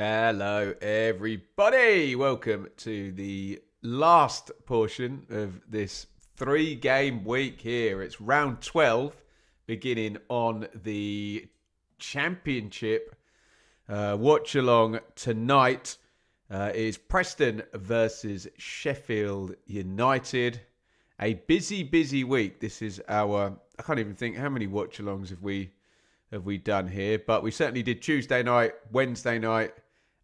Hello, everybody. Welcome to the last portion of this three-game week here. It's round 12, beginning on the Championship. Watch along tonight is Preston versus Sheffield United. A busy week. This is I can't even think how many watch-alongs have we done here, but we certainly did Tuesday night, Wednesday night,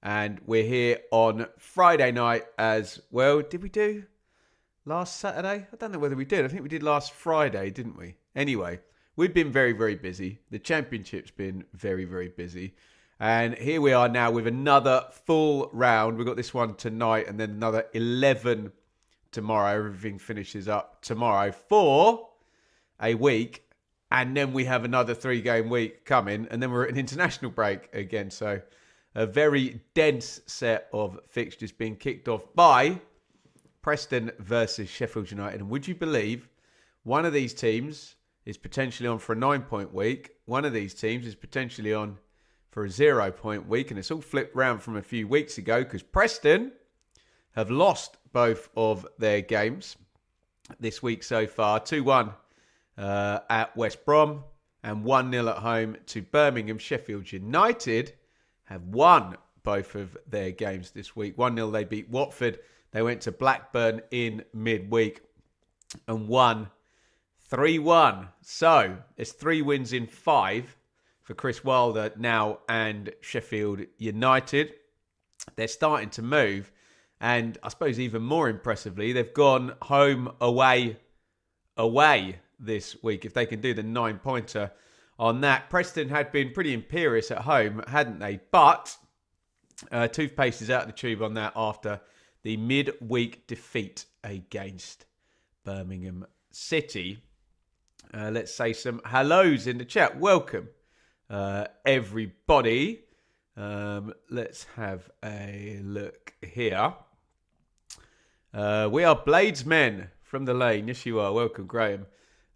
and we're here on Friday night as well. Did we do last Saturday? I don't know whether we did. I think we did last Friday, didn't we? Anyway, we've been very busy. The Championship's been very busy. And here we are now with another full round. We've got this one tonight and then another 11 tomorrow. Everything finishes up tomorrow for a week. And then we have another three-game week coming. And then we're at an international break again. So a very dense set of fixtures being kicked off by Preston versus Sheffield United. And would you believe one of these teams is potentially on for a 9-point week. One of these teams is potentially on for a 0-point week. And it's all flipped round from a few weeks ago because Preston have lost both of their games this week so far. 2-1 at West Brom and 1-0 at home to Birmingham. Sheffield United have won both of their games this week. 1-0 they beat Watford. They went to Blackburn in midweek and won 3-1. So it's 3 wins in 5 for Chris Wilder now and Sheffield United. They're starting to move. And I suppose even more impressively, they've gone home, away this week. If they can do the 9-pointer on that. Preston had been pretty imperious at home, hadn't they? But toothpaste is out of the tube on that after the midweek defeat against Birmingham City. Let's say some hellos in the chat. Welcome, everybody. Let's have a look here. We are Bladesmen from the lane. Yes, you are. Welcome, Graham.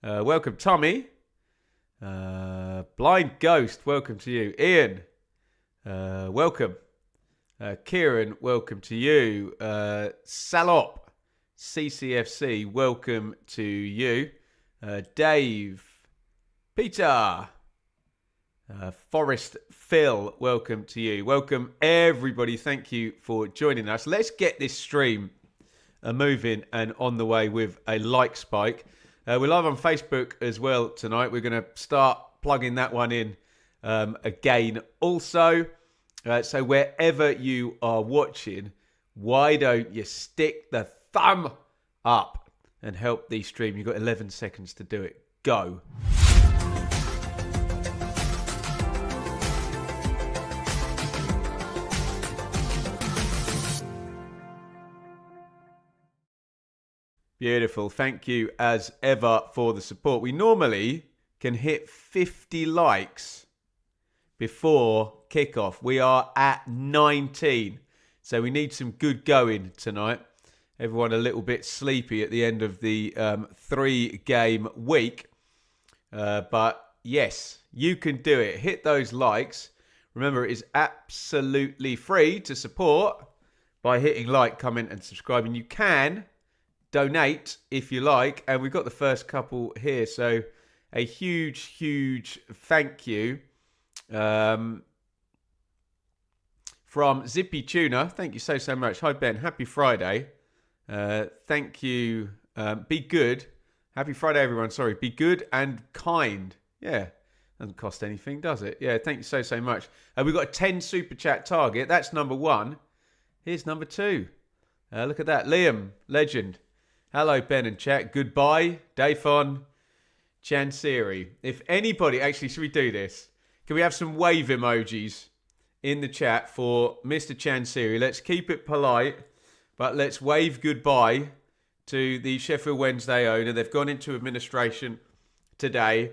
Welcome, Tommy. Blind Ghost, welcome to you. Ian, welcome. Kieran, welcome to you. Salop, CCFC, welcome to you. Dave, Peter, Forrest Phil, welcome to you. Welcome, everybody. Thank you for joining us. Let's get this stream moving and on the way with a like spike. We're live on Facebook as well tonight. We're going to start plugging that one in again also. So wherever you are watching, why don't you stick the thumb up and help the stream? You've got 11 seconds to do it. Go. Beautiful. Thank you as ever for the support. We normally can hit 50 likes before kickoff. We are at 19. So we need some good going tonight. Everyone a little bit sleepy at the end of the 3-game week. But yes, you can do it. Hit those likes. Remember, it is absolutely free to support by hitting like, comment and subscribing. You can donate if you like, and we've got the first couple here, so a huge thank you from Zippy Tuna. Thank you so much. Hi Ben, happy Friday. Thank you. Be good. Happy Friday everyone. Sorry, be good and kind. Yeah, doesn't cost anything, does it? Yeah, thank you so much. We've got a 10 super chat target. That's number 1. Here's number 2. Look at that. Liam, legend. Hello, Ben and chat. Goodbye, Dafon Chansiri. If anybody, actually, should we do this? Can we have some wave emojis in the chat for Mr. Chansiri? Let's keep it polite, but let's wave goodbye to the Sheffield Wednesday owner. They've gone into administration today.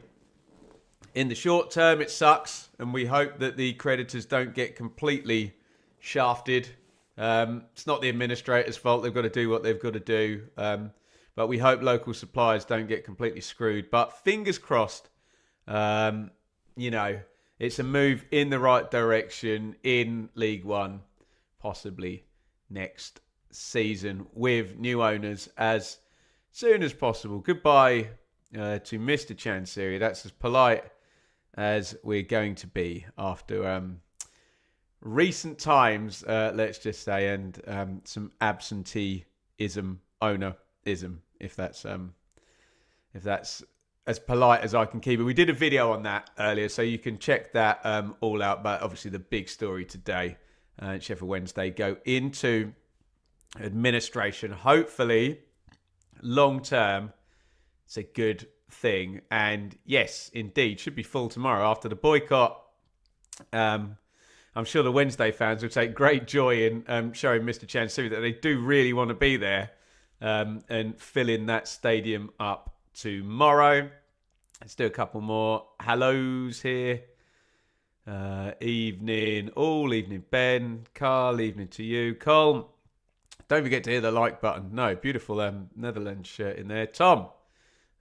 In the short term, it sucks, and we hope that the creditors don't get completely shafted. It's not the administrator's fault. They've got to do what they've got to do. But we hope local suppliers don't get completely screwed. But fingers crossed, it's a move in the right direction in League One, possibly next season with new owners as soon as possible. Goodbye to Mr. Chansiri. That's as polite as we're going to be after recent times, let's just say, and some absenteeism, ownerism, if that's as polite as I can keep it. We did a video on that earlier, so you can check that all out. But obviously, the big story today, Sheffield Wednesday go into administration. Hopefully, long term, it's a good thing. And yes, indeed, should be full tomorrow after the boycott. I'm sure the Wednesday fans will take great joy in showing Mr. Chansiri that they do really want to be there and filling that stadium up tomorrow. Let's do a couple more hellos here. Evening, all evening, Ben. Carl, evening to you. Cole, don't forget to hit the like button. No, beautiful Netherlands shirt in there. Tom,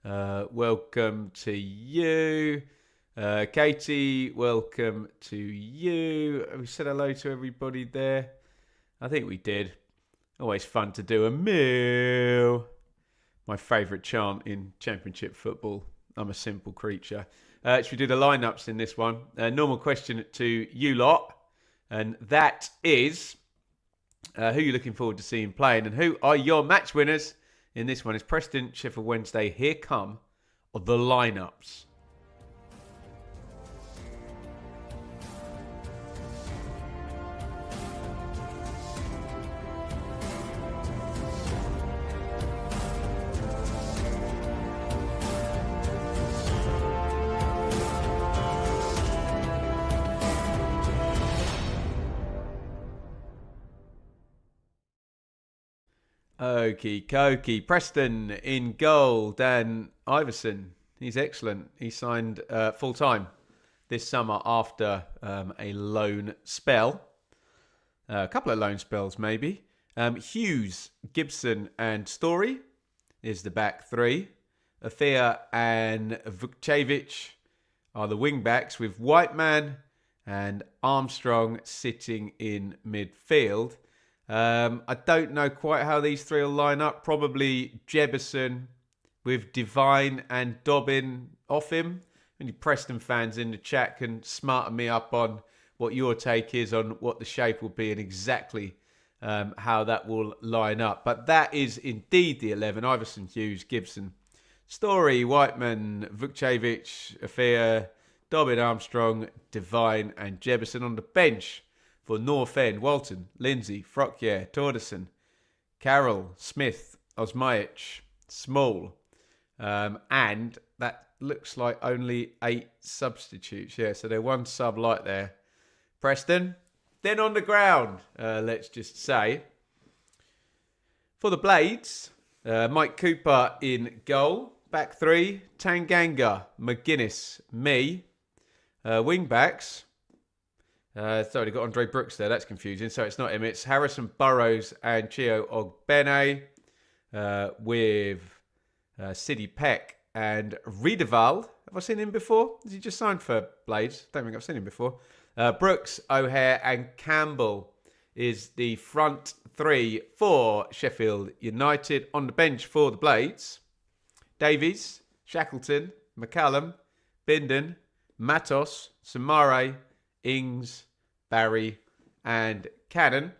welcome to you. Katie, welcome to you. We said hello to everybody there. I think we did. Always fun to do a meal. My favourite chant in Championship football. I'm a simple creature. Should we do the lineups in this one? Normal question to you lot. And that is, who are you looking forward to seeing playing? And who are your match winners in this one? It's Preston, Sheffield Wednesday. Here come the lineups. Okie dokie. Preston in goal. Dan Iverson. He's excellent. He signed full-time this summer after a loan spell. A couple of loan spells, maybe. Hughes, Gibson and Story is the back three. Athea and Vukcevic are the wing-backs with Whiteman and Armstrong sitting in midfield. I don't know quite how these three will line up. Probably Jebison with Devine and Dobbin off him. Any Preston fans in the chat can smarten me up on what your take is on what the shape will be and exactly how that will line up. But that is indeed the 11. Iverson, Hughes, Gibson, Story, Whiteman, Vukcevic, Afia, Dobbin, Armstrong, Devine and Jebison on the bench. For North End, Walton, Lindsay, Frockier, Torderson, Carroll, Smith, Osmajic, Small. And that looks like only 8 substitutes. Yeah, so they're one sub light there. Preston, then on the ground, let's just say. For the Blades, Mike Cooper in goal. Back three, Tanganga, McGuinness, me. Wing-backs. Sorry, got Andre Brooks there. That's confusing. So it's not him. It's Harrison Burrows and Chio Ogbene with Sidney Peck and Riedewald. Have I seen him before? Has he just signed for Blades? Don't think I've seen him before. Brooks, O'Hare and Campbell is the front three for Sheffield United. On the bench for the Blades, Davies, Shackleton, McCallum, Bindon, Matos, Samare, Ings, Barry and Cannon.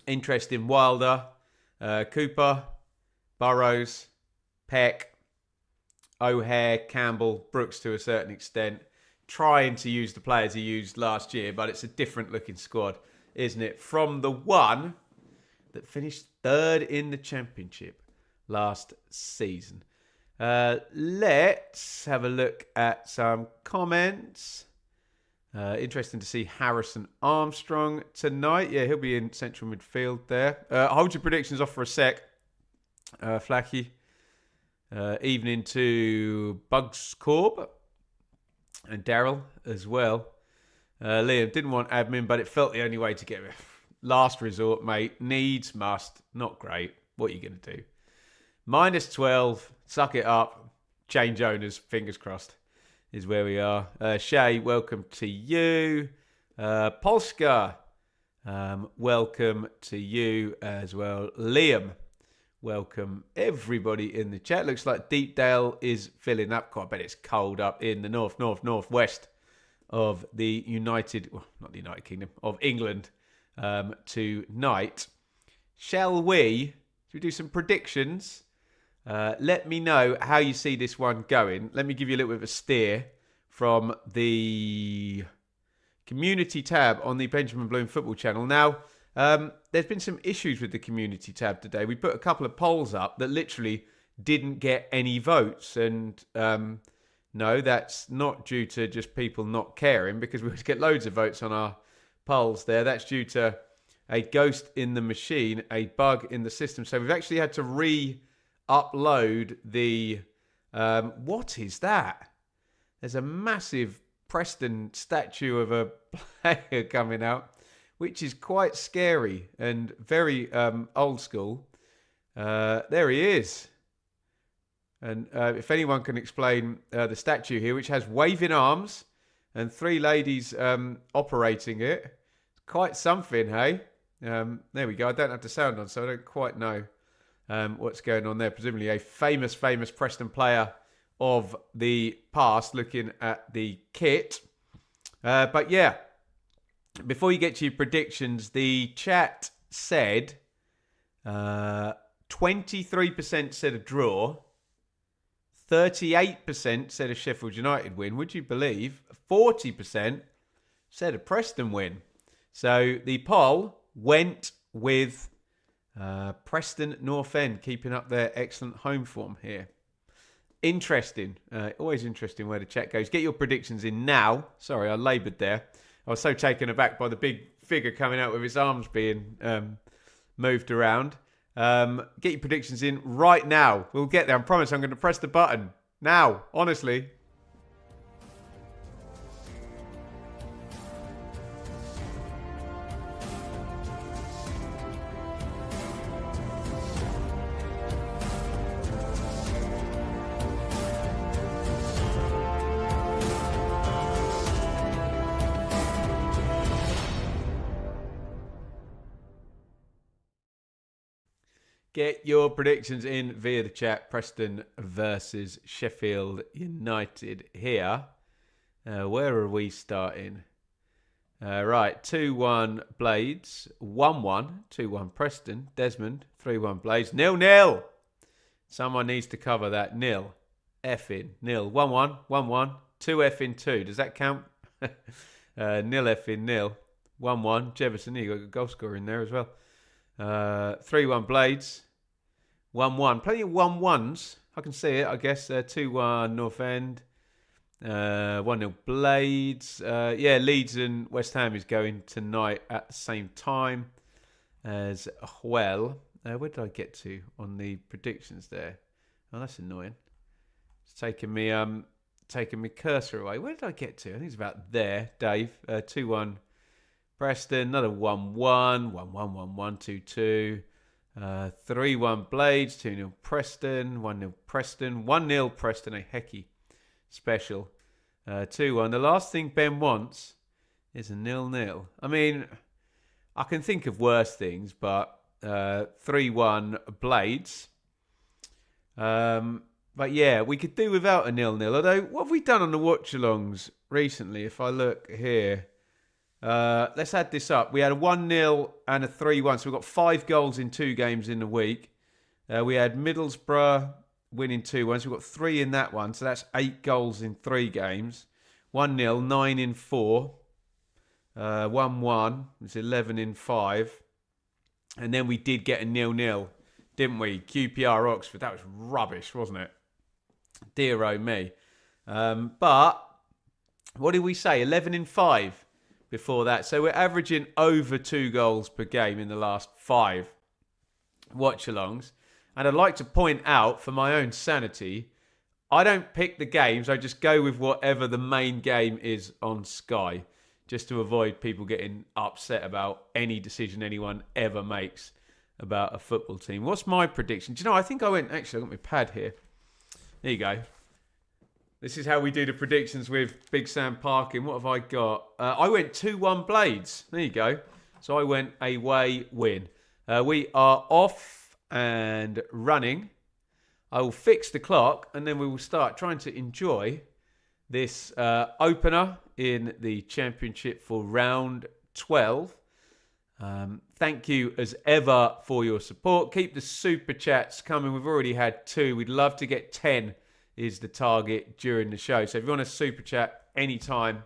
Interest in Wilder, Cooper, Burrows, Peck, O'Hare, Campbell, Brooks to a certain extent. Trying to use the players he used last year, but it's a different looking squad, isn't it? From the one that finished third in the Championship last season. Let's have a look at some comments. Interesting to see Harrison Armstrong tonight. Yeah, he'll be in central midfield there. Hold your predictions off for a sec. Flacky. Evening to Bugs Corb and Daryl as well. Liam didn't want admin, but it felt the only way to get last resort, mate. Needs, must. Not great. What are you going to do? -12. Suck it up. Change owners. Fingers crossed. is where we are. Shay, welcome to you. Polska, welcome to you as well. Liam, welcome everybody in the chat. Looks like Deepdale is filling up. I bet it's cold up in the northwest of the not the United Kingdom, of England tonight. Shall we do some predictions? Let me know how you see this one going. Let me give you a little bit of a steer from the community tab on the Benjamin Bloom Football channel. Now, there's been some issues with the community tab today. We put a couple of polls up that literally didn't get any votes. And no, that's not due to just people not caring, because we get loads of votes on our polls there. That's due to a ghost in the machine, a bug in the system. So we've actually had to upload the what is that? There's a massive Preston statue of a player coming out, which is quite scary and very old school. There he is. And if anyone can explain the statue here, which has waving arms and three ladies operating it, it's quite something, hey? There we go. I don't have the sound on, so I don't quite know what's going on there. Presumably a famous Preston player of the past, looking at the kit. But yeah, before you get to your predictions, the chat said 23% said a draw, 38% said a Sheffield United win. Would you believe 40% said a Preston win? So the poll went with Preston North End, keeping up their excellent home form here. Interesting. Always interesting where the chat goes. Get your predictions in now. Sorry, I laboured there. I was so taken aback by the big figure coming out with his arms being moved around. Get your predictions in right now. We'll get there. I promise I'm going to press the button now. Honestly. Get your predictions in via the chat. Preston versus Sheffield United here. Where are we starting? Right, 2-1 Blades, 1-1, 2-1 Preston, Desmond, 3-1 Blades, 0-0. Someone needs to cover that. Nil, effing, nil, 1-1, 1-1, 2-2. Does that count? Nil effing nil, 1-1. Jefferson, you got a goal scorer in there as well. 3-1 Blades, 1-1. Plenty of 1-1s. I can see it, I guess. 2-1 North End, 1-0 Blades. Yeah, Leeds and West Ham is going tonight at the same time as well. Where did I get to on the predictions there? Oh, that's annoying. It's taking me cursor away. Where did I get to? I think it's about there, Dave. 2-1 Preston, another 1-1, 1-1, 1-1, 2-2, 3-1 Blades, 2-0 Preston, 1-0 Preston, 1-0 Preston, a Hecky special, 2-1. The last thing Ben wants is a 0-0. I mean, I can think of worse things, but 3-1 Blades. But yeah, we could do without a 0-0. Although, what have we done on the watch-alongs recently? If I look here. Let's add this up. We had a 1-0 and a 3-1. So we've got 5 goals in 2 games in the week. We had Middlesbrough winning 2-1. So we've got 3 in that one. So that's 8 goals in 3 games. 1-0, 9 in 4. 1-1. It's 11 in 5. And then we did get a 0-0, didn't we? QPR Oxford. That was rubbish, wasn't it? Dear oh me. But what did we say? 11 in 5. Before that. So we're averaging over 2 goals per game in the last 5 watch-alongs. And I'd like to point out, for my own sanity, I don't pick the games. I just go with whatever the main game is on Sky, just to avoid people getting upset about any decision anyone ever makes about a football team. What's my prediction? Do you know, I think I went... Actually, I've got my pad here. There you go. This is how we do the predictions with Big Sam Parkin. What have I got? I went 2-1 Blades. There you go. So I went away win. We are off and running. I will fix the clock and then we will start trying to enjoy this opener in the Championship for round 12. Thank you as ever for your support. Keep the super chats coming. We've already had 2. We'd love to get 10 is the target during the show. So if you want a super chat anytime,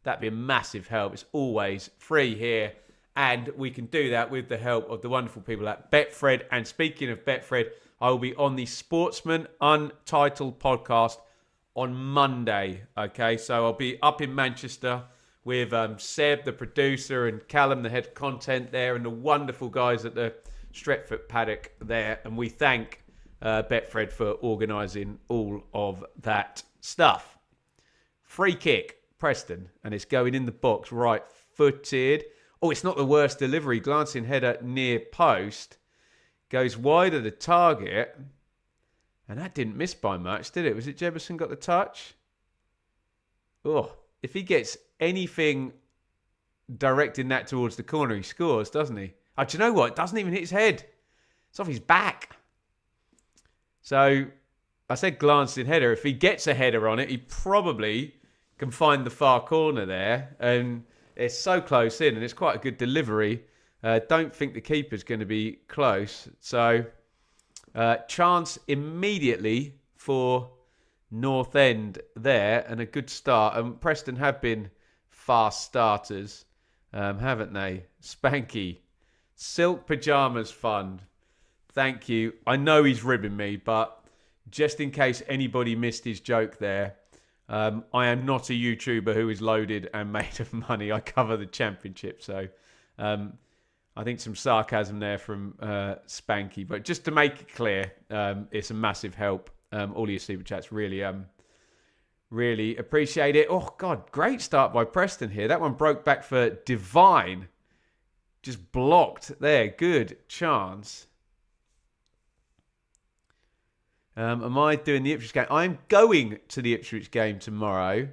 that'd be a massive help. It's always free here. And we can do that with the help of the wonderful people at Betfred. And speaking of Betfred, I will be on the Sportsman Untitled podcast on Monday. Okay, so I'll be up in Manchester with Seb, the producer, and Callum, the head of content there, and the wonderful guys at the Stretford paddock there. And we thank Betfred for organising all of that stuff. Free kick, Preston, and it's going in the box, right-footed. Oh, it's not the worst delivery. Glancing header near post. Goes wide of the target. And that didn't miss by much, did it? Was it Jefferson got the touch? Oh, if he gets anything directing that towards the corner, he scores, doesn't he? Oh, do you know what? It doesn't even hit his head. It's off his back. So, I said glancing header. If he gets a header on it, he probably can find the far corner there. And it's so close in, and it's quite a good delivery. Don't think the keeper's going to be close. So, chance immediately for North End there, and a good start. And Preston have been fast starters, haven't they? Spanky. Silk Pyjamas Fund. Thank you. I know he's ribbing me, but just in case anybody missed his joke there, I am not a YouTuber who is loaded and made of money. I cover the Championship, so I think some sarcasm there from Spanky. But just to make it clear, it's a massive help. All your super chats really, really appreciate it. Oh God, great start by Preston here. That one broke back for Divine, just blocked there. Good chance. Am I doing the Ipswich game? I'm going to the Ipswich game tomorrow.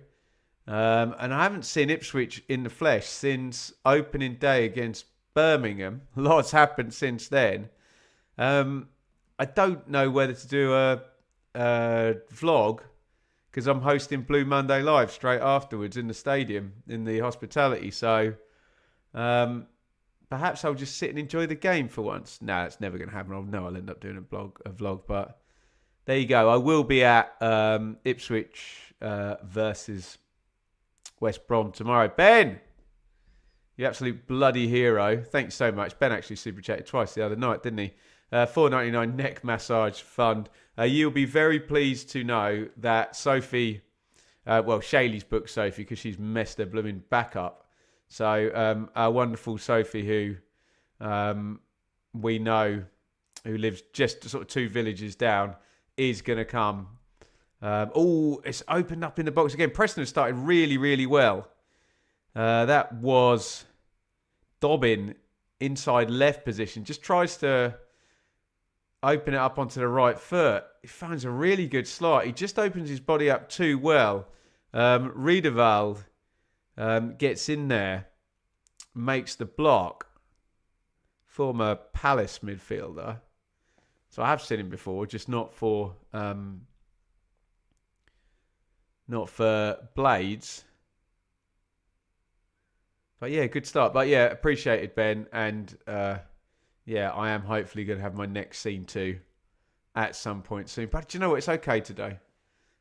And I haven't seen Ipswich in the flesh since opening day against Birmingham. A lot's happened since then. I don't know whether to do a vlog because I'm hosting Blue Monday Live straight afterwards in the stadium in the hospitality. So perhaps I'll just sit and enjoy the game for once. No, it's never going to happen. I know I'll end up doing a vlog, but there you go. I will be at Ipswich versus West Brom tomorrow. Ben, you absolute bloody hero. Thanks so much. Ben actually super chatted twice the other night, didn't he? $4.99 neck massage fund. You'll be very pleased to know that Sophie, Shaylee's booked Sophie because she's messed her blooming back up. So our wonderful Sophie, who we know, who lives just sort of 2 villages down, is going to come. It's opened up in the box again. Preston has started really, really well. That was Dobbin inside left position. Just tries to open it up onto the right foot. He finds a really good slot. He just opens his body up too well. Riedewald gets in there, makes the block. Former Palace midfielder. So I have seen him before, just not for Blades. But yeah, good start. But yeah, appreciated, Ben. And yeah, I am hopefully going to have my next scene too at some point soon. But do you know what? It's okay today.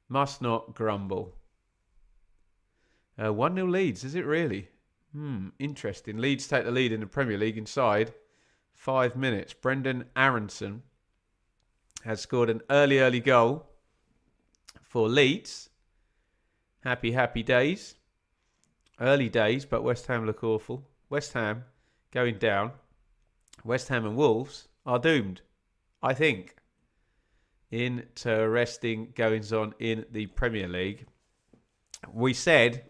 Must not grumble. 1-0 Leeds, is it really? Interesting. Leeds take the lead in the Premier League inside 5 minutes. Brendan Aronson has scored an early goal for Leeds. Happy days. Early days, but West Ham look awful. West Ham going down. West Ham and Wolves are doomed, I think. Interesting goings on in the Premier League. We said,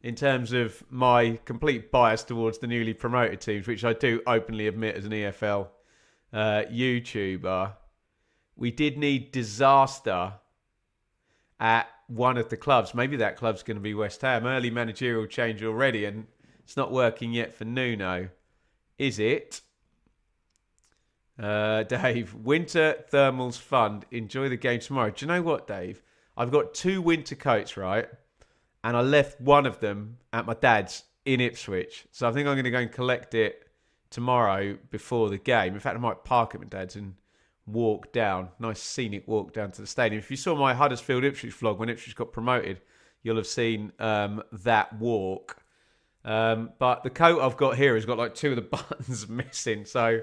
in terms of my complete bias towards the newly promoted teams, which I do openly admit as an EFL YouTuber, we did need disaster at one of the clubs. Maybe that club's going to be West Ham. Early managerial change already, and it's not working yet for Nuno. Is it? Dave, Winter Thermals Fund. Enjoy the game tomorrow. Do you know what, Dave? I've got 2 winter coats, right? And I left one of them at my dad's in Ipswich. So I think I'm going to go and collect it tomorrow before the game. In fact, I might park at my dad's and walk down. Nice scenic walk down to the stadium. If you saw my Huddersfield Ipswich vlog when Ipswich got promoted, you'll have seen that walk. But the coat I've got here has got like 2 of the buttons missing. So,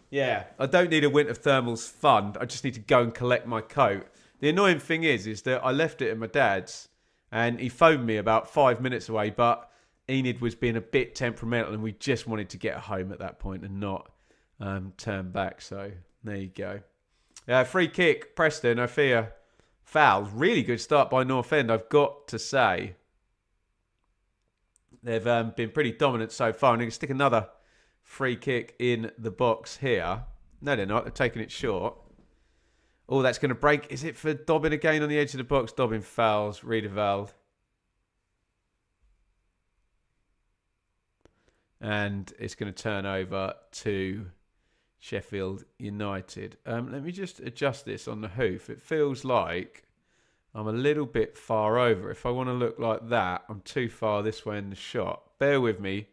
yeah, I don't need a Winter Thermals Fund. I just need to go and collect my coat. The annoying thing is that I left it at my dad's and he phoned me about 5 minutes away, but Enid was being a bit temperamental and we just wanted to get home at that point and not turn back. So, there you go. Free kick, Preston, I fear. Foul. Really good start by North End, I've got to say. They've been pretty dominant so far. And they can stick another free kick in the box here. No, they're not. They're taking it short. Oh, that's going to break. Is it for Dobbin again on the edge of the box? Dobbin fouls. Riedewald. And it's going to turn over to Sheffield United. Let me just adjust this on the hoof. It feels like I'm a little bit far over. If I want to look like that, I'm too far this way in the shot. Bear with me.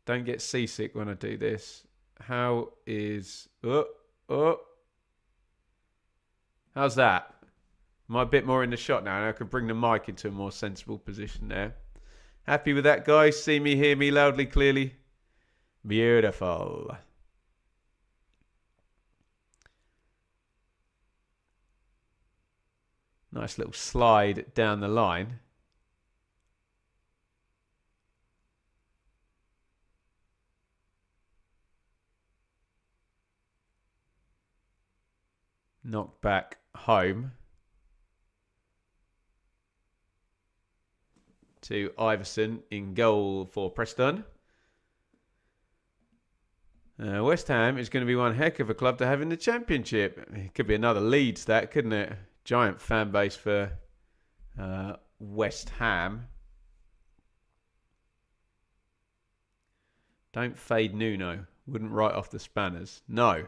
Don't get seasick when I do this. How is... How's that? Am I a bit more in the shot now? And I can bring the mic into a more sensible position there. Happy with that, guys? See me, hear me loudly, clearly? Beautiful. Nice little slide down the line. Knocked back home to Iverson in goal for Preston. West Ham is going to be one heck of a club to have in the Championship. It could be another Leeds, that, couldn't it? Giant fan base for West Ham. Don't fade Nuno. Wouldn't write off the spanners. No.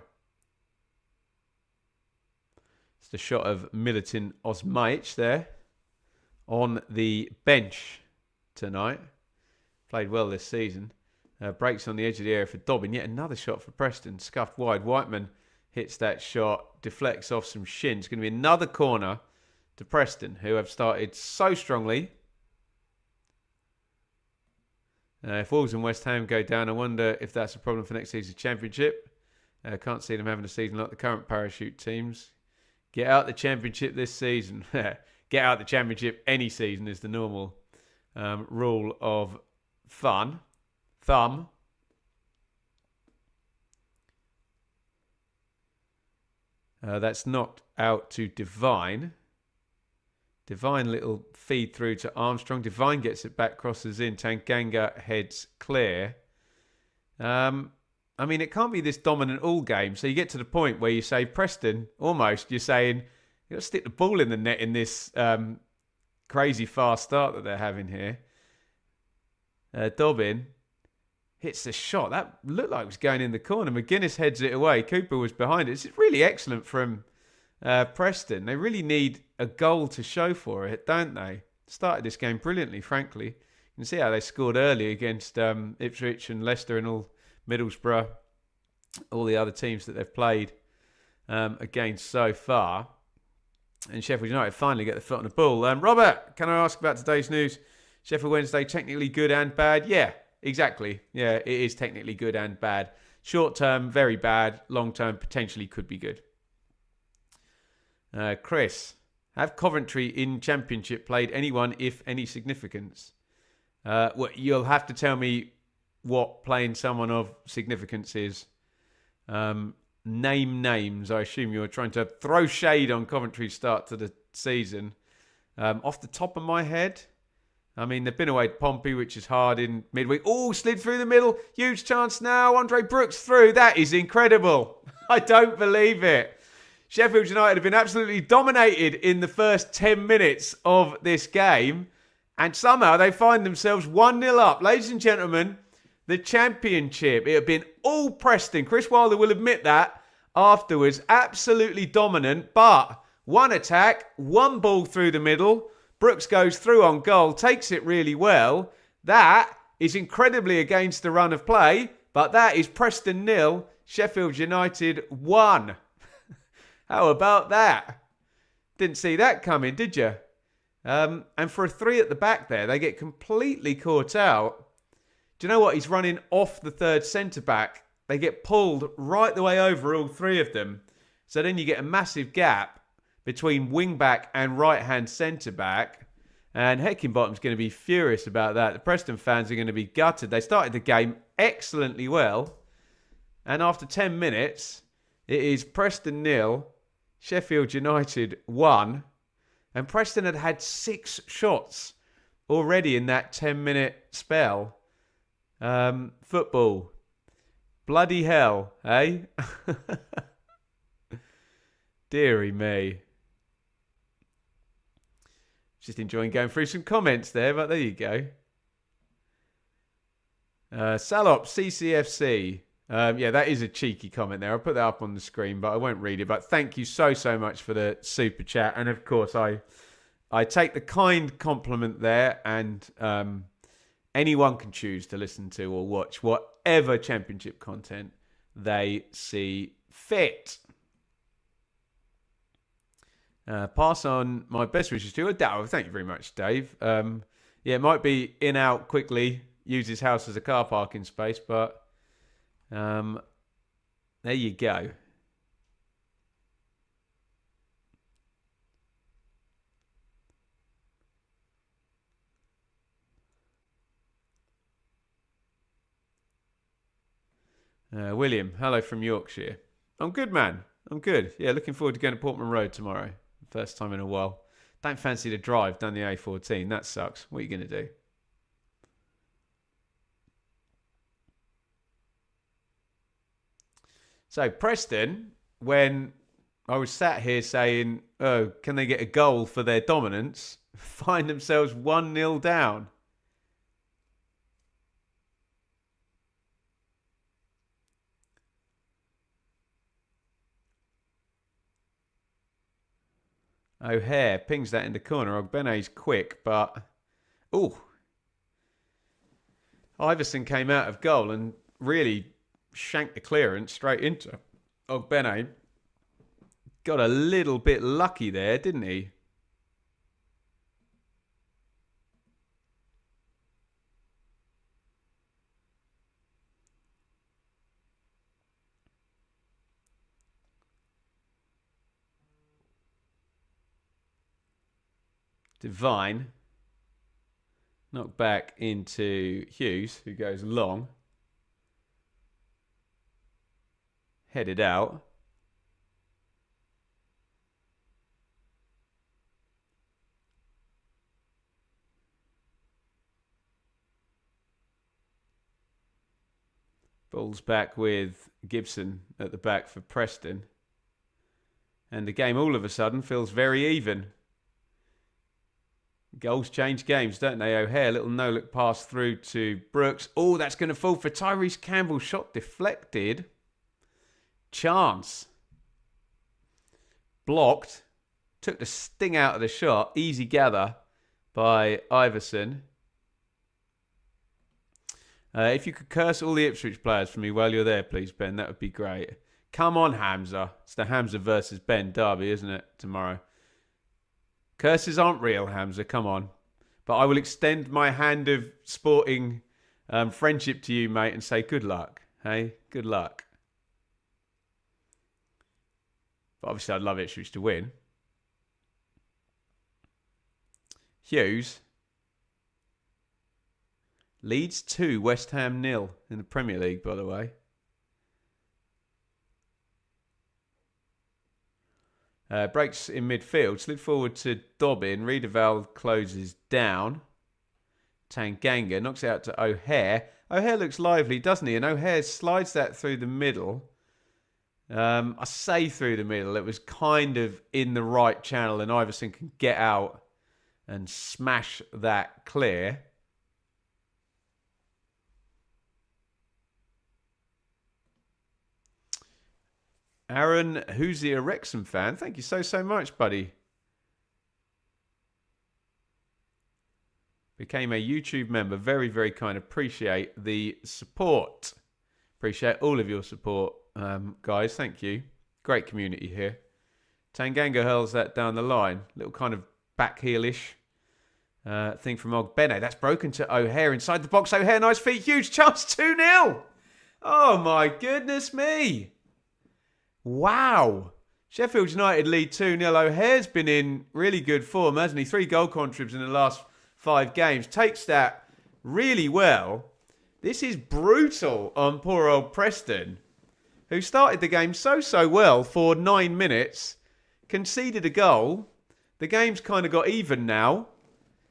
It's the shot of Militin Osmaic there on the bench tonight. Played well this season. Breaks on the edge of the area for Dobbin. Yet another shot for Preston. Scuffed wide. Whiteman hits that shot. Deflects off some shins. It's going to be another corner to Preston, who have started so strongly. If Wolves and West Ham go down, I wonder if that's a problem for next season's Championship. Can't see them having a season like the current parachute teams. Get out the Championship this season. Get out the Championship any season is the normal rule of thumb. That's knocked out to Divine. Divine little feed through to Armstrong. Divine gets it back, crosses in. Tanganga heads clear. I mean, it can't be this dominant all game. So you get to the point where you say, Preston, almost, you're saying, you've got to stick the ball in the net in this crazy fast start that they're having here. Dobbin hits the shot. That looked like it was going in the corner. McGuinness heads it away. Cooper was behind it. It's really excellent from Preston. They really need a goal to show for it, don't they? Started this game brilliantly, frankly. You can see how they scored early against Ipswich and Leicester and all Middlesbrough, all the other teams that they've played against so far. And Sheffield United finally get the foot on the ball. Robert, can I ask about today's news? Sheffield Wednesday, technically good and bad? Yeah, exactly. Yeah, it is technically good and bad. Short term, very bad. Long term, potentially could be good. Chris, have Coventry in Championship played anyone, if any, significance? Well, you'll have to tell me what playing someone of significance is. Name names. I assume you're trying to throw shade on Coventry's start to the season. Off the top of my head, I mean, they've been away to Pompey, which is hard in midweek. Oh, slid through the middle. Huge chance now. Andre Brooks through. That is incredible. I don't believe it. Sheffield United have been absolutely dominated in the first 10 minutes of this game. And somehow they find themselves 1-0 up. Ladies and gentlemen, the Championship. It had been all Preston. Chris Wilder will admit that afterwards. Absolutely dominant. But one attack, one ball through the middle. Brooks goes through on goal, takes it really well. That is incredibly against the run of play. But that is Preston 0, Sheffield United 1. How about that? Didn't see that coming, did you? And for a 3 at the back there, they get completely caught out. Do you know what? He's running off the third centre-back. They get pulled right the way over, all 3 of them. So then you get a massive gap between wing-back and right-hand centre-back. And Heckingbottom's going to be furious about that. The Preston fans are going to be gutted. They started the game excellently well. And after 10 minutes, it is Preston 0, Sheffield United 1. And Preston had 6 shots already in that 10-minute spell. Football. Bloody hell, eh? Deary me. Just enjoying going through some comments there, but there you go. Salop CCFC. Yeah, that is a cheeky comment there. I'll put that up on the screen, but I won't read it. But thank you so much for the super chat. And of course, I take the kind compliment there. And anyone can choose to listen to or watch whatever Championship content they see fit. Pass on my best wishes to Dow. Thank you very much, Dave. Yeah, it might be in, out quickly, use his house as a car parking space, but there you go. William, hello from Yorkshire. I'm good, man. I'm good. Yeah, looking forward to going to Portman Road tomorrow. First time in a while. Don't fancy the drive down the A14. That sucks. What are you going to do? So, Preston, when I was sat here saying, oh, can they get a goal for their dominance, find themselves 1-0 down. O'Hare pings that in the corner. Ogbene's quick, but... Ooh. Iverson came out of goal and really shanked the clearance straight into Ogbene. Got a little bit lucky there, didn't he? Divine. Knocked back into Hughes, who goes long. Headed out. Ball's back with Gibson at the back for Preston. And the game all of a sudden feels very even. Goals change games, don't they? O'Hare, little no-look pass through to Brooks. Oh, that's going to fall for Tyrese Campbell. Shot deflected. Chance. Blocked. Took the sting out of the shot. Easy gather by Iverson. If you could curse all the Ipswich players for me while you're there, please, Ben. That would be great. Come on, Hamza. It's the Hamza versus Ben derby, isn't it, tomorrow? Curses aren't real, Hamza. Come on. But I will extend my hand of sporting friendship to you, mate, and say good luck. Hey, good luck. But obviously, I'd love Ipswich to win. Hughes. Leeds 2, West Ham 0 in the Premier League, by the way. Breaks in midfield. Slid forward to Dobbin. Riedewald closes down. Tanganga knocks it out to O'Hare. O'Hare looks lively, doesn't he? And O'Hare slides that through the middle. I say through the middle. It was kind of in the right channel, and Iverson can get out and smash that clear. Aaron, who's the Wrexham fan? Thank you so much, buddy. Became a YouTube member. Very, very kind. Appreciate the support. Appreciate all of your support, guys. Thank you. Great community here. Tanganga hurls that down the line. Little kind of back heelish thing from Ogbene. That's broken to O'Hare inside the box. O'Hare, nice feet. Huge chance. 2-0. Oh, my goodness me. Wow. Sheffield United lead 2-0. O'Hare's been in really good form, hasn't he? 3 goal contribs in the last 5 games. Takes that really well. This is brutal on poor old Preston, who started the game so well for 9 minutes, conceded a goal. The game's kind of got even now.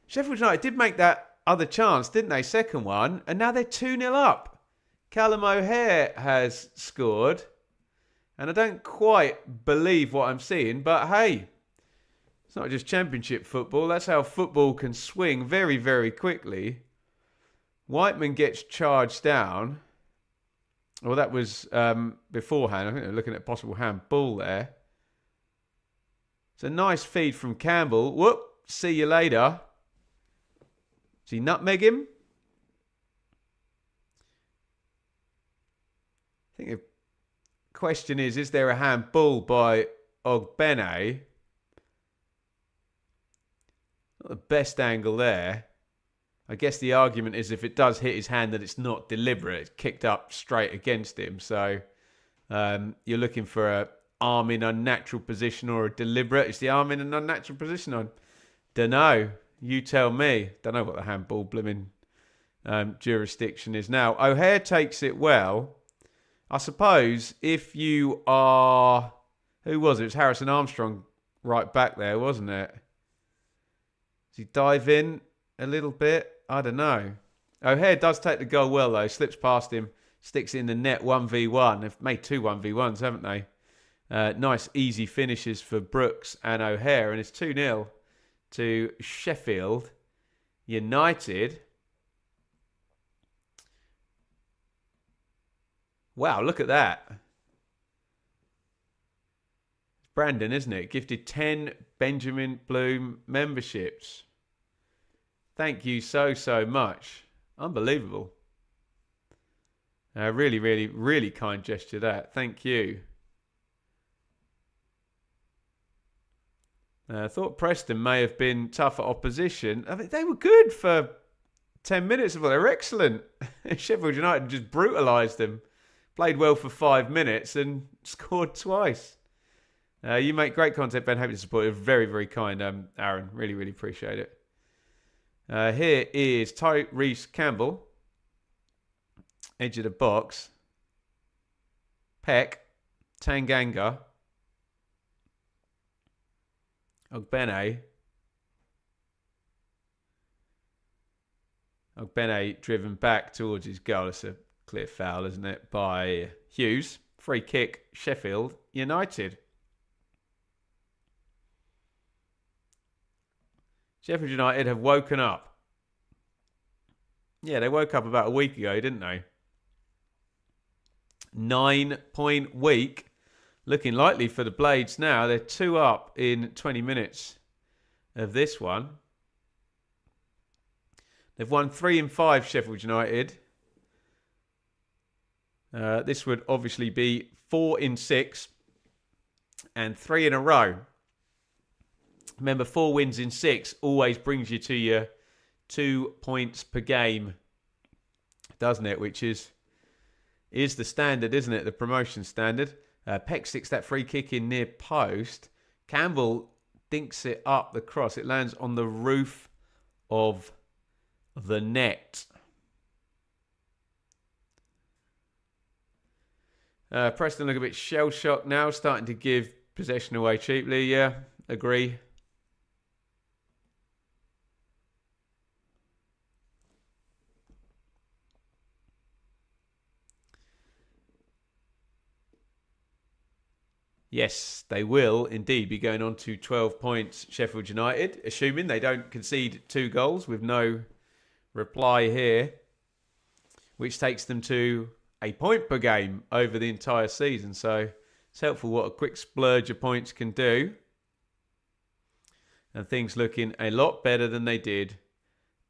Sheffield United did make that other chance, didn't they? Second one. And now they're 2-0 up. Callum O'Hare has scored. And I don't quite believe what I'm seeing, but hey, it's not just championship football. That's how football can swing very, very quickly. Whiteman gets charged down. Well, that was beforehand. I think they're looking at possible handball there. It's a nice feed from Campbell. Whoop, see you later. Does he nutmeg him? I think the question is there a handball by Ogbene? Not the best angle there. I guess the argument is if it does hit his hand that it's not deliberate. It's kicked up straight against him. So you're looking for a arm in unnatural position or a deliberate. Is the arm in an unnatural position? I don't know. You tell me. Don't know what the handball blooming jurisdiction is now. O'Hare takes it well. I suppose if you are... Who was it? It was Harrison Armstrong right back there, wasn't it? Does he dive in a little bit? I don't know. O'Hare does take the goal well, though. Slips past him. Sticks it in the net 1v1. They've made 2 1v1s, haven't they? Nice, easy finishes for Brooks and O'Hare. And it's 2-0 to Sheffield United. Wow, look at that. Brandon, isn't it? Gifted 10 Benjamin Bloom memberships. Thank you so much. Unbelievable. Really, really, really kind gesture that. Thank you. I thought Preston may have been tougher opposition. I mean, they were good for 10 minutes. Well, they were excellent. Sheffield United just brutalised them. Played well for 5 minutes and scored twice. You make great content, Ben. Happy to support you. Very, very kind, Aaron. Really, really appreciate it. Here is Tyrese Campbell. Edge of the box. Peck. Tanganga. Ogbene. Ogbene driven back towards his goal. It's a clear foul, isn't it? By Hughes. Free kick, Sheffield United. Sheffield United have woken up. Yeah, they woke up about a week ago, didn't they? 9-point week. Looking likely for the Blades now. They're 2 up in 20 minutes of this one. They've won 3 in 5, Sheffield United. This would obviously be 4 in 6 and 3 in a row. Remember, 4 wins in 6 always brings you to your 2 points per game, doesn't it? Which is the standard, isn't it? The promotion standard. Peck sticks that free kick in near post. Campbell dinks it up the cross. It lands on the roof of the net. Preston look a bit shell-shocked now, starting to give possession away cheaply. Yeah, agree. Yes, they will indeed be going on to 12 points, Sheffield United, assuming they don't concede 2 goals with no reply here, which takes them to a point per game over the entire season. So it's helpful what a quick splurge of points can do. And things looking a lot better than they did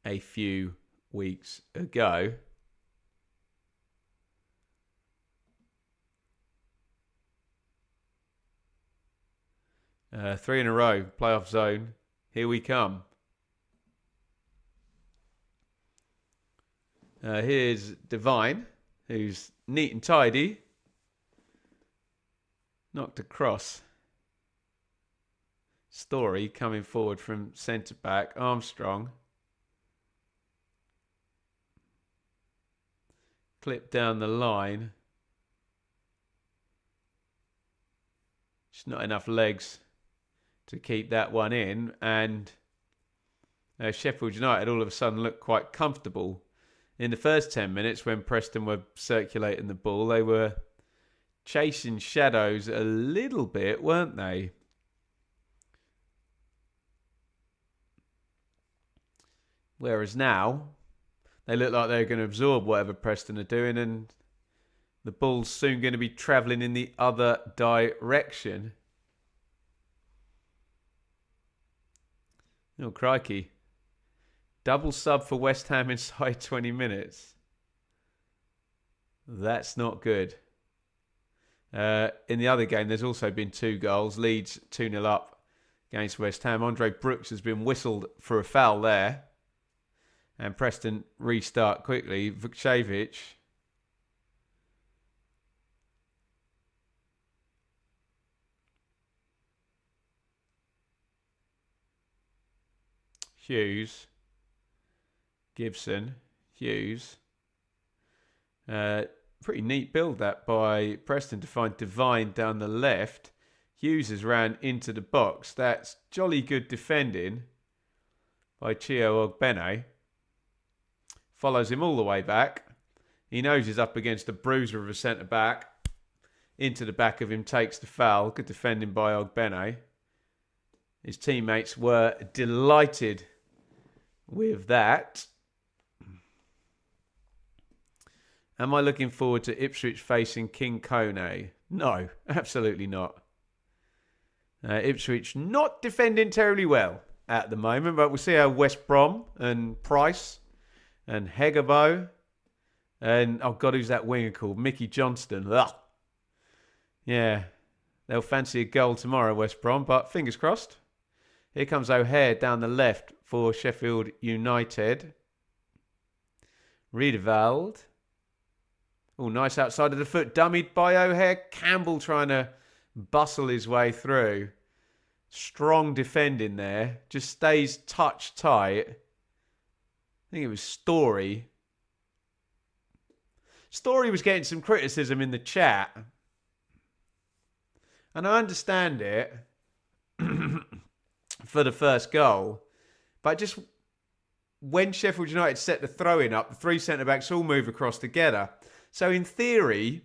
a few weeks ago. Three in a row, playoff zone. Here we come. Here's Divine, who's neat and tidy. Knocked across. Story coming forward from centre-back. Armstrong. Clip down the line. Just not enough legs to keep that one in. And Sheffield United all of a sudden looked quite comfortable. In the first 10 minutes when Preston were circulating the ball, they were chasing shadows a little bit, weren't they? Whereas now, they look like they're going to absorb whatever Preston are doing, and the ball's soon going to be travelling in the other direction. Oh, crikey. Double sub for West Ham inside 20 minutes. That's not good. In the other game, there's also been 2 goals. Leeds 2-0 up against West Ham. Andre Brooks has been whistled for a foul there. And Preston restart quickly. Vukcevic. Hughes. Gibson. Hughes. Pretty neat build that by Preston to find Divine down the left. Hughes has ran into the box. That's jolly good defending by Chio Ogbene. Follows him all the way back. He knows he's up against a bruiser of a centre-back. Into the back of him, takes the foul. Good defending by Ogbene. His teammates were delighted with that. Am I looking forward to Ipswich facing King Kone? No, absolutely not. Ipswich not defending terribly well at the moment, but we'll see how West Brom and Price and Hegabo and, oh God, who's that winger called? Mickey Johnston. Ugh. Yeah, they'll fancy a goal tomorrow, West Brom, but fingers crossed. Here comes O'Hare down the left for Sheffield United. Riedewald. Oh, nice outside of the foot. Dummied by O'Hare. Campbell trying to bustle his way through. Strong defending there. Just stays touch tight. I think it was Story. Story was getting some criticism in the chat. And I understand it for the first goal. But just when Sheffield United set the throw-in up, the 3 centre-backs all move across together. So in theory,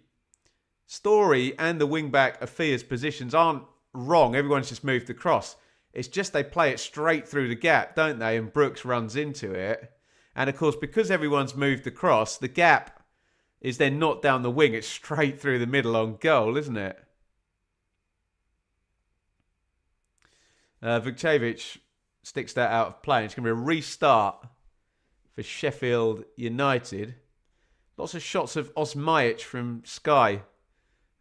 Story and the wing-back Afia's positions aren't wrong. Everyone's just moved across. It's just they play it straight through the gap, don't they? And Brooks runs into it. And of course, because everyone's moved across, the gap is then not down the wing. It's straight through the middle on goal, isn't it? Vukcevic sticks that out of play. It's going to be a restart for Sheffield United. Lots of shots of Osmajic from Sky.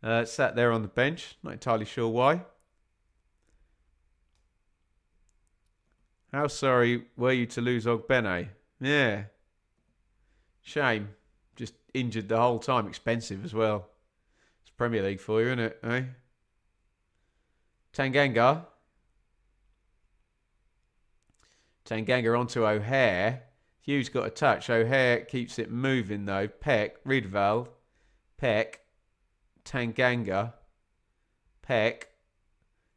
Sat there on the bench. Not entirely sure why. How sorry were you to lose Ogbene? Yeah. Shame. Just injured the whole time. Expensive as well. It's Premier League for you, isn't it? Eh? Tanganga. Tanganga onto O'Hare. Hughes got a touch. O'Hare keeps it moving though. Peck. Riedewald. Peck. Tanganga. Peck.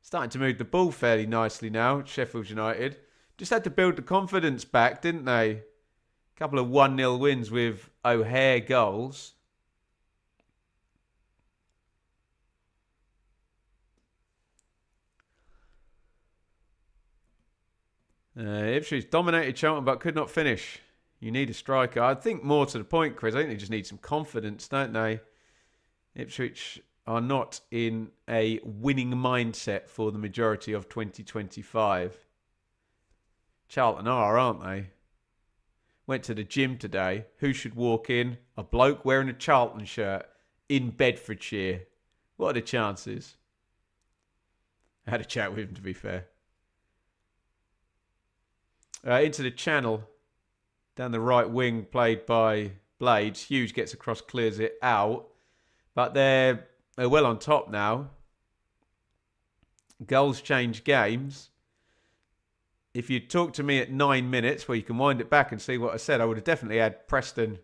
Starting to move the ball fairly nicely now. Sheffield United. Just had to build the confidence back, didn't they? A couple of 1-0 wins with O'Hare goals. Ipswich dominated Charlton but could not finish. You need a striker. I think more to the point, Chris, I think they just need some confidence, don't they? Ipswich are not in a winning mindset for the majority of 2025. Charlton are, aren't they? Went to the gym today. Who should walk in? A bloke wearing a Charlton shirt in Bedfordshire. What are the chances? I had a chat with him, to be fair. Into the channel. Down the right wing, played by Blades. Hughes gets across, clears it out. But they're well on top now. Goals change games. If you talk to me at 9 minutes, where you can wind it back and see what I said, I would have definitely had Preston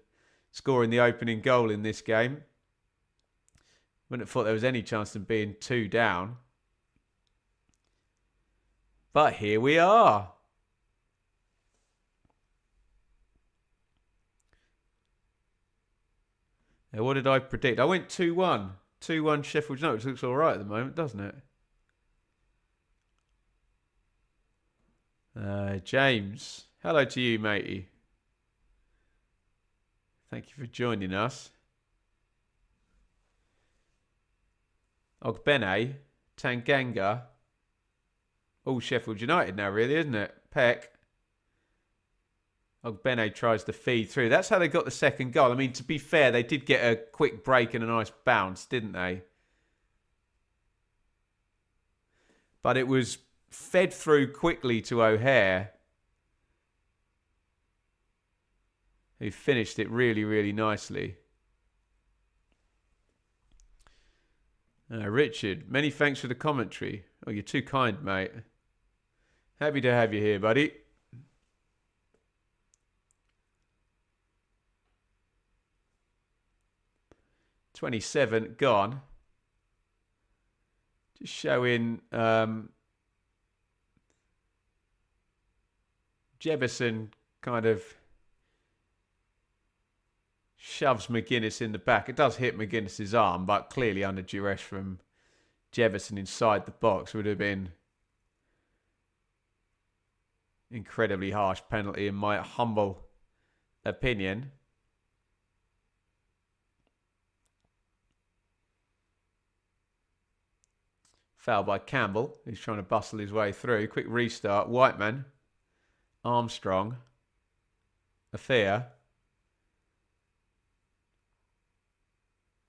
scoring the opening goal in this game. Wouldn't have thought there was any chance of them being 2 down. But here we are. Now, what did I predict? I went 2-1. 2-1 Sheffield United, which looks all right at the moment, doesn't it? James, hello to you, matey. Thank you for joining us. Ogbene, Tanganga. All Sheffield United now, really, isn't it? Peck. Ogbene tries to feed through. That's how they got the second goal. I mean, to be fair, they did get a quick break and a nice bounce, didn't they? But it was fed through quickly to O'Hare, who finished it really, really nicely. Richard, many thanks for the commentary. Oh, you're too kind, mate. Happy to have you here, buddy. $27 gone. Just showing Jefferson kind of shoves McGuinness in the back. It does hit McGuinness's arm, but clearly under duress from Jefferson inside the box would have been incredibly harsh penalty in my humble opinion. Foul by Campbell, who's trying to bustle his way through. Quick restart. Whiteman, Armstrong, Affair,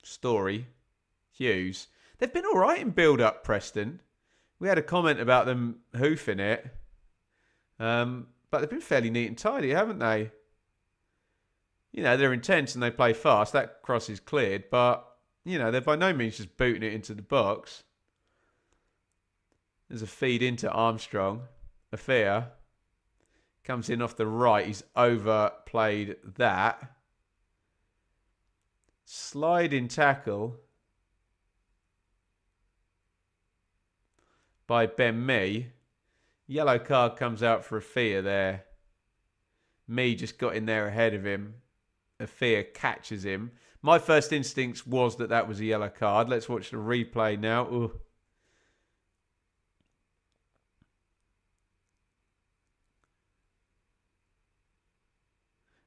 Story, Hughes. They've been all right in build-up, Preston. We had a comment about them hoofing it. But they've been fairly neat and tidy, haven't they? You know, they're intense and they play fast. That cross is cleared. But, you know, they're by no means just booting it into the box. There's a feed into Armstrong. Affair comes in off the right. He's overplayed that. Sliding tackle by Ben Mee. Yellow card comes out for Affair there. Mee just got in there ahead of him. Affair catches him. My first instinct was that was a yellow card. Let's watch the replay now. Ooh.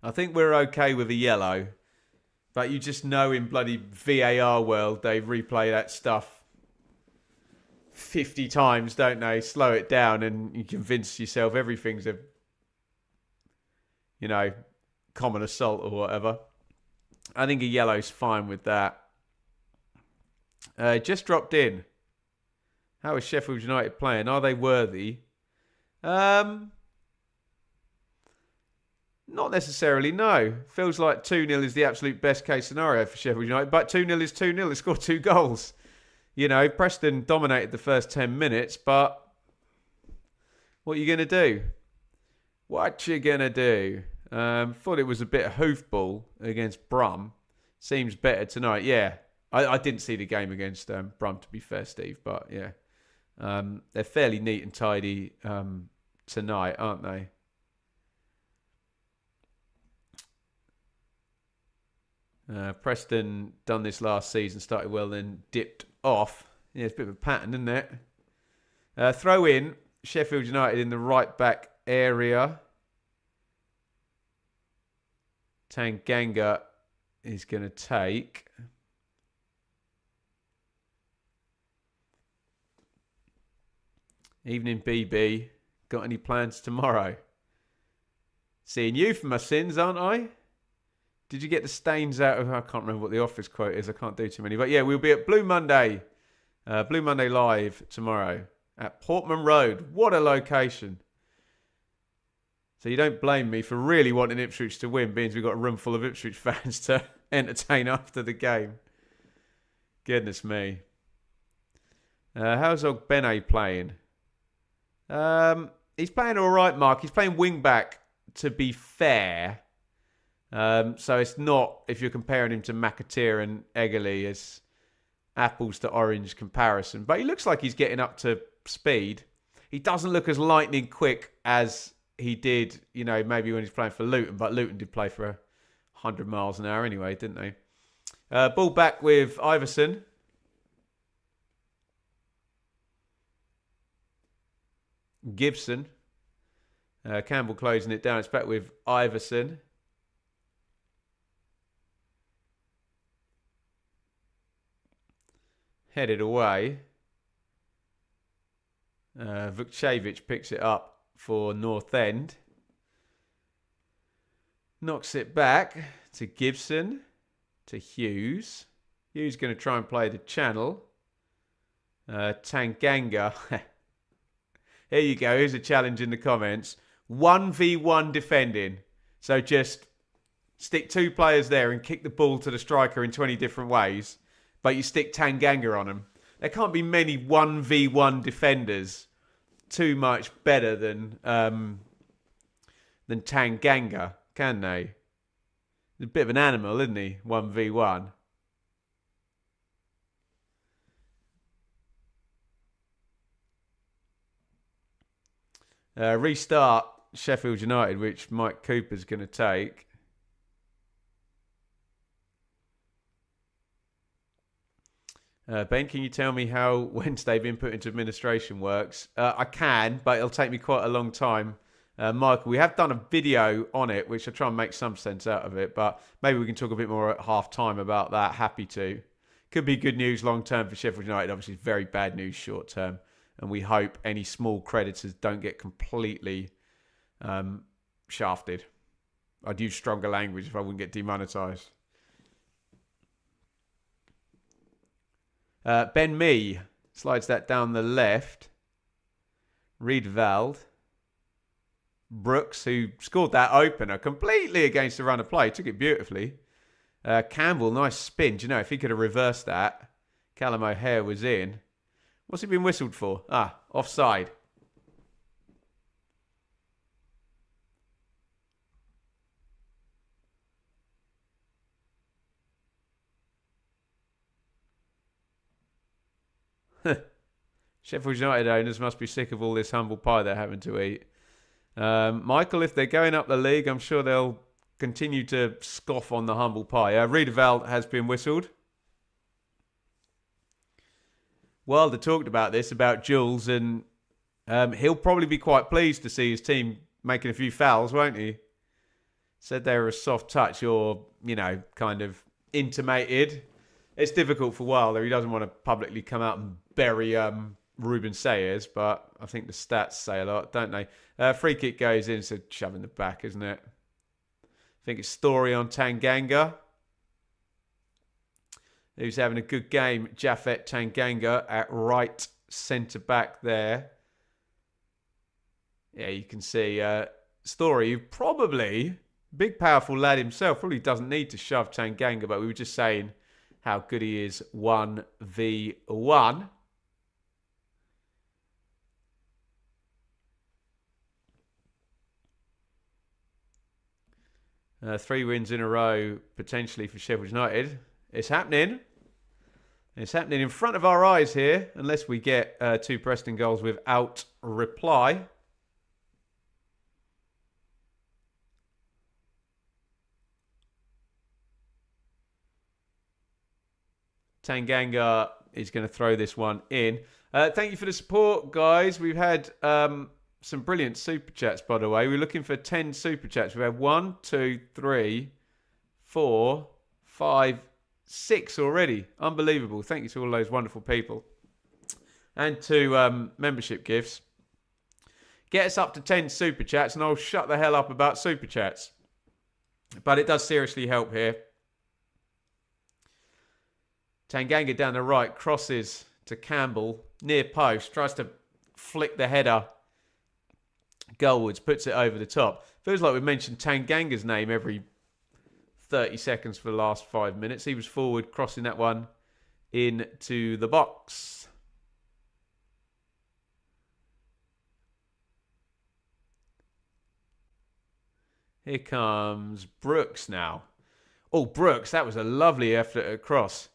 I think we're okay with a yellow. But you just know in bloody VAR world, they replay that stuff 50 times, don't they? Slow it down and you convince yourself everything's a, you know, common assault or whatever. I think a yellow's fine with that. Just dropped in. How is Sheffield United playing? Are they worthy? Not necessarily, no. Feels like 2-0 is the absolute best case scenario for Sheffield United. But 2-0 is 2-0. They scored 2 goals. You know, Preston dominated the first 10 minutes, but what are you going to do? What you going to do? Thought it was a bit of hoofball against Brum. Seems better tonight. Yeah, I didn't see the game against Brum, to be fair, Steve. But yeah, they're fairly neat and tidy tonight, aren't they? Preston done this last season, started well, then dipped off. Yeah, it's a bit of a pattern, isn't it? Throw in Sheffield United in the right back area. Tanganga is going to take. Evening, BB. Got any plans tomorrow? Seeing you for my sins, aren't I? Did you get the stains out of... I can't remember what the office quote is. I can't do too many. But yeah, we'll be at Blue Monday. Blue Monday Live tomorrow at Portman Road. What a location. So you don't blame me for really wanting Ipswich to win, being we've got a room full of Ipswich fans to entertain after the game. Goodness me. How's Ogbene playing? He's playing all right, Mark. He's playing wing back, to be fair. So it's not, if you're comparing him to McAteer and Egerle, it's apples to orange comparison. But he looks like he's getting up to speed. He doesn't look as lightning quick as he did, maybe when he's playing for Luton. But Luton did play for 100 miles an hour anyway, didn't they? Ball back with Iverson. Gibson. Campbell closing it down. It's back with Iverson. Headed away. Vukcevic picks it up for North End. Knocks it back to Gibson. To Hughes. Hughes going to try and play the channel. Tanganga. Here you go. Here's a challenge in the comments. 1v1 defending. So just stick two players there and kick the ball to the striker in 20 different ways. But you stick Tanganga on them. There can't be many 1v1 defenders too much better than Tanganga, can they? He's a bit of an animal, isn't he? 1v1. Restart Sheffield United, which Mike Cooper's going to take. Ben, can you tell me how Wednesday being put into administration works? I can, but it'll take me quite a long time. Michael, we have done a video on it, which I'll try and make some sense out of it, but maybe we can talk a bit more at half time about that. Happy to. Could be good news long term for Sheffield United. Obviously, very bad news short term. And we hope any small creditors don't get completely shafted. I'd use stronger language if I wouldn't get demonetised. Ben Mee slides that down the left. Riedveld. Brooks, who scored that opener completely against the run of play. Took it beautifully. Campbell, nice spin. Do you know, if he could have reversed that, Callum O'Hare was in. What's he been whistled for? Offside. Sheffield United owners must be sick of all this humble pie they're having to eat. Michael, if they're going up the league, I'm sure they'll continue to scoff on the humble pie. Riedeveld has been whistled. Wilder talked about this, about Jules, and he'll probably be quite pleased to see his team making a few fouls, won't he? Said they were a soft touch, or, kind of intimated. It's difficult for Wilder. He doesn't want to publicly come out and bury Ruben Sayers, but I think the stats say a lot, don't they? Free kick goes in, so shove in the back, isn't it? I think it's Story on Tanganga, who's having a good game. Jaffet Tanganga at right centre-back there. Yeah, you can see Story, probably, big powerful lad himself, probably doesn't need to shove Tanganga, but we were just saying how good he is 1v1. Three wins in a row, potentially, for Sheffield United. It's happening. It's happening in front of our eyes here, unless we get two Preston goals without reply. Tanganga is going to throw this one in. Thank you for the support, guys. We've had some brilliant super chats, by the way. We're looking for 10 super chats. We've had 1, 2, 3, 4, 5, 6 already. Unbelievable. Thank you to all those wonderful people. And to membership gifts. Get us up to 10 super chats and I'll shut the hell up about super chats. But it does seriously help here. Tanganga down the right, crosses to Campbell, near post, tries to flick the header goalwards, puts it over the top. Feels like we've mentioned Tanganga's name every 30 seconds for the last 5 minutes. He was forward, crossing that one into the box. Here comes Brooks now. Oh, Brooks, that was a lovely effort across.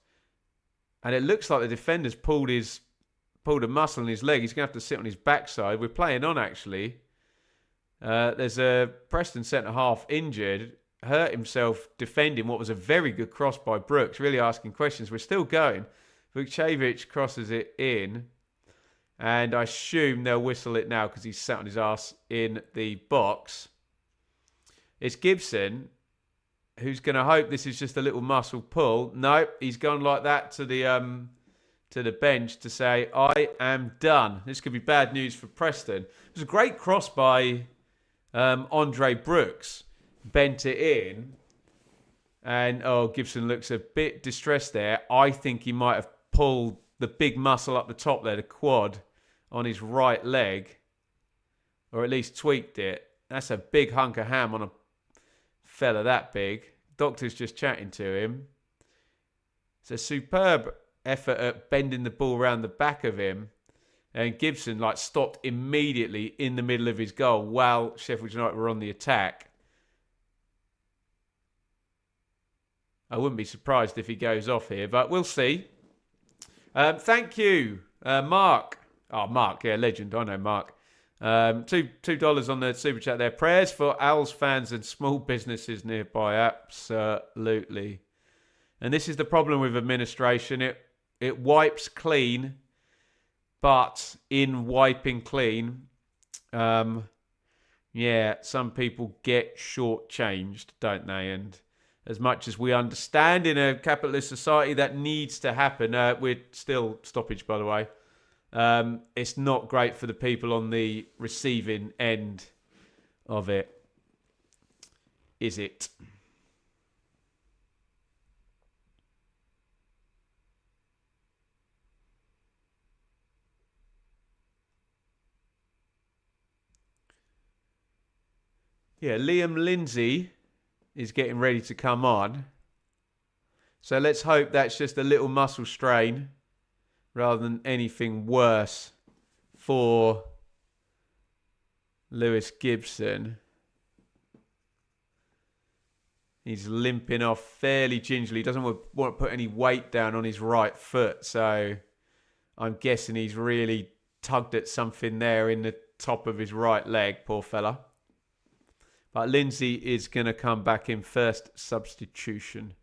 And it looks like the defender's pulled a muscle in his leg. He's going to have to sit on his backside. We're playing on, actually. There's a Preston centre-half injured. Hurt himself defending what was a very good cross by Brooks. Really asking questions. We're still going. Vukcevic crosses it in. And I assume they'll whistle it now because he's sat on his arse in the box. It's Gibson, who's going to hope this is just a little muscle pull. No, he's gone like that to the bench to say, I am done. This could be bad news for Preston. It was a great cross by Andre Brooks. Bent it in. And, Gibson looks a bit distressed there. I think he might have pulled the big muscle up the top there, the quad, on his right leg. Or at least tweaked it. That's a big hunk of ham on a fella that big. Doctor's just chatting to him. It's a superb effort at bending the ball around the back of him. And Gibson stopped immediately in the middle of his goal while Sheffield United were on the attack. I wouldn't be surprised if he goes off here, but we'll see. Thank you, Mark. Oh, Mark, yeah, legend. I know Mark. $2 on the super chat there. Prayers for Owls fans and small businesses nearby. Absolutely. And this is the problem with administration. It wipes clean, but in wiping clean, some people get shortchanged, don't they? And as much as we understand in a capitalist society that needs to happen, we're still stoppage, by the way. It's not great for the people on the receiving end of it, is it? Yeah, Liam Lindsay is getting ready to come on. So let's hope that's just a little muscle strain rather than anything worse for Lewis Gibson. He's limping off fairly gingerly. He doesn't want to put any weight down on his right foot. So I'm guessing he's really tugged at something there in the top of his right leg, poor fella. But Lindsay is going to come back in first substitution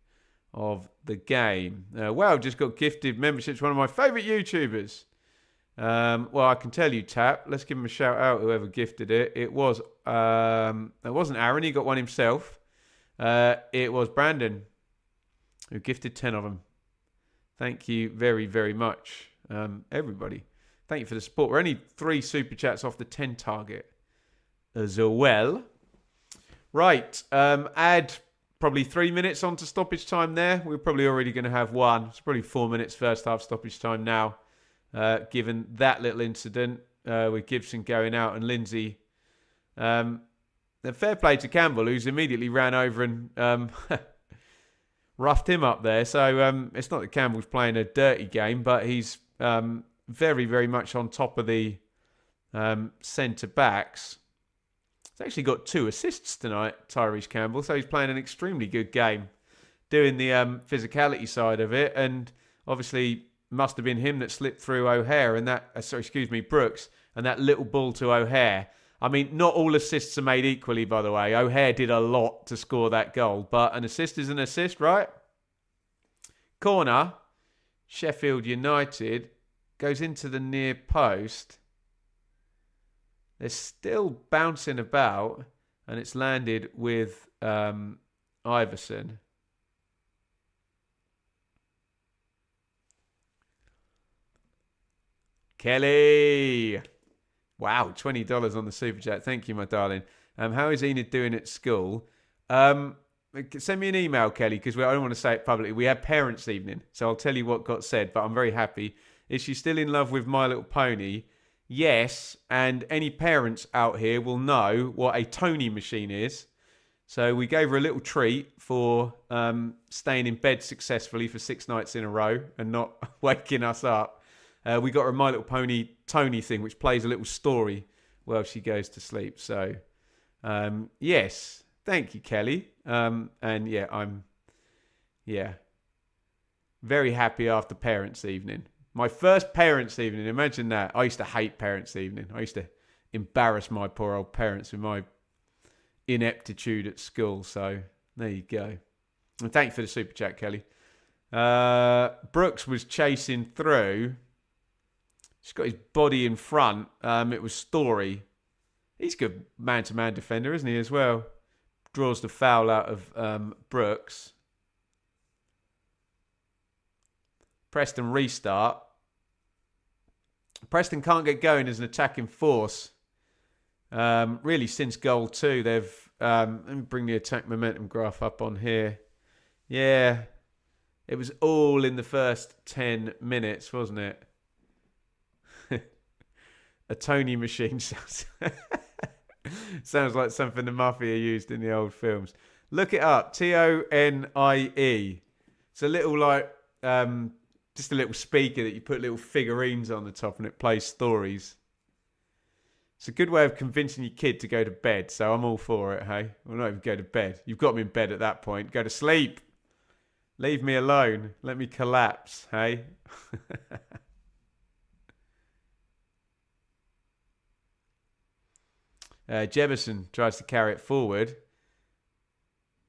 of the game. Wow, just got gifted memberships. One of my favourite YouTubers. Well, I can tell you, Tap. Let's give him a shout out. Whoever gifted it. It wasn't Aaron. He got one himself. It was Brandon, who gifted 10 of them. Thank you very, very much, everybody. Thank you for the support. We're only 3 super chats off the 10 target as well. Right, add probably 3 minutes onto stoppage time there. We're probably already going to have one. It's probably 4 minutes first half stoppage time now, given that little incident with Gibson going out and Lindsay. Fair play to Campbell, who's immediately ran over and roughed him up there. So it's not that Campbell's playing a dirty game, but he's very, very much on top of the centre-backs. He's actually got 2 assists tonight, Tyrese Campbell, so he's playing an extremely good game, doing the physicality side of it, and obviously must have been him that slipped through O'Hare and that, Brooks, and that little ball to O'Hare. I mean, not all assists are made equally, by the way. O'Hare did a lot to score that goal, but an assist is an assist, right? Corner, Sheffield United, goes into the near post. They're still bouncing about, and it's landed with Iverson. Kelly! Wow, $20 on the Super Chat. Thank you, my darling. How is Enid doing at school? Send me an email, Kelly, because I don't want to say it publicly. We had parents' evening, so I'll tell you what got said, but I'm very happy. Is she still in love with My Little Pony? Yes, and any parents out here will know what a Tony machine is. So we gave her a little treat for staying in bed successfully for 6 nights in a row and not waking us up. We got her a My Little Pony Tony thing, which plays a little story while she goes to sleep. So, yes, thank you, Kelly. And yeah, I'm very happy after parents' evening. My first parents' evening, imagine that. I used to hate parents' evening. I used to embarrass my poor old parents with my ineptitude at school. So there you go. And thank you for the super chat, Kelly. Brooks was chasing through. He's got his body in front. It was Story. He's a good man-to-man defender, isn't he, as well? Draws the foul out of Brooks. Preston restart. Preston can't get going as an attacking force. Really, since goal 2, they've... let me bring the attack momentum graph up on here. Yeah. It was all in the first 10 minutes, wasn't it? A Tony machine sounds... sounds like something the Mafia used in the old films. Look it up. T-O-N-I-E. It's a little like... just a little speaker that you put little figurines on the top and it plays stories. It's a good way of convincing your kid to go to bed, so I'm all for it, hey? Well, not even go to bed. You've got me in bed at that point. Go to sleep. Leave me alone. Let me collapse, hey? Jefferson tries to carry it forward.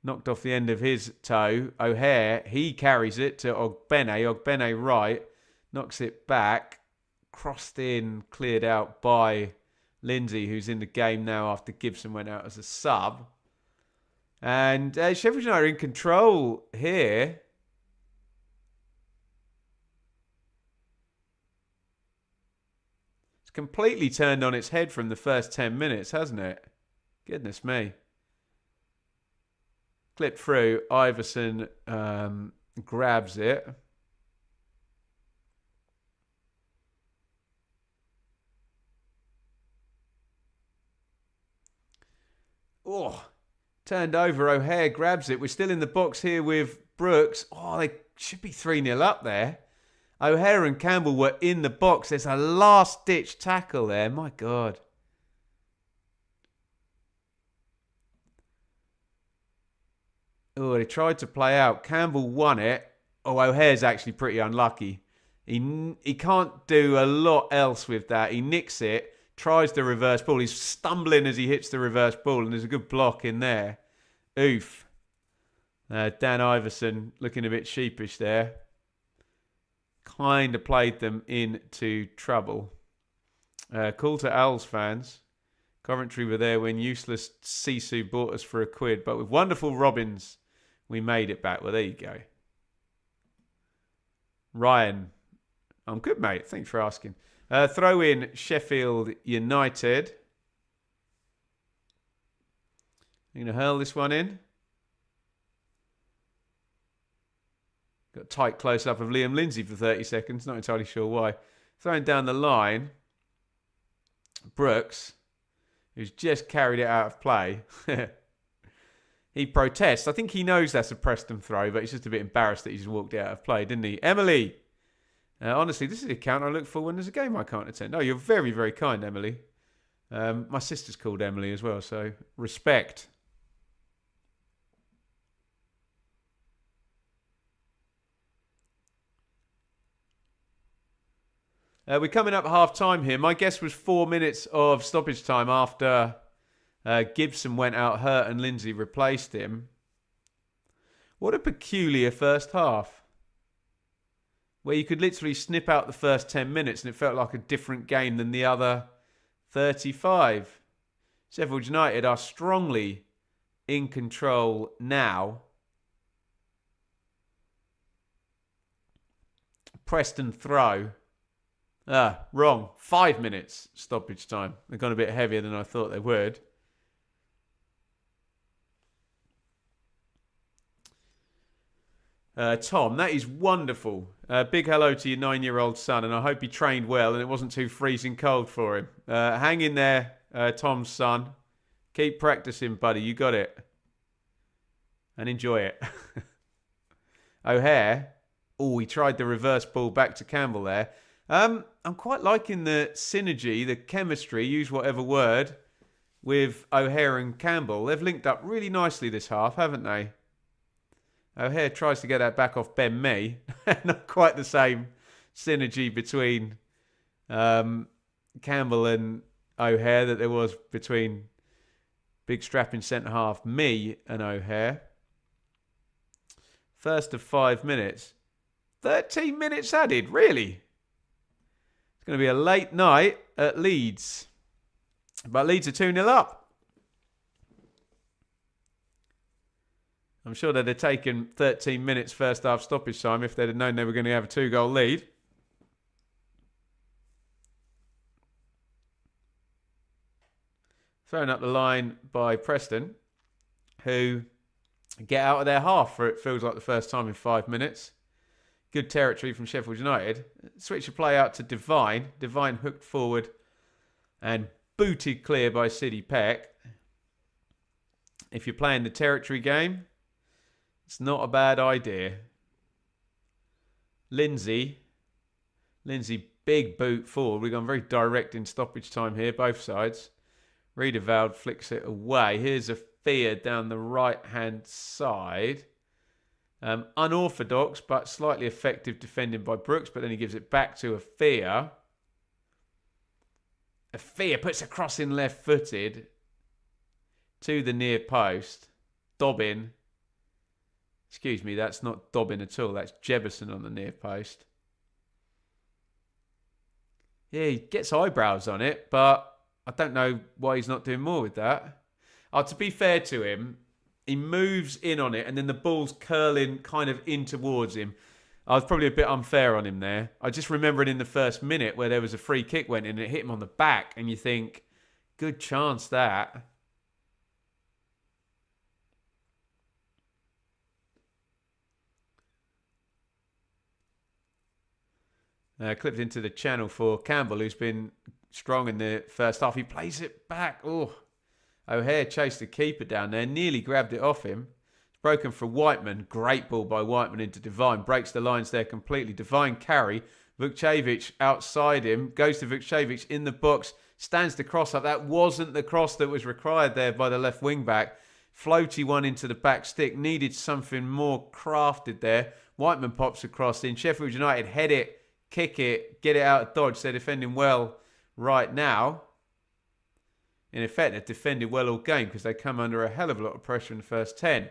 Knocked off the end of his toe. O'Hare, he carries it to Ogbene. Ogbene right. Knocks it back. Crossed in, cleared out by Lindsay, who's in the game now after Gibson went out as a sub. And Sheffield United are in control here. It's completely turned on its head from the first 10 minutes, hasn't it? Goodness me. Clip through. Iverson grabs it. Oh, turned over. O'Hare grabs it. We're still in the box here with Brooks. Oh, they should be 3-0 up there. O'Hare and Campbell were in the box. There's a last-ditch tackle there. My God. Oh, they tried to play out. Campbell won it. Oh, O'Hare's actually pretty unlucky. He can't do a lot else with that. He nicks it, tries the reverse ball. He's stumbling as he hits the reverse ball, and there's a good block in there. Oof. Dan Iverson looking a bit sheepish there. Kind of played them into trouble. Call to Owls fans. Coventry were there when useless Sisu bought us for £1, but with wonderful Robbins, we made it back. Well, there you go. Ryan. I'm good, mate. Thanks for asking. Throw in Sheffield United. I'm going to hurl this one in. Got a tight close-up of Liam Lindsay for 30 seconds. Not entirely sure why. Throwing down the line. Brooks, who's just carried it out of play. He protests. I think he knows that's a Preston throw, but he's just a bit embarrassed that he's walked it out of play, didn't he? Emily. Honestly, this is the account I look for when there's a game I can't attend. Oh, you're very, very kind, Emily. My sister's called Emily as well, so respect. We're coming up half-time here. My guess was 4 minutes of stoppage time after Gibson went out hurt and Lindsay replaced him. What a peculiar first half. Where you could literally snip out the first 10 minutes and it felt like a different game than the other 35. Sheffield United are strongly in control now. Preston throw. Wrong. 5 minutes stoppage time. They've gone a bit heavier than I thought they would. Tom, that is wonderful. Big hello to your 9-year-old son, and I hope he trained well and it wasn't too freezing cold for him. Hang in there, Tom's son. Keep practicing, buddy. You got it. And enjoy it. O'Hare. Oh, he tried the reverse ball back to Campbell there. I'm quite liking the synergy, the chemistry, use whatever word, with O'Hare and Campbell. They've linked up really nicely this half, haven't they? O'Hare tries to get that back off Ben Mee. Not quite the same synergy between Campbell and O'Hare that there was between big strapping centre-half Mee and O'Hare. First of 5 minutes. 13 minutes added, really? It's going to be a late night at Leeds. But Leeds are 2-0 up. I'm sure they'd have taken 13 minutes first half stoppage time if they'd have known they were going to have a 2-goal lead. Thrown up the line by Preston, who get out of their half for it feels like the first time in 5 minutes. Good territory from Sheffield United. Switch the play out to Devine. Devine hooked forward and booted clear by Siddy Peck. If you're playing the territory game, it's not a bad idea. Lindsay, big boot forward. We've gone very direct in stoppage time here, both sides. Riedewald flicks it away. Here's a fear down the right-hand side. Unorthodox, but slightly effective defending by Brooks, but then he gives it back to Afia. Afia puts a cross in left-footed to the near post. Dobbin. Excuse me, that's not Dobbin at all. That's Jebison on the near post. Yeah, he gets eyebrows on it, but I don't know why he's not doing more with that. To be fair to him, he moves in on it and then the ball's curling kind of in towards him. I was probably a bit unfair on him there. I just remember it in the first minute where there was a free kick went in and it hit him on the back and you think, good chance that. Clipped into the channel for Campbell, who's been strong in the first half. He plays it back. Oh, O'Hare chased the keeper down there, nearly grabbed it off him. It's broken for Whiteman. Great ball by Whiteman into Devine. Breaks the lines there completely. Devine carry. Vukcevic outside him. Goes to Vukcevic in the box. Stands the cross up. That wasn't the cross that was required there by the left wing back. Floaty one into the back stick. Needed something more crafted there. Whiteman pops across in. Sheffield United head it. Kick it, get it out of dodge. They're defending well right now. In effect, they've defended well all game because they come under a hell of a lot of pressure in the first 10.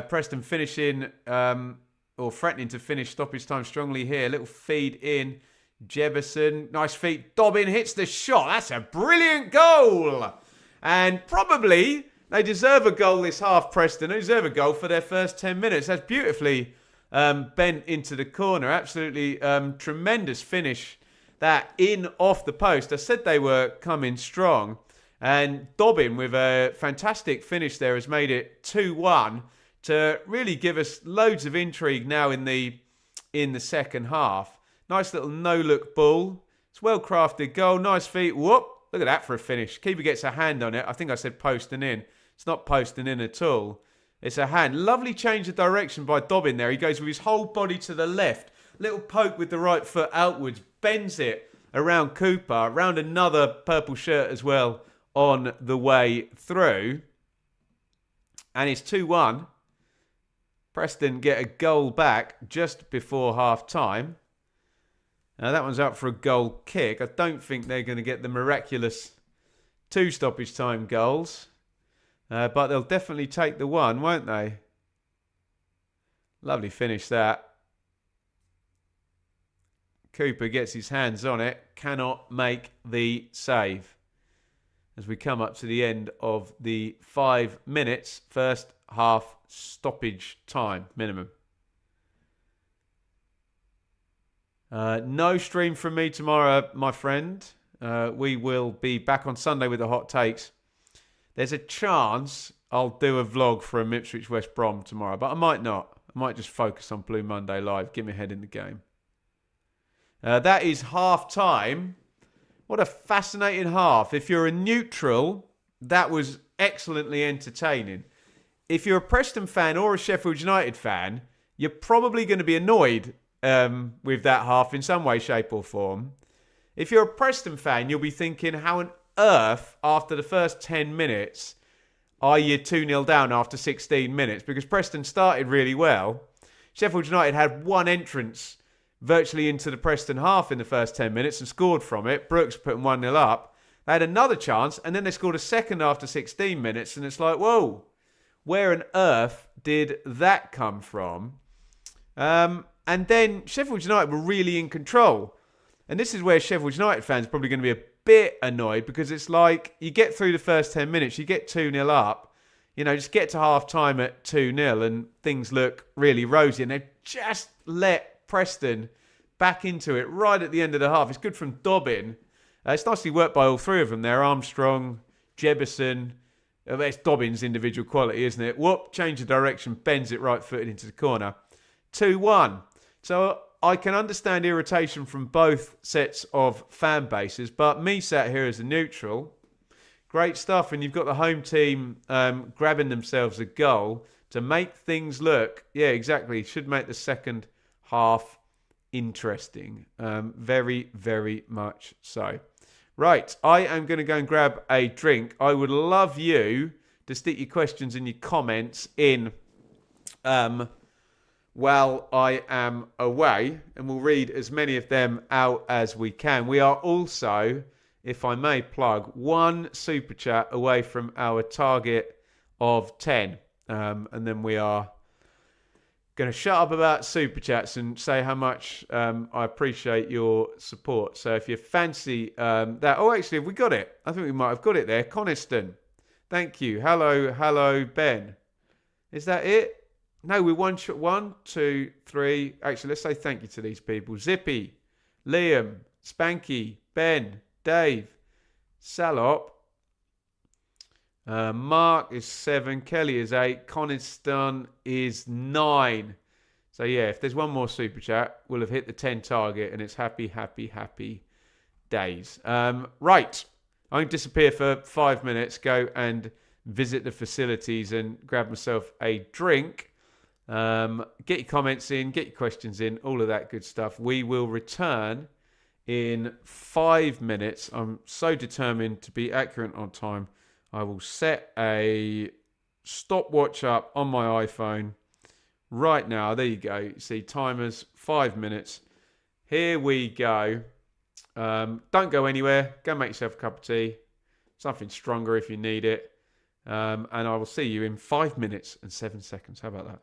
Preston finishing, or threatening to finish stoppage time strongly here. Little feed in. Jebison, nice feet. Dobbin hits the shot. That's a brilliant goal. And probably they deserve a goal this half, Preston. They deserve a goal for their first 10 minutes. That's beautifully bent into the corner. Absolutely tremendous finish. That in off the post. I said they were coming strong. And Dobbin with a fantastic finish there has made it 2-1 to really give us loads of intrigue now in the second half. Nice little no-look ball. It's well-crafted goal. Nice feet. Whoop. Look at that for a finish. Keeper gets a hand on it. I think I said posting in. It's not posting in at all. It's a hand. Lovely change of direction by Dobbin there. He goes with his whole body to the left. Little poke with the right foot outwards. Bends it around Cooper. Around another purple shirt as well on the way through. And it's 2-1. Preston get a goal back just before half-time. Now that one's up for a goal kick. I don't think they're going to get the miraculous 2 stoppage time goals. But they'll definitely take the 1, won't they? Lovely finish that. Cooper gets his hands on it. Cannot make the save. as we come up to the end of the 5 minutes, first half stoppage time minimum. No stream from me tomorrow, my friend. We will be back on Sunday with the hot takes. There's a chance I'll do a vlog from Ipswich West Brom tomorrow, but I might not. I might just focus on Blue Monday Live, get my head in the game. That is half time. What a fascinating half. If you're a neutral, that was excellently entertaining. If you're a Preston fan or a Sheffield United fan, you're probably going to be annoyed with that half in some way, shape or form. If you're a Preston fan, you'll be thinking, how on earth, after the first 10 minutes, are you 2-0 down after 16 minutes? Because Preston started really well. Sheffield United had one entrance virtually into the Preston half in the first 10 minutes and scored from it. Brooks put them 1-0 up. They had another chance, and then they scored a second after 16 minutes, and it's like, whoa, where on earth did that come from? And then Sheffield United were really in control. And this is where Sheffield United fans are probably going to be a bit annoyed, because it's like you get through the first 10 minutes, you get 2-0 up, just get to half time at 2-0 and things look really rosy. And they've just let Preston back into it right at the end of the half. It's good from Dobbin. It's nicely worked by all three of them there. Armstrong, Jebison. It's Dobbin's individual quality, isn't it? Whoop, change of direction, bends it right footed into the corner. 2-1. So I can understand irritation from both sets of fan bases, but me sat here as a neutral, great stuff. And you've got the home team grabbing themselves a goal to make things look, yeah, exactly, should make the second half interesting. Very, very much so. Right, I am going to go and grab a drink. I would love you to stick your questions and your comments in while I am away, and we'll read as many of them out as we can. We are also, if I may plug, one super chat away from our target of 10. And then we are going to shut up about super chats and say how much I appreciate your support. So if you fancy that... Oh, actually, have we got it? I think we might have got it there. Coniston. Thank you. Hello, Ben. Is that it? No, we one shot. 1, 2, 3. Actually, let's say thank you to these people. Zippy, Liam, Spanky, Ben, Dave, Salop. Mark is 7. Kelly is 8. Coniston is 9. So yeah, if there's one more super chat, we'll have hit the 10 target, and it's happy, happy, happy days. Right. I'm going to disappear for 5 minutes, go and visit the facilities and grab myself a drink. Get your comments in, get your questions in, all of that good stuff. We will return in 5 minutes. I'm so determined to be accurate on time. I will set a stopwatch up on my iPhone right now. There you go. You see, timers, 5 minutes. Here we go. Don't go anywhere. Go make yourself a cup of tea. Something stronger if you need it. And I will see you in 5 minutes and 7 seconds. How about that?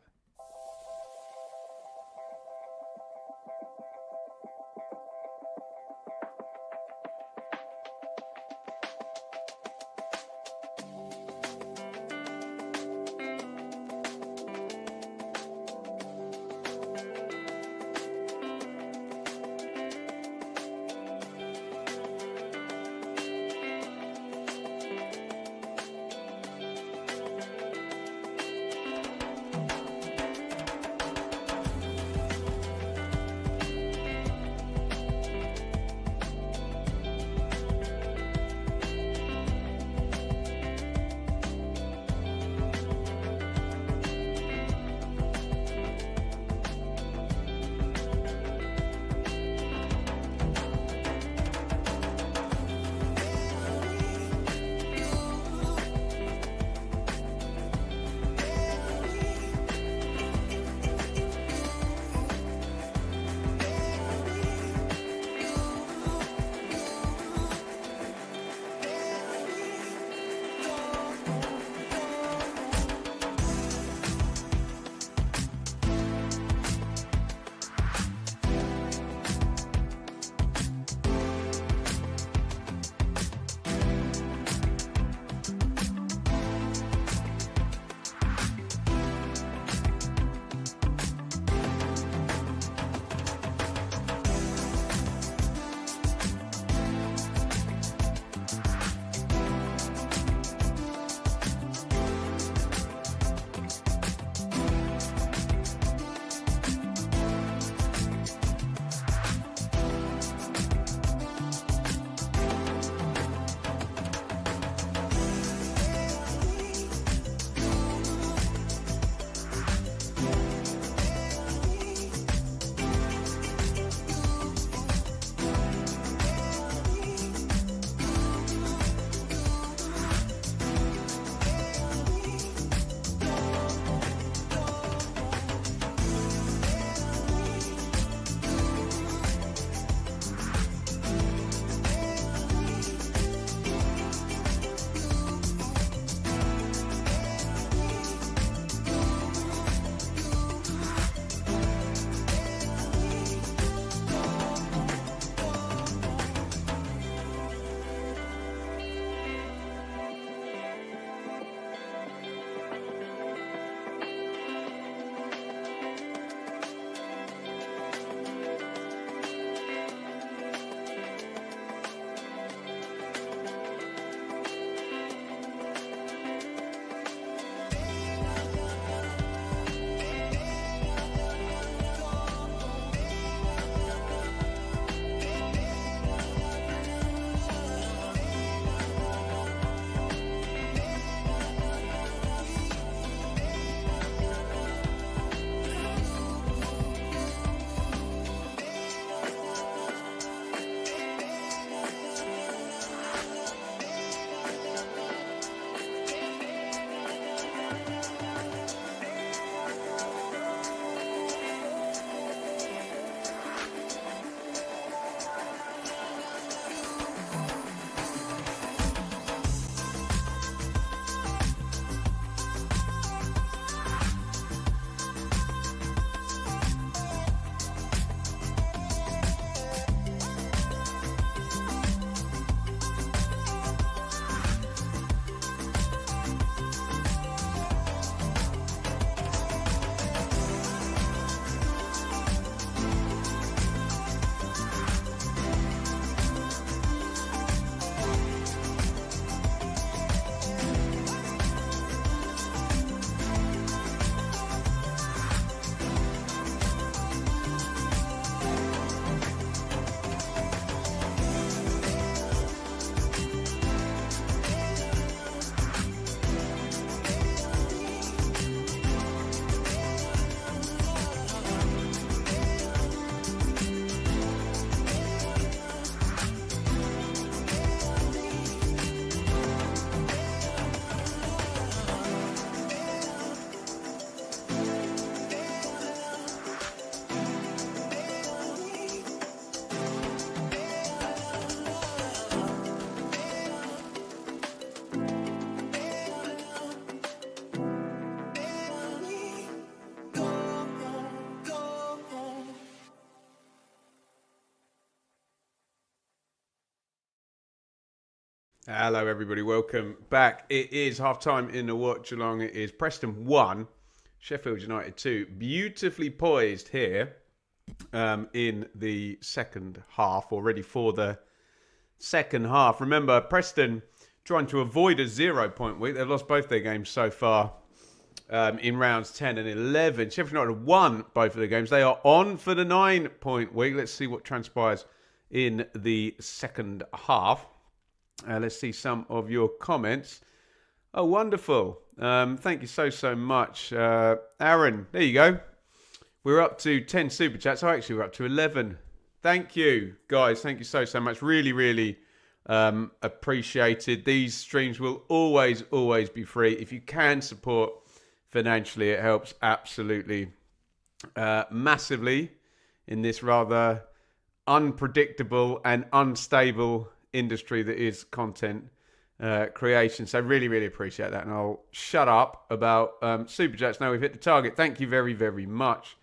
Hello, everybody. Welcome back. It is half time in the watch along. It is Preston 1, Sheffield United 2. Beautifully poised here in the second half, or ready for the second half. Remember, Preston trying to avoid a 0-point week. They've lost both their games so far in rounds 10 and 11. Sheffield United won both of their games. They are on for the 9-point week. Let's see what transpires in the second half. Let's see some of your comments. Oh, wonderful. Thank you so much. Aaron, there you go. We're up to 10 super chats. Oh, actually, we're up to 11. Thank you, guys. Thank you so much. Really appreciated. These streams will always be free. If you can support financially, it helps absolutely massively in this rather unpredictable and unstable industry that is content creation. So really appreciate that. And I'll shut up about super chats now we've hit the target. Thank you very much.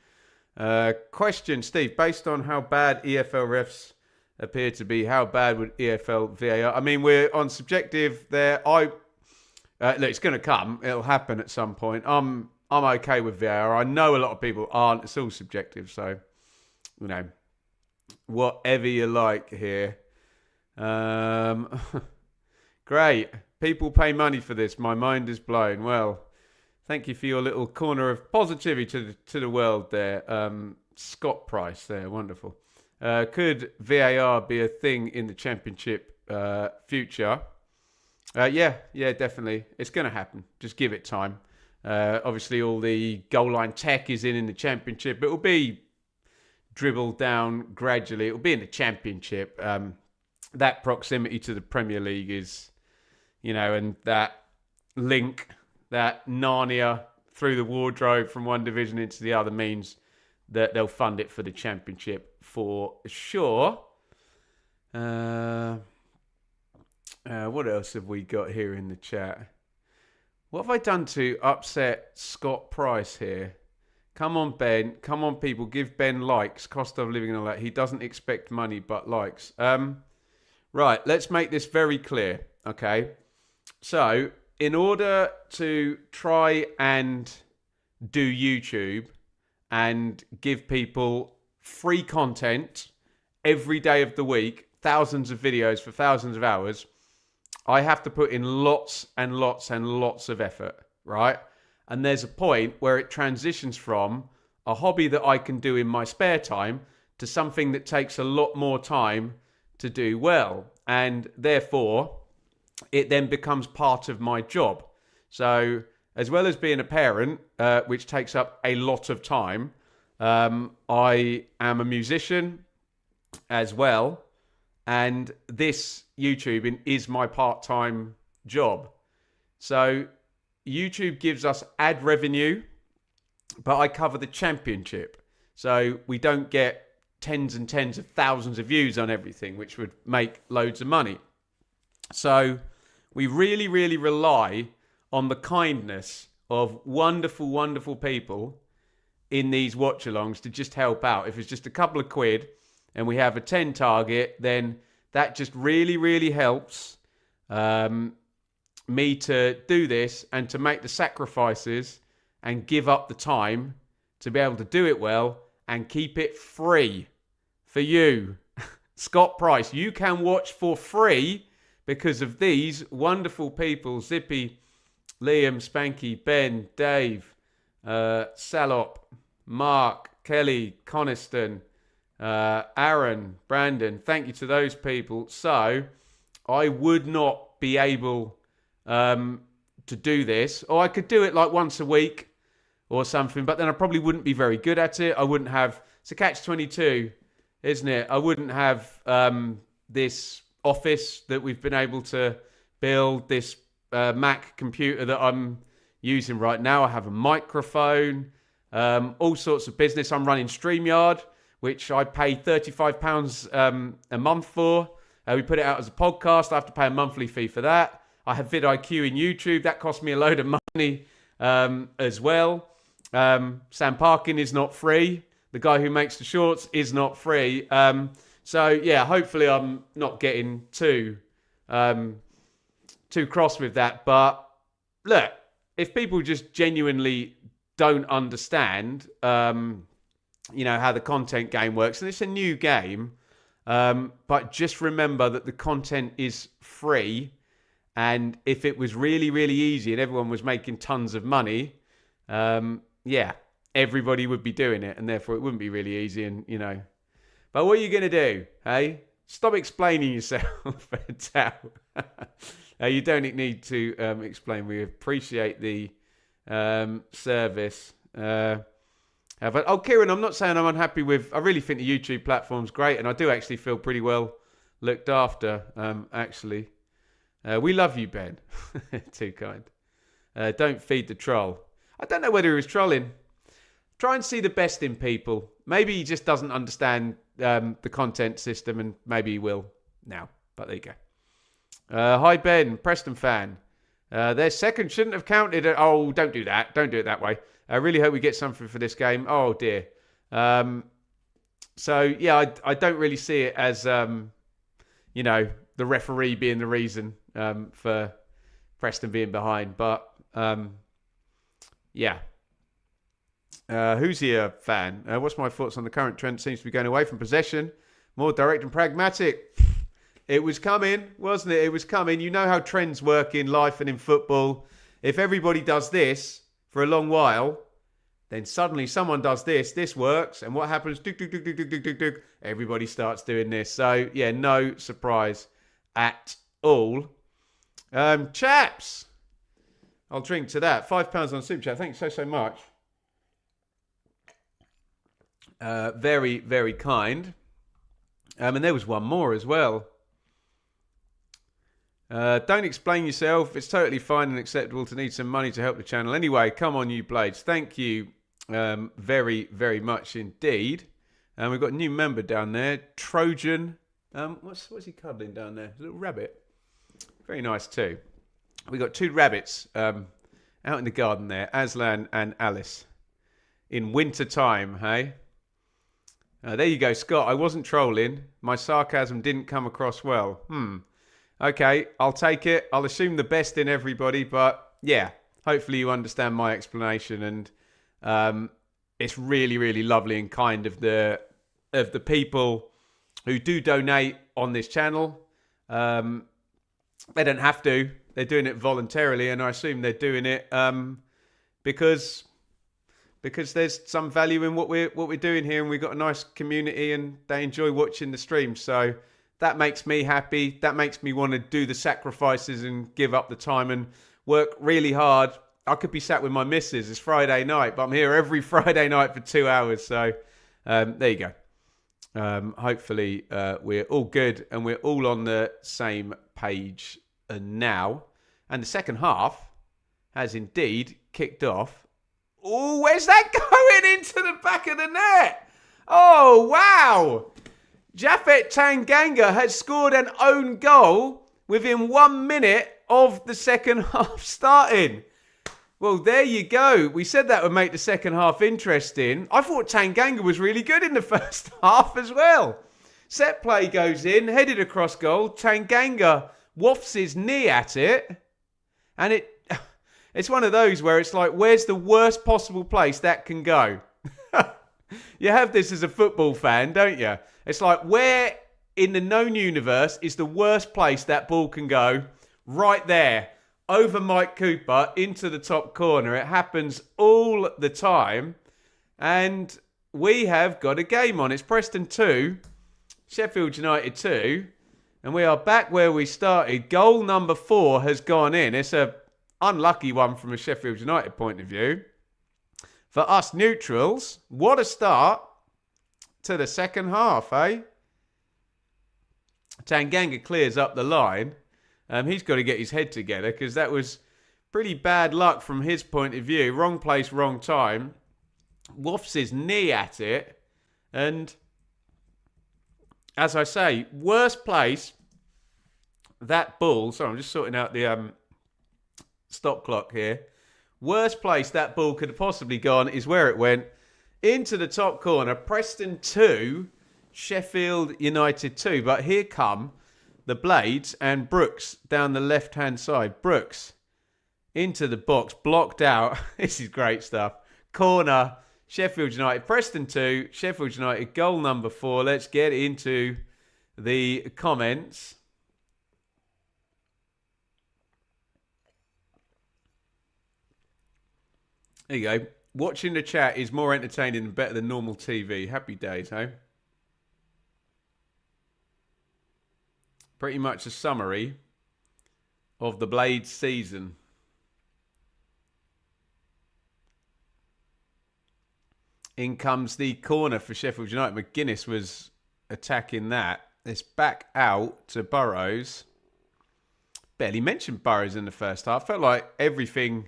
Question, Steve, based on how bad EFL refs appear to be, how bad would EFL VAR? I mean, we're on subjective there. Look, it's going to come. It'll happen at some point. I'm okay with VAR. I know a lot of people aren't. It's all subjective. So, whatever you like here. Great. People pay money for this. My mind is blown. Well, thank you for your little corner of positivity to the world there. Scott Price there. Wonderful. Could VAR be a thing in the Championship future? Yeah, definitely. It's going to happen. Just give it time. Obviously, all the goal line tech is in the Championship. It will be dribbled down gradually. It will be in the Championship. That proximity to the Premier League is, and that link, that Narnia through the wardrobe from one division into the other means that they'll fund it for the Championship for sure. What else have we got here in the chat? What have I done to upset Scott Price here? Come on, Ben. Come on, people. Give Ben likes. Cost of living and all that. He doesn't expect money but likes. Right, let's make this very clear, okay? So, in order to try and do YouTube and give people free content every day of the week, thousands of videos for thousands of hours, I have to put in lots and lots of effort, right? And there's a point where it transitions from a hobby that I can do in my spare time to something that takes a lot more time to do well, and therefore it then becomes part of my job. So as well as being a parent, which takes up a lot of time, I am a musician as well, and this YouTubing is my part-time job. So YouTube gives us ad revenue, but I cover the Championship, so we don't get tens and tens of thousands of views on everything, which would make loads of money. So we really rely on the kindness of wonderful people in these watch-alongs to just help out. If it's just a couple of quid and we have a 10 target, then that just really helps me to do this and to make the sacrifices and give up the time to be able to do it well and keep it free for you. Scott Price, you can watch for free because of these wonderful people: Zippy, Liam, Spanky, Ben, Dave, Salop, Mark, Kelly, Coniston, Aaron, Brandon. Thank you to those people. So I would not be able to do this, or I could do it like once a week or something, but then I probably wouldn't be very good at it. I wouldn't have, it's a catch-22, isn't it? I wouldn't have this office that we've been able to build, this Mac computer that I'm using right now. I have a microphone, all sorts of business. I'm running StreamYard, which I pay £35 a month for. We put it out as a podcast. I have to pay a monthly fee for that. I have vidIQ in YouTube. That cost me a load of money as well. Sam Parkin is not free. The guy who makes the shorts is not free. So, yeah, hopefully I'm not getting too too cross with that. But look, if people just genuinely don't understand, how the content game works, and it's a new game, but just remember that the content is free. And if it was really, really easy and everyone was making tons of money, everybody would be doing it, and therefore it wouldn't be really easy. And but what are you going to do? Hey, stop explaining yourself, Tal. You don't need to explain. We appreciate the service. But Kieran, I'm not saying I'm unhappy with. I really think the YouTube platform's great, and I do actually feel pretty well looked after. Actually, we love you, Ben. Too kind. Don't feed the troll. I don't know whether he was trolling. Try and see the best in people. Maybe he just doesn't understand the content system, and maybe he will now. But there you go. Hi, Ben, Preston fan. Their second shouldn't have counted. Oh, don't do that. Don't do it that way. I really hope we get something for this game. Oh, dear. I don't really see it as, the referee being the reason for Preston being behind. But, who's here, fan? What's my thoughts on the current trend? Seems to be going away from possession. More direct and pragmatic. It was coming, wasn't it? It was coming. You know how trends work in life and in football. If everybody does this for a long while, then suddenly someone does this works, and what happens? Everybody starts doing this. So, no surprise at all. Chaps, I'll drink to that. £5 on Super Chat. Thanks so much. Very, very kind. And there was one more as well. Don't explain yourself. It's totally fine and acceptable to need some money to help the channel. Anyway, come on, you blades. Thank you very, very much indeed. And we've got a new member down there, Trojan. What's he cuddling down there? A little rabbit. Very nice too. We got two rabbits out in the garden there, Aslan and Alice. In winter time, hey? There you go, Scott. I wasn't trolling. My sarcasm didn't come across well. Okay, I'll take it. I'll assume the best in everybody, but hopefully you understand my explanation. And it's really, really lovely and kind of the people who do donate on this channel. They don't have to. They're doing it voluntarily, and I assume they're doing it because there's some value in what we're doing here, and we've got a nice community, and they enjoy watching the stream. So that makes me happy. That makes me want to do the sacrifices and give up the time and work really hard. I could be sat with my missus. It's Friday night, but I'm here every Friday night for 2 hours. So there you go. Hopefully we're all good and we're all on the same page now. And the second half has indeed kicked off. Oh, where's that going? Into the back of the net? Oh, wow. Japhet Tanganga has scored an own goal within 1 minute of the second half starting. Well, there you go. We said that would make the second half interesting. I thought Tanganga was really good in the first half as well. Set play goes in, headed across goal. Tanganga wafts his knee at it. And it's one of those where it's like, where's the worst possible place that can go? You have this as a football fan, don't you? It's like, where in the known universe is the worst place that ball can go? Right there. Over Mike Cooper, into the top corner. It happens all the time. And we have got a game on. It's Preston 2, Sheffield United 2. And we are back where we started. Goal number 4 has gone in. It's a unlucky one from a Sheffield United point of view. For us neutrals, what a start to the second half, eh? Tanganga clears up the line. He's got to get his head together because that was pretty bad luck from his point of view. Wrong place, wrong time. Wafts his knee at it. And as I say, worst place that ball... Sorry, I'm just sorting out the stop clock here. Worst place that ball could have possibly gone is where it went. Into the top corner. Preston 2, Sheffield United 2. But here come the Blades, and Brooks down the left-hand side. Brooks into the box, blocked out. This is great stuff. Corner, Sheffield United. Preston 2, Sheffield United, goal number 4. Let's get into the comments. There you go. Watching the chat is more entertaining and better than normal TV. Happy days, hey? Pretty much a summary of the Blades season. In comes the corner for Sheffield United. McGuinness was attacking that. It's back out to Burrows. Barely mentioned Burrows in the first half. Felt like everything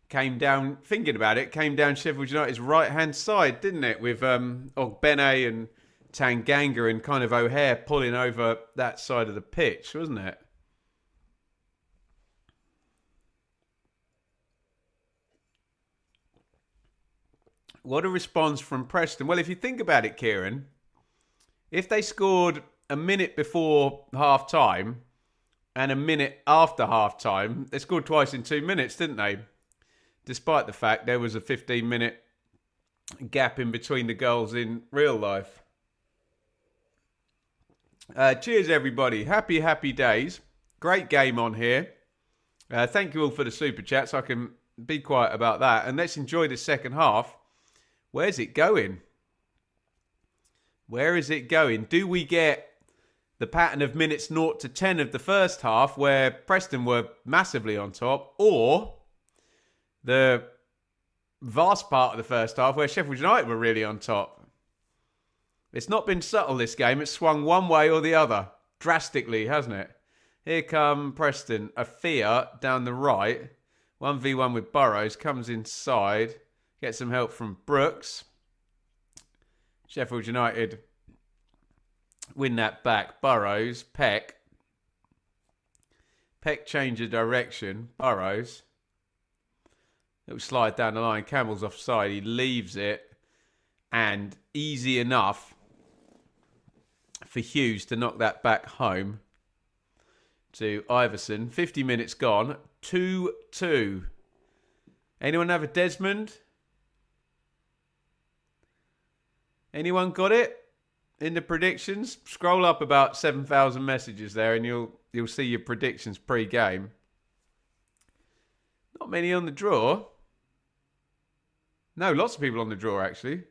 came down, thinking about it, came down Sheffield United's right-hand side, didn't it? With Ogbene and Tanganga and kind of O'Hare pulling over that side of the pitch, wasn't it? What a response from Preston. Well, if you think about it, Kieran, if they scored a minute before half-time and a minute after half-time, they scored twice in 2 minutes, didn't they? Despite the fact there was a 15-minute gap in between the goals in real life. Cheers, everybody. Happy, happy days. Great game on here. Thank you all for the super chats. I can be quiet about that. And let's enjoy the second half. Where's it going? Where is it going? Do we get the pattern of minutes 0 to 10 of the first half where Preston were massively on top, or the vast part of the first half where Sheffield United were really on top? It's not been subtle, this game. It's swung one way or the other. Drastically, hasn't it? Here come Preston. Afia down the right. 1v1 with Burrows. Comes inside. Gets some help from Brooks. Sheffield United win that back. Burrows. Peck. Peck changes direction. Burrows. It'll slide down the line. Campbell's offside. He leaves it. And easy enough for Hughes to knock that back home to Iverson. 50 minutes gone. 2-2. Anyone have a Desmond? Anyone got it in the predictions? Scroll up about 7,000 messages there and you'll see your predictions pre-game. Not many on the draw. No, lots of people on the draw, actually.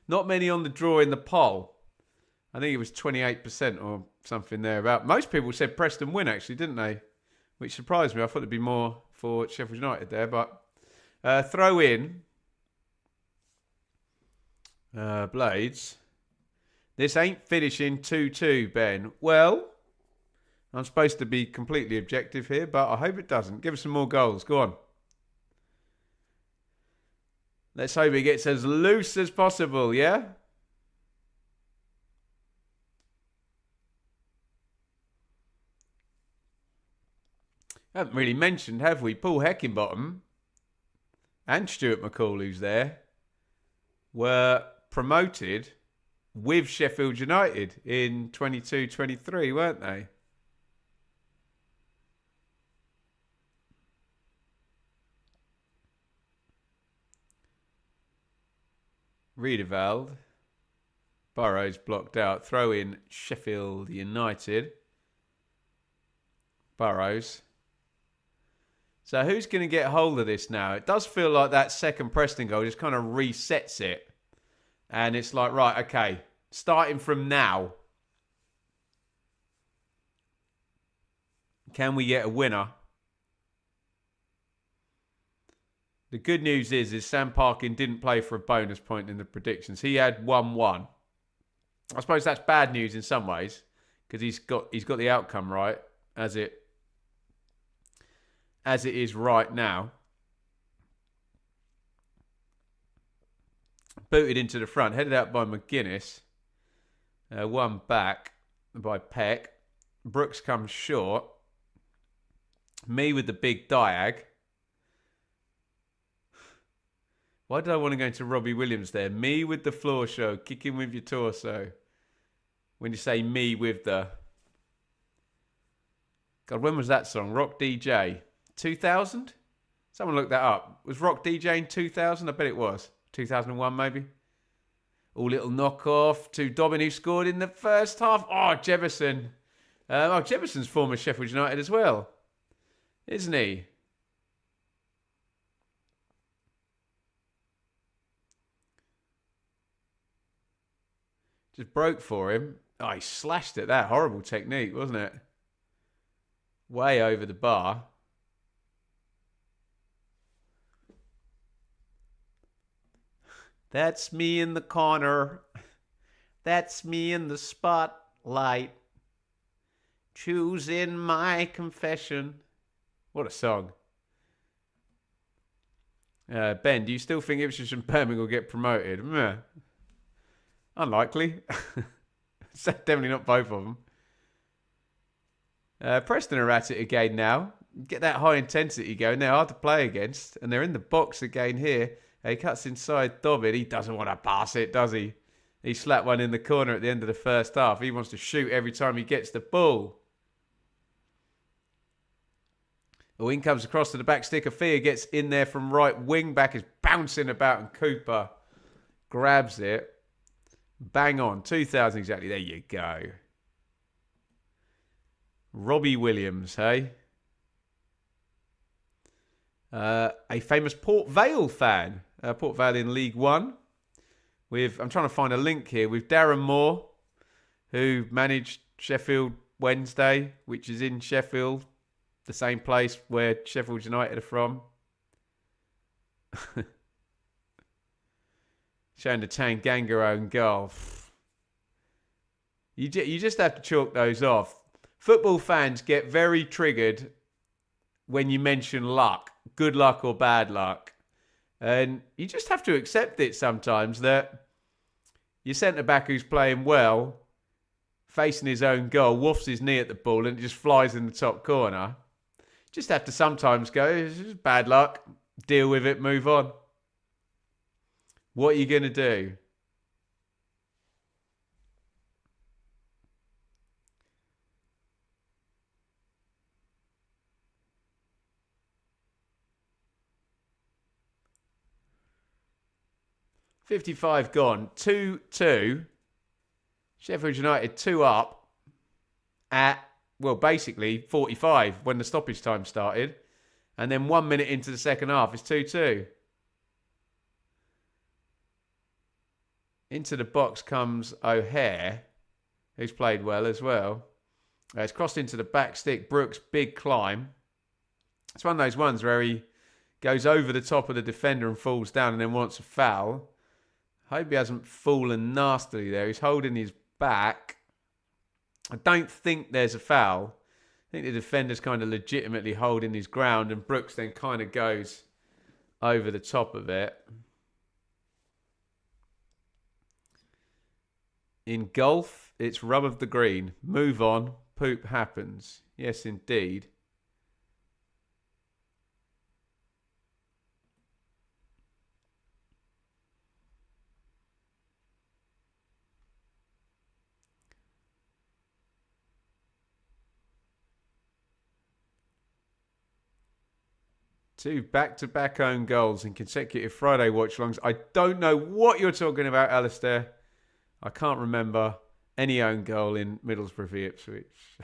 Not many on the draw in the poll. I think it was 28% or something thereabout. Most people said Preston win, actually, didn't they? Which surprised me. I thought there'd be more for Sheffield United there. But throw in Blades. This ain't finishing 2-2, Ben. Well, I'm supposed to be completely objective here, but I hope it doesn't. Give us some more goals. Go on. Let's hope it gets as loose as possible, yeah? Haven't really mentioned, have we? Paul Heckingbottom and Stuart McCall, who's there, were promoted with Sheffield United in 22-23, weren't they? Riedewald. Burrows blocked out. Throw in Sheffield United. Burrows. So who's going to get hold of this now? It does feel like that second Preston goal just kind of resets it. And it's like, right, okay, starting from now, can we get a winner? The good news is Sam Parkin didn't play for a bonus point in the predictions. He had 1-1. I suppose that's bad news in some ways because he's got the outcome right as it is right now. Booted into the front, headed out by McGuinness. One back by Peck. Brooks comes short. Me with the big diag. Why did I want to go into Robbie Williams there? Me with the floor show, kicking with your torso. When you say me with the... God, when was that song? Rock DJ. 2000? Someone look that up. Was Rock DJ in 2000? I bet it was. 2001 maybe. All little knockoff to Dobbin, who scored in the first half. Oh, Jefferson. Jefferson's former Sheffield United as well, isn't he? Just broke for him. Oh, he slashed it. That horrible technique, wasn't it? Way over the bar. That's me in the corner. That's me in the spotlight. Choosing my confession. What a song. Ben, do you still think Ipswich and Birmingham will get promoted? Meh. Unlikely. Definitely not both of them. Preston are at it again now. Get that high intensity going. They're hard to play against. And they're in the box again here. He cuts inside Dobbin. He doesn't want to pass it, does he? He slapped one in the corner at the end of the first half. He wants to shoot every time he gets the ball. The wing comes across to the back stick. Afia gets in there from right wing. Back is bouncing about and Cooper grabs it. Bang on. 2000 exactly. There you go. Robbie Williams, hey? A famous Port Vale fan. Port Vale in League One. I'm trying to find a link here with Darren Moore, who managed Sheffield Wednesday, which is in Sheffield, the same place where Sheffield United are from. Showing the Tanganga own goal. You just have to chalk those off. Football fans get very triggered when you mention luck, good luck or bad luck. And you just have to accept it sometimes that your centre-back who's playing well, facing his own goal, woofs his knee at the ball and it just flies in the top corner. Just have to sometimes go, it's just bad luck, deal with it, move on. What are you going to do? $55 gone. 2-2. Sheffield United 2 up at, well, basically 45 when the stoppage time started. And then 1 minute into the second half, it's 2-2. Into the box comes O'Hare, who's played well as well. It's crossed into the back stick. Brooks, big climb. It's one of those ones where he goes over the top of the defender and falls down and then wants a foul. Hope he hasn't fallen nastily there. He's holding his back. I don't think there's a foul. I think the defender's kind of legitimately holding his ground and Brooks then kind of goes over the top of it. In golf, it's rub of the green. Move on, poop happens. Yes, indeed. Two back-to-back own goals in consecutive Friday watch-alongs. I don't know what you're talking about, Alistair. I can't remember any own goal in Middlesbrough v Ipswich.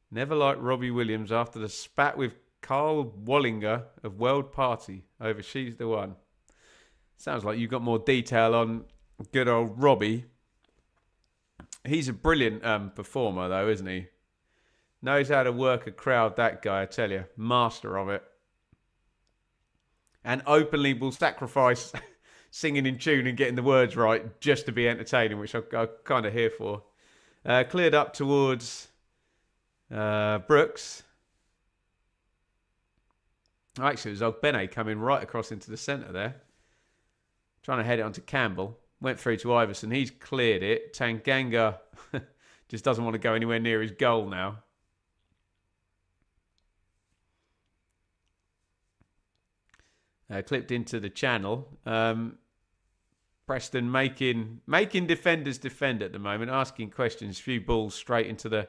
Never liked Robbie Williams after the spat with Carl Wallinger of World Party over She's the One. Sounds like you've got more detail on good old Robbie. He's a brilliant performer, though, isn't he? Knows how to work a crowd, that guy, I tell you. Master of it. And openly will sacrifice singing in tune and getting the words right just to be entertaining, which I'm kind of here for. Cleared up towards Brooks. Actually, it was Ogbene coming right across into the centre there. Trying to head it onto Campbell. Went through to Iverson. He's cleared it. Tanganga just doesn't want to go anywhere near his goal now. Clipped into the channel. Preston making defenders defend at the moment, asking questions. A few balls straight into the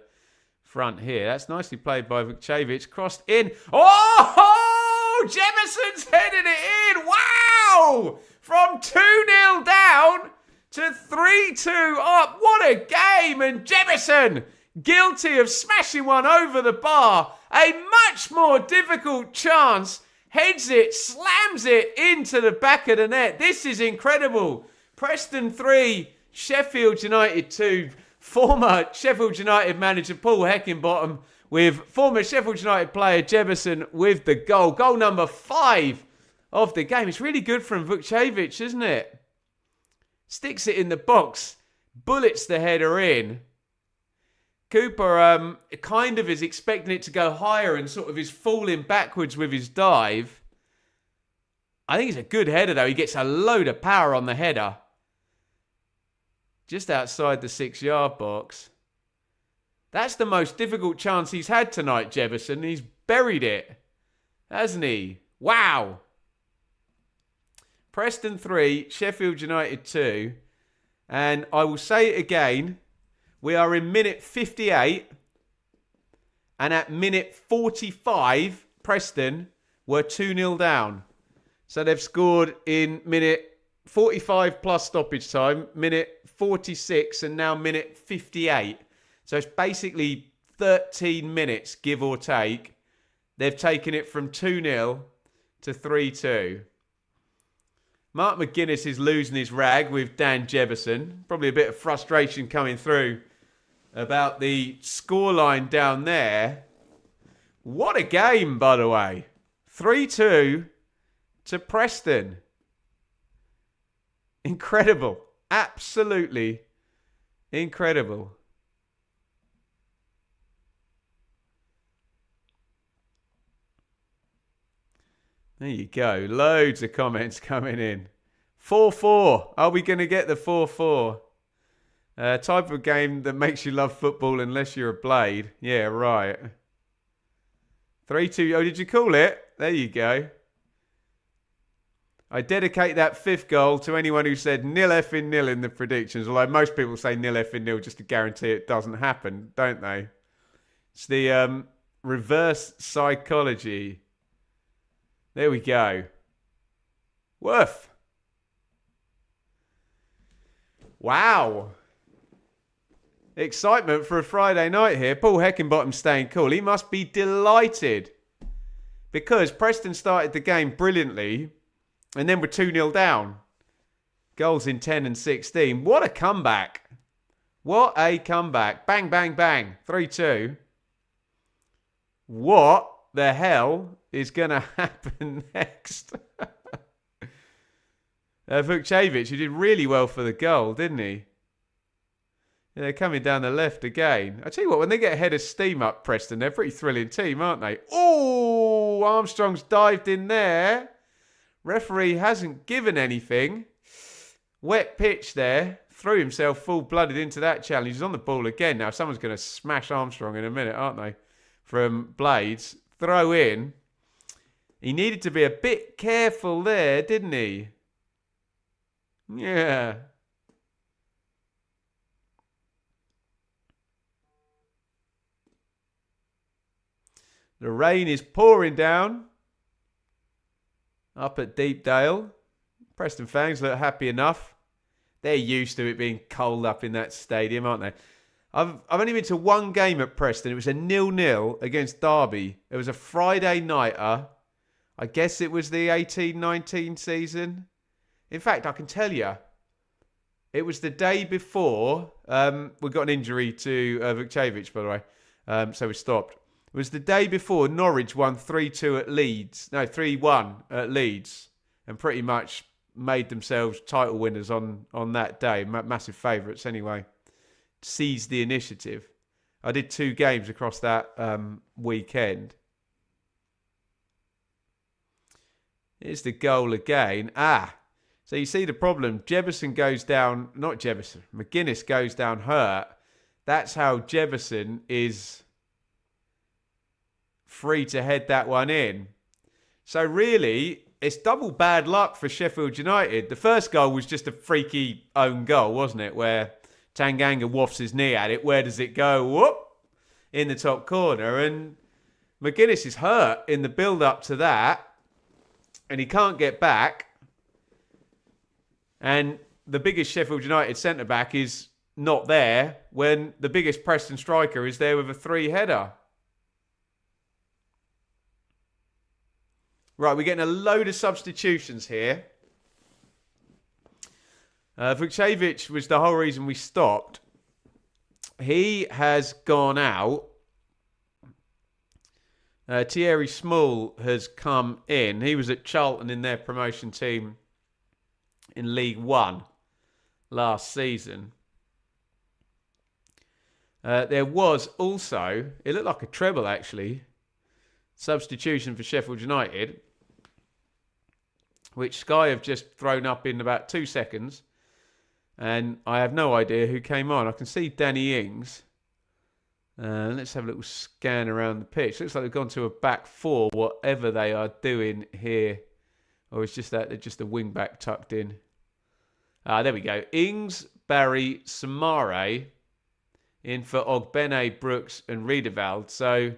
front here. That's nicely played by Vukcevic. Crossed in. Oh! Jefferson's headed it in. Wow! From 2-0 down to 3-2 up. What a game! And Jefferson, guilty of smashing one over the bar. A much more difficult chance. Heads it, slams it into the back of the net. This is incredible. Preston 3, Sheffield United 2. Former Sheffield United manager Paul Heckingbottom with former Sheffield United player Jefferson with the goal. Goal number 5 of the game. It's really good from Vukcevic, isn't it? Sticks it in the box. Bullets the header in. Cooper kind of is expecting it to go higher and sort of is falling backwards with his dive. I think it's a good header though. He gets a load of power on the header. Just outside the 6-yard box. That's the most difficult chance he's had tonight, Jefferson. He's buried it, hasn't he? Wow. Preston 3, Sheffield United 2. And I will say it again. We are in minute 58. And at minute 45, Preston were 2-0 down. So they've scored in minute 45 plus stoppage time, minute 46, and now minute 58. So it's basically 13 minutes, give or take. They've taken it from 2-0 to 3-2. Mark McGuinness is losing his rag with Dan Jefferson. Probably a bit of frustration coming through about the scoreline down there. What a game, by the way. 3-2 to Preston. Incredible. Absolutely incredible. There you go. Loads of comments coming in. 4-4. Are we going to get the 4-4? Type of game that makes you love football unless you're a blade. Yeah, right. 3-2. Oh, did you call it? There you go. I dedicate that 5th goal to anyone who said 0-0 in the predictions. Although most people say 0-0 just to guarantee it doesn't happen, don't they? It's the reverse psychology. There we go. Woof. Wow. Excitement for a Friday night here. Paul Heckingbottom staying cool. He must be delighted. Because Preston started the game brilliantly. And then we're 2-0 down. Goals in 10 and 16. What a comeback. What a comeback. Bang, bang, bang. 3-2. What the hell is going to happen next? Vukcevic, who did really well for the goal, didn't he? Yeah, they're coming down the left again. I tell you what, when they get a head of steam up, Preston, they're a pretty thrilling team, aren't they? Oh, Armstrong's dived in there. Referee hasn't given anything. Wet pitch there. Threw himself full-blooded into that challenge. He's on the ball again now. Someone's going to smash Armstrong in a minute, aren't they? From Blades. Throw in. He needed to be a bit careful there, didn't he? Yeah. The rain is pouring down up at Deepdale. Preston fans look happy enough. They're used to it being cold up in that stadium, aren't they? I've only been to one game at Preston. It was a 0-0 against Derby. It was a Friday nighter. I guess it was the 18-19 season. In fact, I can tell you, it was the day before we got an injury to Vukcevic, by the way. So we stopped. It was the day before Norwich won 3-2 at Leeds. No, 3-1 at Leeds. And pretty much made themselves title winners on that day. Massive favourites anyway. Seized the initiative. I did 2 games across that weekend. Here's the goal again. So you see the problem. Jefferson goes down, not Jefferson, McGuinness goes down hurt. That's how Jefferson is free to head that one in. So really, it's double bad luck for Sheffield United. The first goal was just a freaky own goal, wasn't it? Where Tanganga wafts his knee at it. Where does it go? Whoop! In the top corner. And McGuinness is hurt in the build-up to that. And he can't get back. And the biggest Sheffield United centre-back is not there when the biggest Preston striker is there with a 3-header. Right, we're getting a load of substitutions here. Vukcevic was the whole reason we stopped. He has gone out. Thierry Small has come in. He was at Charlton in their promotion team in League One last season. There was also, it looked like a treble actually, substitution for Sheffield United, which Sky have just thrown up in about 2 seconds. And I have no idea who came on. I can see Danny Ings. Let's have a little scan around the pitch. Looks like they've gone to a back four, whatever they are doing here. Or it's just that they're just a wing back tucked in. There we go. Ings, Barry, Samare in for Ogbene, Brooks and Riedewald. So,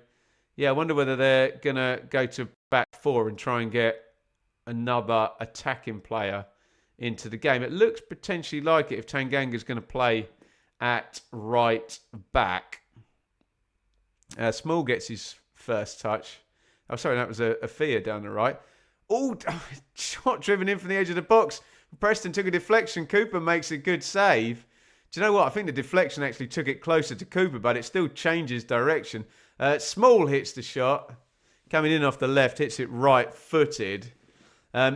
yeah, I wonder whether they're going to go to back four and try and get another attacking player into the game. It looks potentially like it if Tanganga's going to play at right back. Small gets his first touch. Oh, sorry, that was a Fia down the right. Oh, shot driven in from the edge of the box. Preston took a deflection. Cooper makes a good save. Do you know what? I think the deflection actually took it closer to Cooper, but it still changes direction. Small hits the shot. Coming in off the left, hits it right-footed.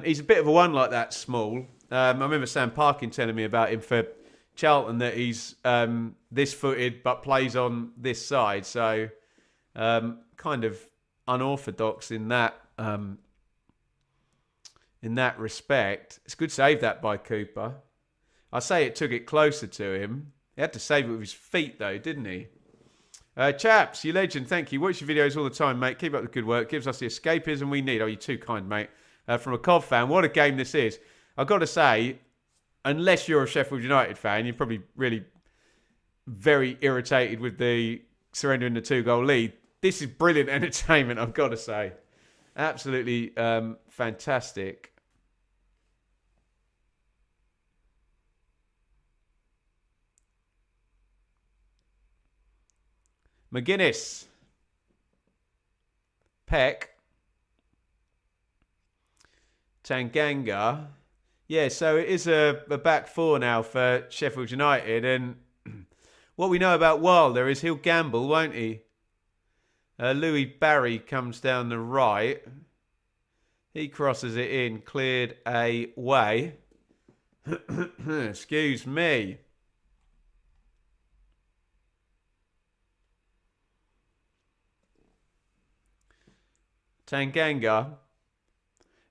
He's a bit of a one like that, Small. I remember Sam Parkin telling me about him for Charlton, that he's this-footed but plays on this side. So kind of unorthodox in that respect. It's a good save that by Cooper. I say it took it closer to him. He had to save it with his feet though, didn't he? Chaps, you legend, thank you. Watch your videos all the time, mate. Keep up the good work. Gives us the escapism we need. Oh, you're too kind, mate. From a Cov fan, what a game this is. I've got to say, unless you're a Sheffield United fan, you're probably really very irritated with the surrendering the 2-goal lead. This is brilliant entertainment, I've got to say. Absolutely fantastic. McGuinness. Peck. Tanganga. Yeah, so it is a back four now for Sheffield United. And what we know about Wilder is he'll gamble, won't he? Louis Barry comes down the right. He crosses it in, cleared away. Excuse me. Tanganga.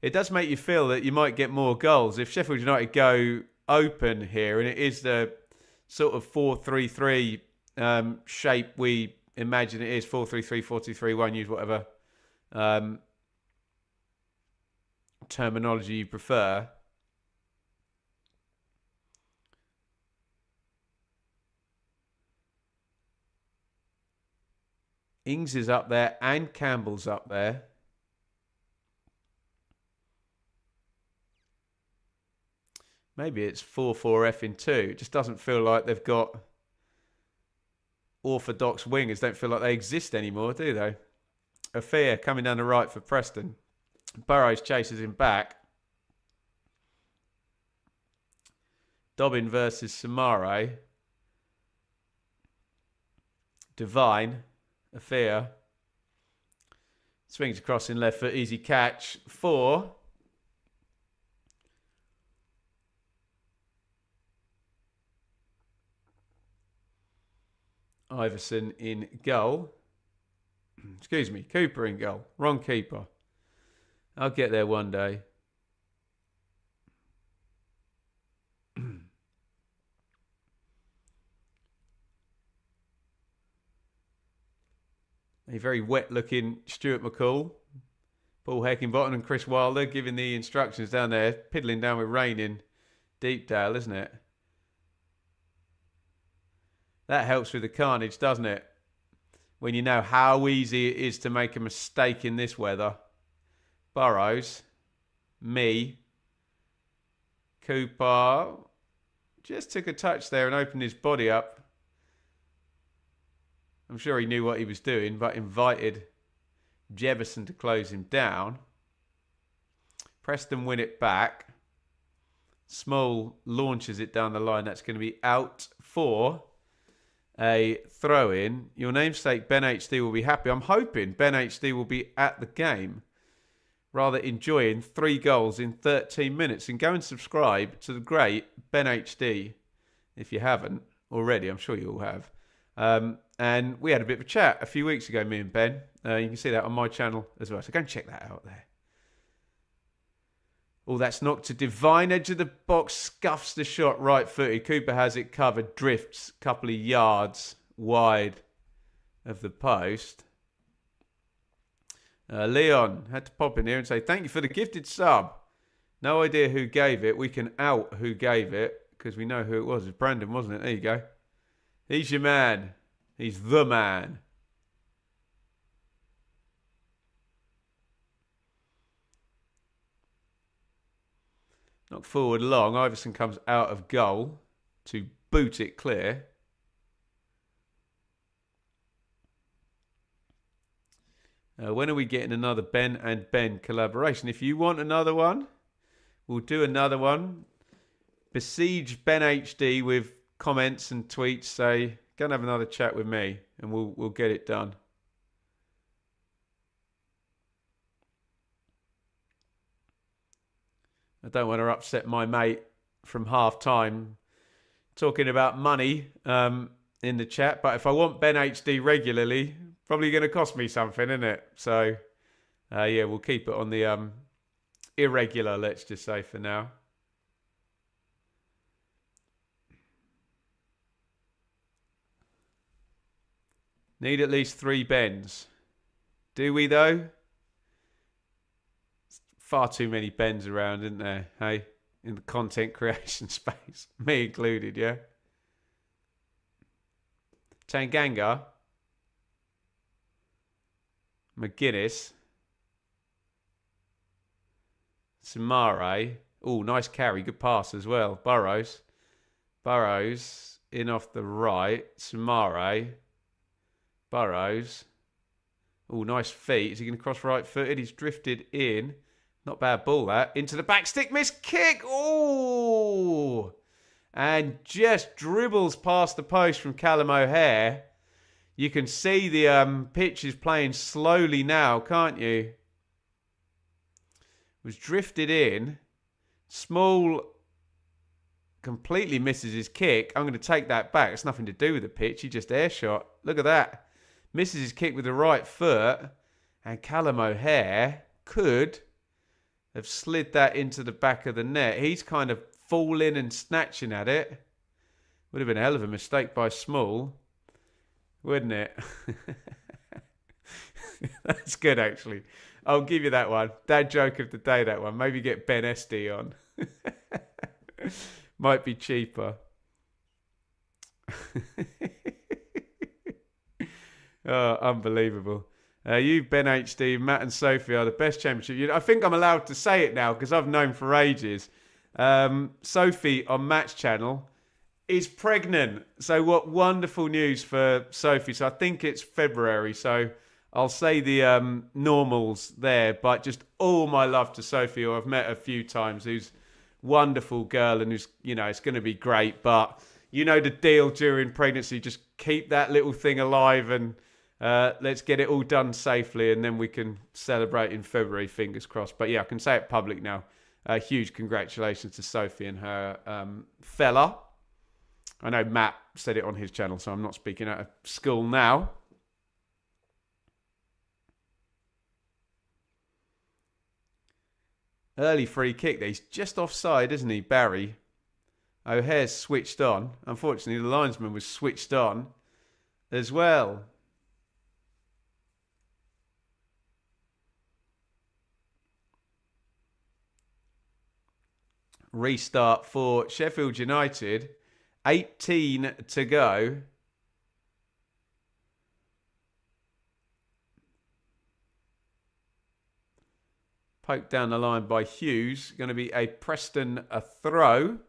It does make you feel that you might get more goals. If Sheffield United go open here, and it is the sort of 4-3-3 shape we imagine it is, 4-3-3, 4-2-3-1, use whatever terminology you prefer. Ings is up there and Campbell's up there. Maybe it's 4-4-F in 2. It just doesn't feel like they've got orthodox wingers. Don't feel like they exist anymore, do they? Affair coming down the right for Preston. Burrows chases him back. Dobbin versus Samare. Devine. Affair. Swings across in left foot. Easy catch. 4. Iverson in goal. Excuse me, Cooper in goal. Wrong keeper. I'll get there one day. A very wet-looking Stuart McCall Paul Heckingbottom and Chris Wilder giving the instructions down there, piddling down with rain in Deepdale, isn't it? That helps with the carnage, doesn't it? When you know how easy it is to make a mistake in this weather. Burrows, me, Cooper, just took a touch there and opened his body up. I'm sure he knew what he was doing, but invited Jefferson to close him down. Preston win it back. Small launches it down the line. That's going to be out for a throw-in. Your namesake, Ben HD, will be happy. I'm hoping Ben HD will be at the game, rather enjoying 3 goals in 13 minutes. And go and subscribe to the great Ben HD if you haven't already. I'm sure you all have. And we had a bit of a chat a few weeks ago, me and Ben. You can see that on my channel as well. So go and check that out there. Oh, that's knocked to divine edge of the box. Scuffs the shot right-footed. Cooper has it covered. Drifts a couple of yards wide of the post. Leon had to pop in here and say, thank you for the gifted sub. No idea who gave it. We can out who gave it because we know who it was. It was Brandon, wasn't it? There you go. He's your man. He's the man. Knock forward long. Iverson comes out of goal to boot it clear. When are we getting another Ben and Ben collaboration? If you want another one, we'll do another one. Besiege Ben HD with comments and tweets. Say, go and have another chat with me and we'll get it done. I don't want to upset my mate from half time talking about money in the chat. But if I want Ben HD regularly, probably going to cost me something, isn't it? So, yeah, we'll keep it on the irregular, let's just say, for now. Need at least 3 Bens. Do we, though? Far too many Bens around, isn't there? Hey, in the content creation space. Me included, yeah? Tanganga. McGuinness. Samare. Oh, nice carry. Good pass as well. Burrows. Burrows in off the right. Samare. Burrows. Oh, nice feet. Is he going to cross right-footed? He's drifted in. Not bad ball, that. Into the back stick. Missed kick. Oh! And just dribbles past the post from Callum O'Hare. You can see the pitch is playing slowly now, can't you? Was drifted in. Small completely misses his kick. I'm going to take that back. It's nothing to do with the pitch. He just air shot. Look at that. Misses his kick with the right foot. And Callum O'Hare could have slid that into the back of the net. He's kind of falling and snatching at it. Would have been a hell of a mistake by Small. Wouldn't it? That's good, actually. I'll give you that one. Dad joke of the day, that one. Maybe get Ben SD on. Might be cheaper. Oh, unbelievable. You, Ben HD, Matt and Sophie are the best championship. I think I'm allowed to say it now because I've known for ages. Sophie on Matt's channel is pregnant. So what wonderful news for Sophie. So I think it's February. So I'll say the normals there. But just all my love to Sophie, who I've met a few times, who's a wonderful girl and who's, it's going to be great. But you know the deal during pregnancy. Just keep that little thing alive and let's get it all done safely, and then we can celebrate in February, fingers crossed. But yeah, I can say it public now. Huge congratulations to Sophie and her fella. I know Matt said it on his channel, so I'm not speaking out of school now. Early free kick. He's just offside, isn't he, Barry? O'Hare's switched on. Unfortunately, the linesman was switched on as well. Restart for Sheffield United. 18 to go. Poked down the line by Hughes. Going to be a Preston throw.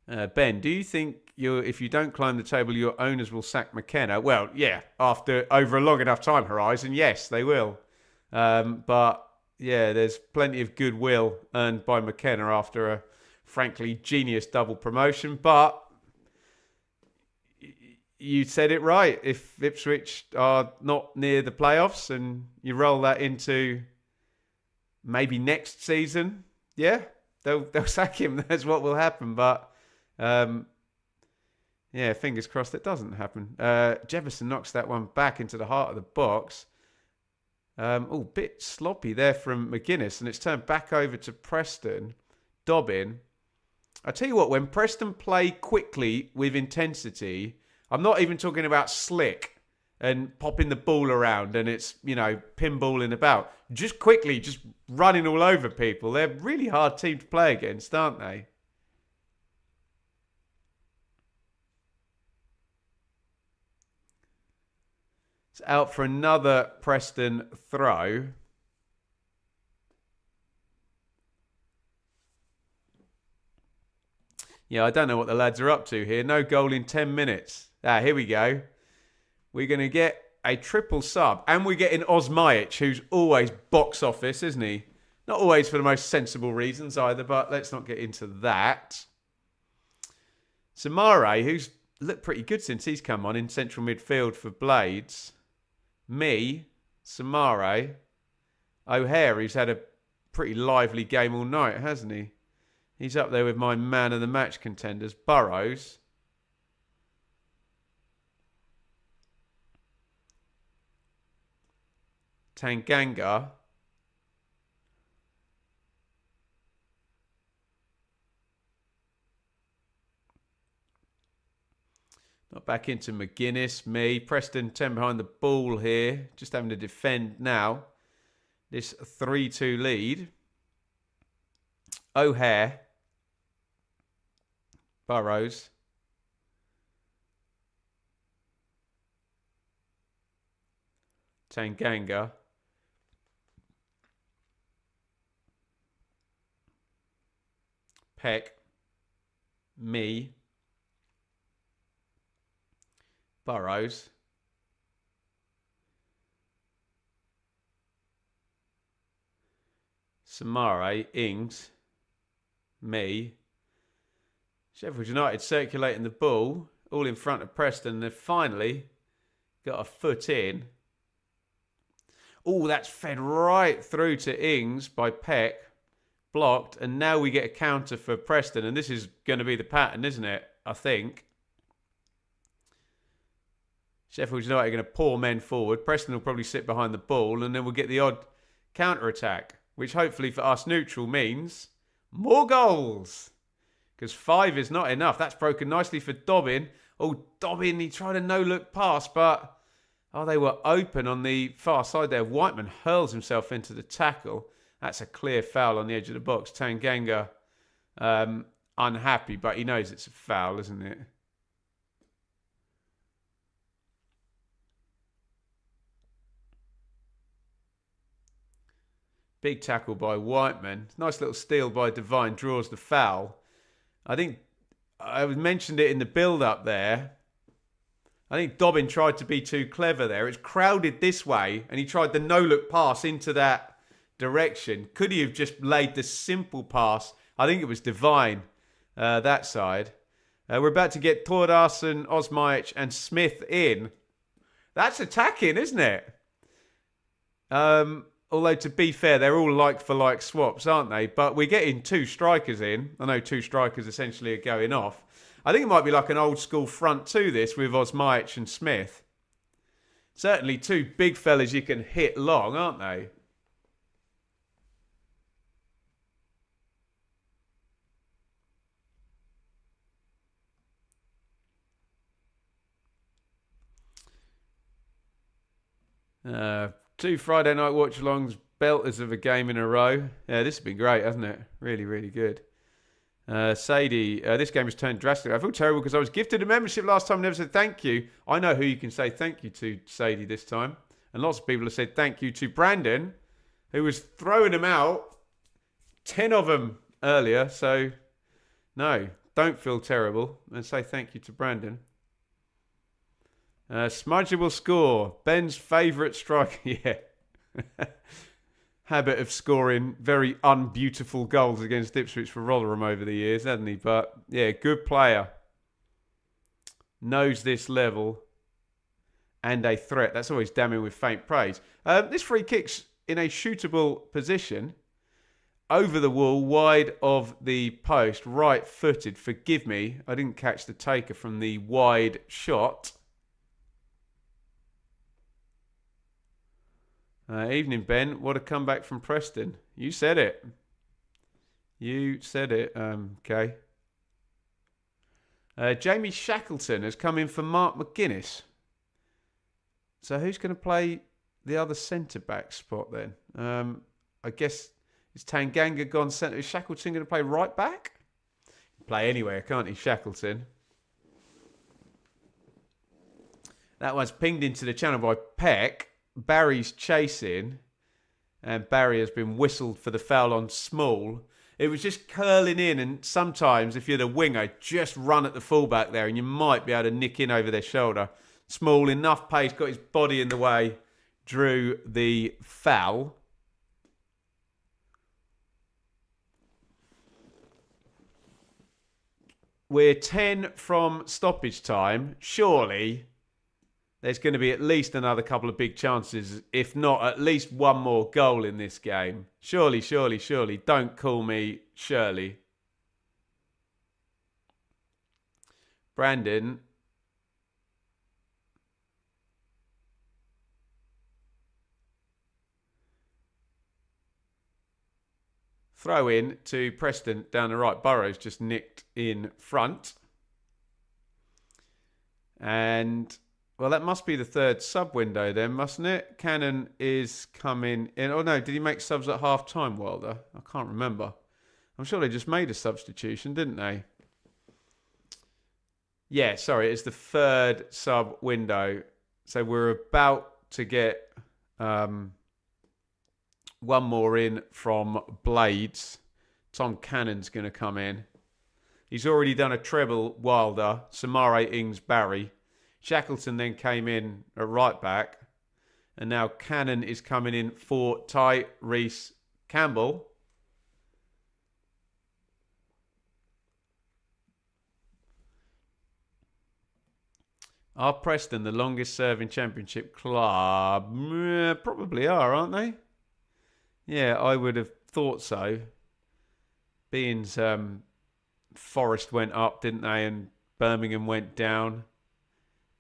Ben, do you think if you don't climb the table, your owners will sack McKenna? Well, yeah, over a long enough time horizon, yes, they will. But yeah, there's plenty of goodwill earned by McKenna after a frankly genius double promotion. But you said it right. If Ipswich are not near the playoffs and you roll that into maybe next season, yeah, they'll sack him. That's what will happen. But yeah, fingers crossed it doesn't happen. Jefferson knocks that one back into the heart of the box. Bit sloppy there from McGuinness, and it's turned back over to Preston. Dobbin. I tell you what, when Preston play quickly with intensity, I'm not even talking about slick and popping the ball around and it's, pinballing about. Just quickly, just running all over people. They're a really hard team to play against, aren't they? It's out for another Preston throw. Yeah, I don't know what the lads are up to here. No goal in 10 minutes. Here we go. We're going to get a triple sub. And we're getting Osmajic, who's always box office, isn't he? Not always for the most sensible reasons either, but let's not get into that. Samare, who's looked pretty good since he's come on in central midfield for Blades. Samare. O'Hare, who's had a pretty lively game all night, hasn't he? He's up there with my man of the match contenders. Burrows. Tanganga. Not back into McGuinness. Preston 10 behind the ball here. Just having to defend now. This 3-2 lead. O'Hare. Burrows. Tanganga. Peck. Burrows. Samare. Ings. Sheffield United circulating the ball, all in front of Preston. They've finally got a foot in. Oh, that's fed right through to Ings by Peck. Blocked. And now we get a counter for Preston. And this is going to be the pattern, isn't it? I think. Sheffield United are going to pour men forward. Preston will probably sit behind the ball. And then we'll get the odd counter-attack. Which hopefully for us neutral means more goals. Because 5 is not enough. That's broken nicely for Dobbin. Oh, Dobbin, he tried a no-look pass, but they were open on the far side there. Whiteman hurls himself into the tackle. That's a clear foul on the edge of the box. Tanganga unhappy, but he knows it's a foul, isn't it? Big tackle by Whiteman. Nice little steal by Devine. Draws the foul. I think I mentioned it in the build-up there. I think Dobbin tried to be too clever there. It's crowded this way, and he tried the no-look pass into that direction. Could he have just laid the simple pass? I think it was Devine, that side. We're about to get Tordarson, Osmajic, and Smith in. That's attacking, isn't it? Although, to be fair, they're all like-for-like swaps, aren't they? But we're getting 2 strikers in. I know 2 strikers essentially are going off. I think it might be like an old-school front 2, this, with Osmajic and Smith. Certainly 2 big fellas you can hit long, aren't they? Two Friday night watch-alongs belters of a game in a row. Yeah, this has been great, hasn't it? Really, really good. Sadie, this game has turned drastic. I feel terrible because I was gifted a membership last time and never said thank you. I know who you can say thank you to, Sadie, this time. And lots of people have said thank you to Brandon, who was throwing them out. 10 of them earlier. So, no, don't feel terrible. And say thank you to Brandon. Smudger will score. Ben's favourite striker. Yeah. Habit of scoring very unbeautiful goals against Ipswich for Rotherham over the years, hasn't he? But, yeah, good player. Knows this level. And a threat. That's always damning with faint praise. This free kick's in a shootable position. Over the wall, wide of the post. Right-footed. Forgive me. I didn't catch the taker from the wide shot. Evening, Ben. What a comeback from Preston. You said it. You said it. Okay. Jamie Shackleton has come in for Mark McGuinness. So who's going to play the other centre-back spot then? I guess is Tanganga gone centre? Is Shackleton going to play right back? Play anywhere, can't he, Shackleton? That one's pinged into the channel by Peck. Barry's chasing, and Barry has been whistled for the foul on Small. It was just curling in, and sometimes if you're the winger, just run at the fullback there, and you might be able to nick in over their shoulder. Small, enough pace, got his body in the way, drew the foul. We're 10 from stoppage time. Surely there's going to be at least another couple of big chances, if not at least one more goal in this game. Surely, surely, surely. Don't call me Shirley. Brandon. Throw in to Preston down the right. Burrows just nicked in front. And well, that must be the third sub window then, mustn't it? Cannon is coming in. Oh, no. Did he make subs at half-time, Wilder? I can't remember. I'm sure they just made a substitution, didn't they? Yeah, sorry. It's the third sub window. So we're about to get one more in from Blades. Tom Cannon's going to come in. He's already done a treble, Wilder. Samare, Ings, Barry. Shackleton then came in at right back. And now Cannon is coming in for Tyrese Campbell. Are Preston the longest serving championship club? Probably are, aren't they? Yeah, I would have thought so. Being Forest went up, didn't they? And Birmingham went down.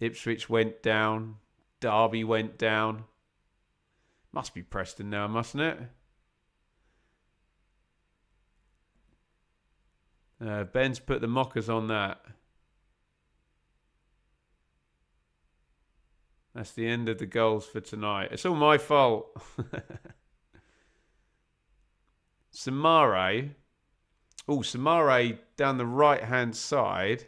Ipswich went down. Derby went down. Must be Preston now, mustn't it? Ben's put the mockers on that. That's the end of the goals for tonight. It's all my fault. Samare. Oh, Samare down the right-hand side.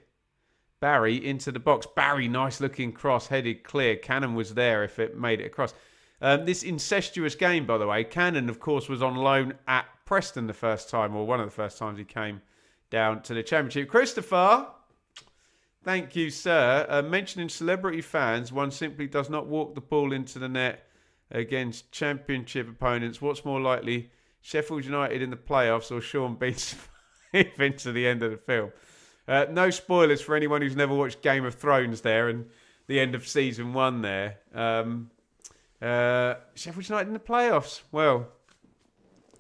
Barry into the box. Barry, nice looking cross, headed clear. Cannon was there if it made it across. This incestuous game, by the way, Cannon, of course, was on loan at Preston the first time, or one of the first times he came down to the Championship. Christopher, thank you, sir. Mentioning celebrity fans, one simply does not walk the ball into the net against Championship opponents. What's more likely, Sheffield United in the playoffs or Sean Beats into the end of the film? No spoilers for anyone who's never watched Game of Thrones there and the end of season 1 there. Sheffield United in the playoffs. Well,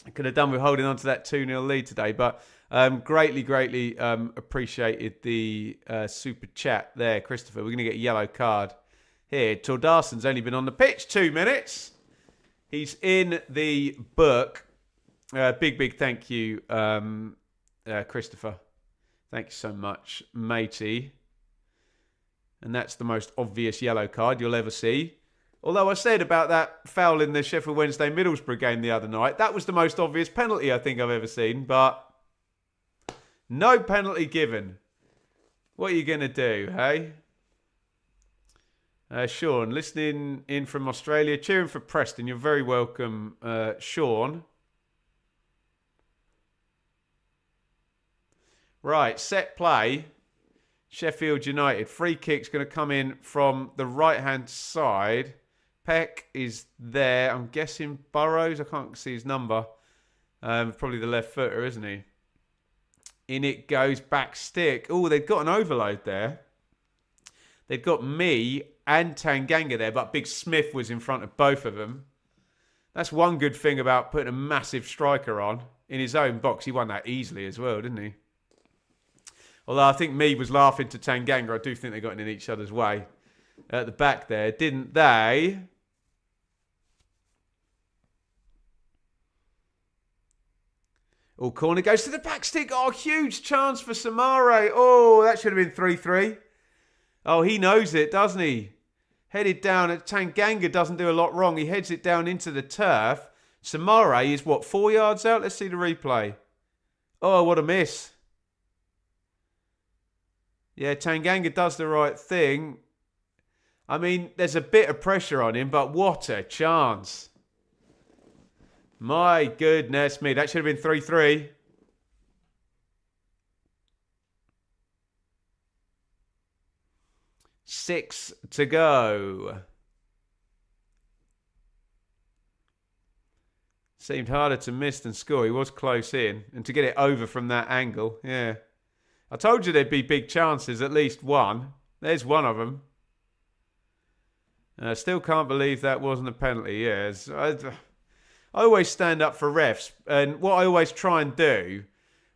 I could have done with holding on to that 2-0 lead today, but greatly appreciated the super chat there, Christopher. We're going to get a yellow card here. Tordarson's only been on the pitch 2 minutes. He's in the book. Big thank you, Christopher. Thank you so much, matey. And that's the most obvious yellow card you'll ever see. Although I said about that foul in the Sheffield Wednesday Middlesbrough game the other night, that was the most obvious penalty I think I've ever seen, but no penalty given. What are you going to do, hey? Sean, listening in from Australia, cheering for Preston. You're very welcome, Sean. Right, set play. Sheffield United. Free kick's going to come in from the right-hand side. Peck is there. I'm guessing Burrows. I can't see his number. Probably the left footer, isn't he? In it goes, back stick. Oh, they've got an overload there. They've got me and Tanganga there, but Big Smith was in front of both of them. That's one good thing about putting a massive striker on. In his own box, he won that easily as well, didn't he? Although I think me was laughing to Tanganga. I do think they got in each other's way at the back there, didn't they? Oh, corner goes to the back stick. Oh, huge chance for Samare. Oh, that should have been 3-3. Oh, he knows it, doesn't he? Headed down. Tanganga doesn't do a lot wrong. He heads it down into the turf. Samare is, 4 yards out? Let's see the replay. Oh, what a miss. Yeah, Tanganga does the right thing. I mean, there's a bit of pressure on him, but what a chance. My goodness me, that should have been 3-3. Six to go. Seemed harder to miss than score. He was close in. And to get it over from that angle, yeah. I told you there'd be big chances, at least one. There's one of them. I still can't believe that wasn't a penalty. Yeah, I always stand up for refs. And what I always try and do,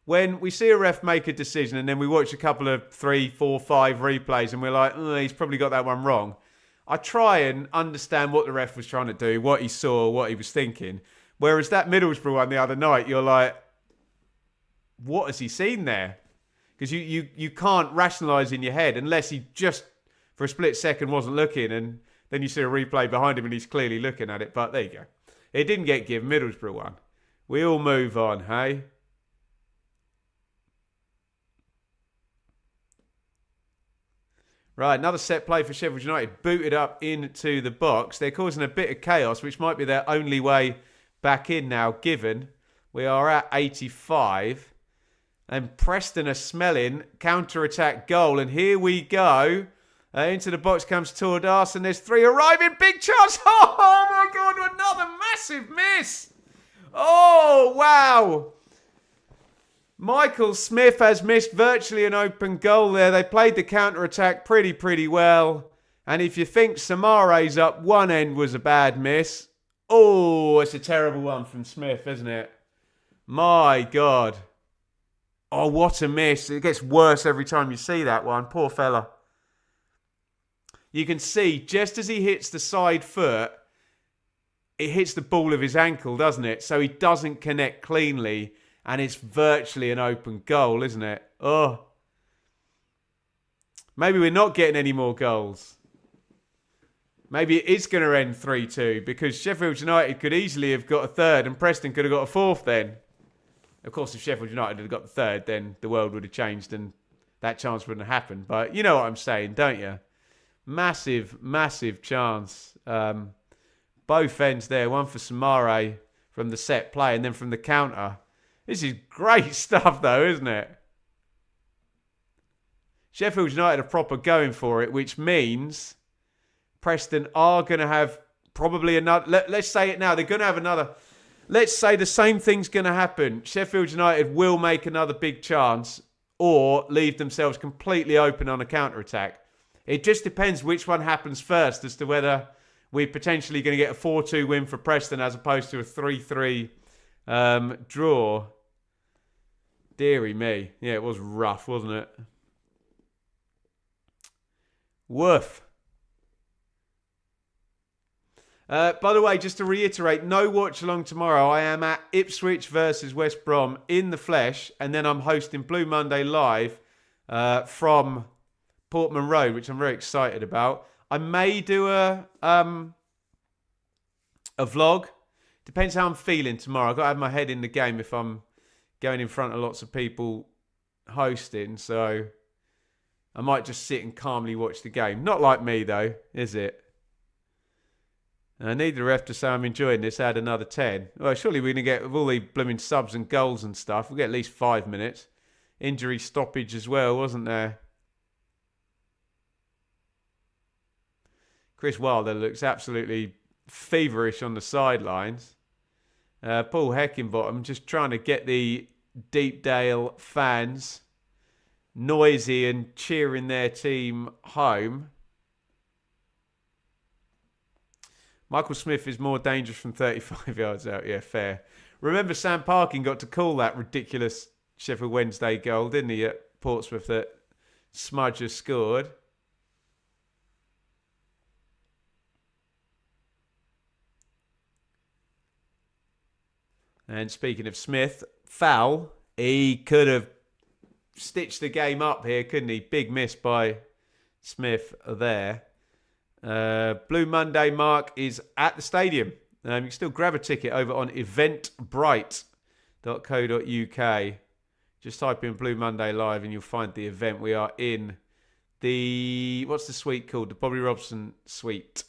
when we see a ref make a decision and then we watch a couple of 3, 4, 5 replays and we're like, oh, he's probably got that one wrong. I try and understand what the ref was trying to do, what he saw, what he was thinking. Whereas that Middlesbrough one the other night, you're like, what has he seen there? Because you can't rationalise in your head unless he just, for a split second, wasn't looking. And then you see a replay behind him and he's clearly looking at it. But there you go. It didn't get given, Middlesbrough one. We all move on, hey? Right, another set play for Sheffield United. Booted up into the box. They're causing a bit of chaos, which might be their only way back in now, given we are at 85. And Preston are smelling counter-attack goal. And here we go. Into the box comes Tordas, and there's 3 arriving. Big chance. Oh, my God, another massive miss. Oh, wow. Michael Smith has missed virtually an open goal there. They played the counter-attack pretty well. And if you think Samare's up, one end was a bad miss. Oh, it's a terrible one from Smith, isn't it? My God. Oh, what a miss. It gets worse every time you see that one. Poor fella. You can see, just as he hits the side foot, it hits the ball of his ankle, doesn't it? So he doesn't connect cleanly, and it's virtually an open goal, isn't it? Oh. Maybe we're not getting any more goals. Maybe it is going to end 3-2, because Sheffield United could easily have got a third, and Preston could have got a fourth then. Of course, if Sheffield United had got the third, then the world would have changed and that chance wouldn't have happened. But you know what I'm saying, don't you? Massive, massive chance. Both ends there. One for Samare from the set play and then from the counter. This is great stuff, though, isn't it? Sheffield United are proper going for it, which means Preston are going to have probably another... Let's say it now. They're going to have another... Let's say the same thing's going to happen. Sheffield United will make another big chance or leave themselves completely open on a counter-attack. It just depends which one happens first as to whether we're potentially going to get a 4-2 win for Preston as opposed to a 3-3 draw. Deary me. Yeah, it was rough, wasn't it? Woof. By the way, just to reiterate, no watch along tomorrow. I am at Ipswich versus West Brom in the flesh, and then I'm hosting Blue Monday live from Portman Road, which I'm very excited about. I may do a a vlog. Depends how I'm feeling tomorrow. I've got to have my head in the game if I'm going in front of lots of people hosting. So I might just sit and calmly watch the game. Not like me, though, is it? Neither have to say I'm enjoying this. Add another 10. Well, surely we're going to get, with all the blooming subs and goals and stuff, we'll get at least 5 minutes. Injury stoppage as well, wasn't there? Chris Wilder looks absolutely feverish on the sidelines. Paul Heckingbottom just trying to get the Deepdale fans noisy and cheering their team home. Michael Smith is more dangerous from 35 yards out. Yeah, fair. Remember Sam Parkin got to call that ridiculous Sheffield Wednesday goal, didn't he, at Portsmouth that Smudger scored? And speaking of Smith, foul. He could have stitched the game up here, couldn't he? Big miss by Smith there. Blue Monday Mark is at the stadium. You can still grab a ticket over on eventbrite.co.uk. Just type in Blue Monday Live and you'll find the event. We are in the, what's the suite called? The Bobby Robson suite.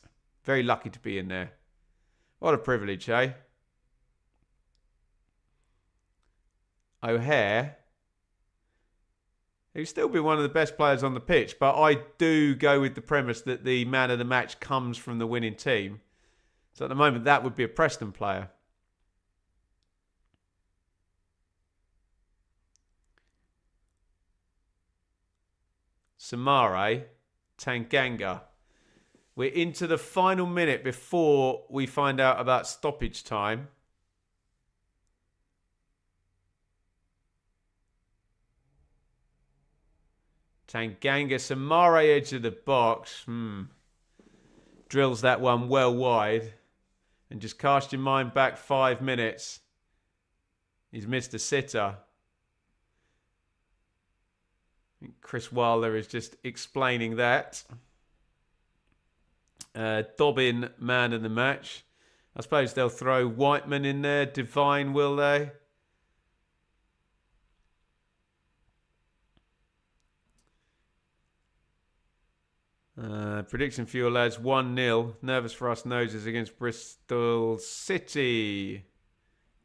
Very lucky to be in there. What a privilege, eh? O'Hare, who's still been one of the best players on the pitch, but I do go with the premise that the man of the match comes from the winning team. So at the moment, that would be a Preston player. Samare, Tanganga. We're into the final minute before we find out about stoppage time. Tanganga, Samare edge of the box. Drills that one well wide. And just cast your mind back 5 minutes. He's missed a sitter. I think Chris Wilder is just explaining that. Dobbin, man of the match. I suppose they'll throw Whiteman in there. Divine, will they? Prediction for your lads, 1-0. Nervous for us noses against Bristol City.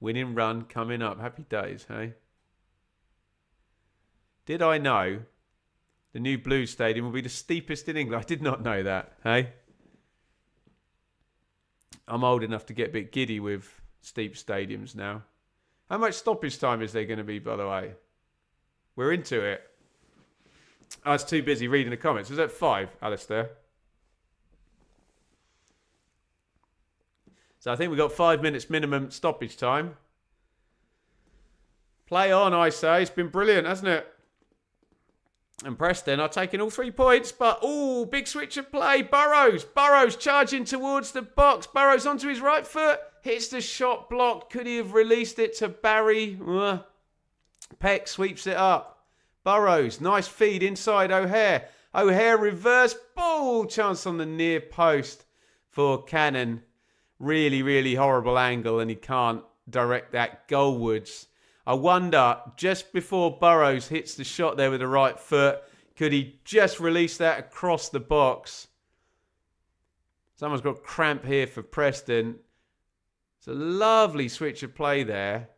Winning run coming up. Happy days, hey? Did I know the new Blues Stadium will be the steepest in England? I did not know that, hey? I'm old enough to get a bit giddy with steep stadiums now. How much stoppage time is there going to be, by the way? We're into it. I was too busy reading the comments. Was that 5, Alistair? So I think we've got 5 minutes minimum stoppage time. Play on, I say. It's been brilliant, hasn't it? And Preston are taking all 3 points, but big switch of play. Burrows charging towards the box. Burrows onto his right foot. Hits the shot blocked. Could he have released it to Barry? Peck sweeps it up. Burrows, nice feed inside O'Hare. O'Hare reverse ball. Chance on the near post for Cannon. Really, really horrible angle, and he can't direct that goalwards. I wonder, just before Burrows hits the shot there with the right foot, could he just release that across the box? Someone's got cramp here for Preston. It's a lovely switch of play there.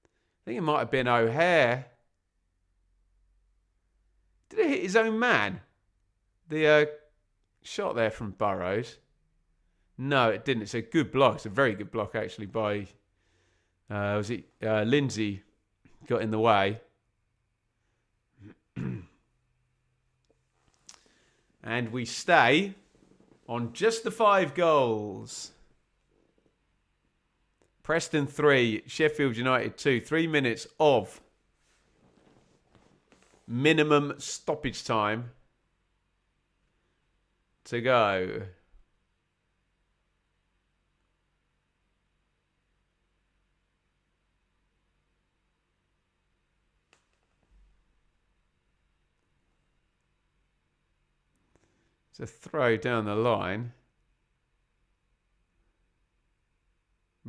I think it might have been O'Hare. Did it hit his own man? The shot there from Burrows. No, it didn't. It's a good block. It's a very good block, actually, by... Lindsay got in the way. And we stay on just the 5 goals. Preston 3, Sheffield United 2. 3 minutes of minimum stoppage time to go. It's a throw down the line.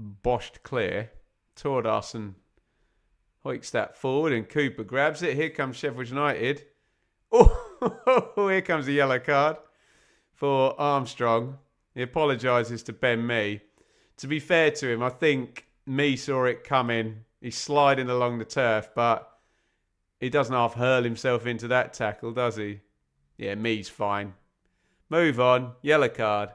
boshed clear. Tordarson hoiks that forward and Cooper grabs it. Here comes Sheffield United. Oh, here comes the yellow card for Armstrong. He apologises to Ben Mee. To be fair to him, I think Mee saw it coming. He's sliding along the turf, but he doesn't half hurl himself into that tackle, does he? Yeah, Mee's fine. Move on. Yellow card.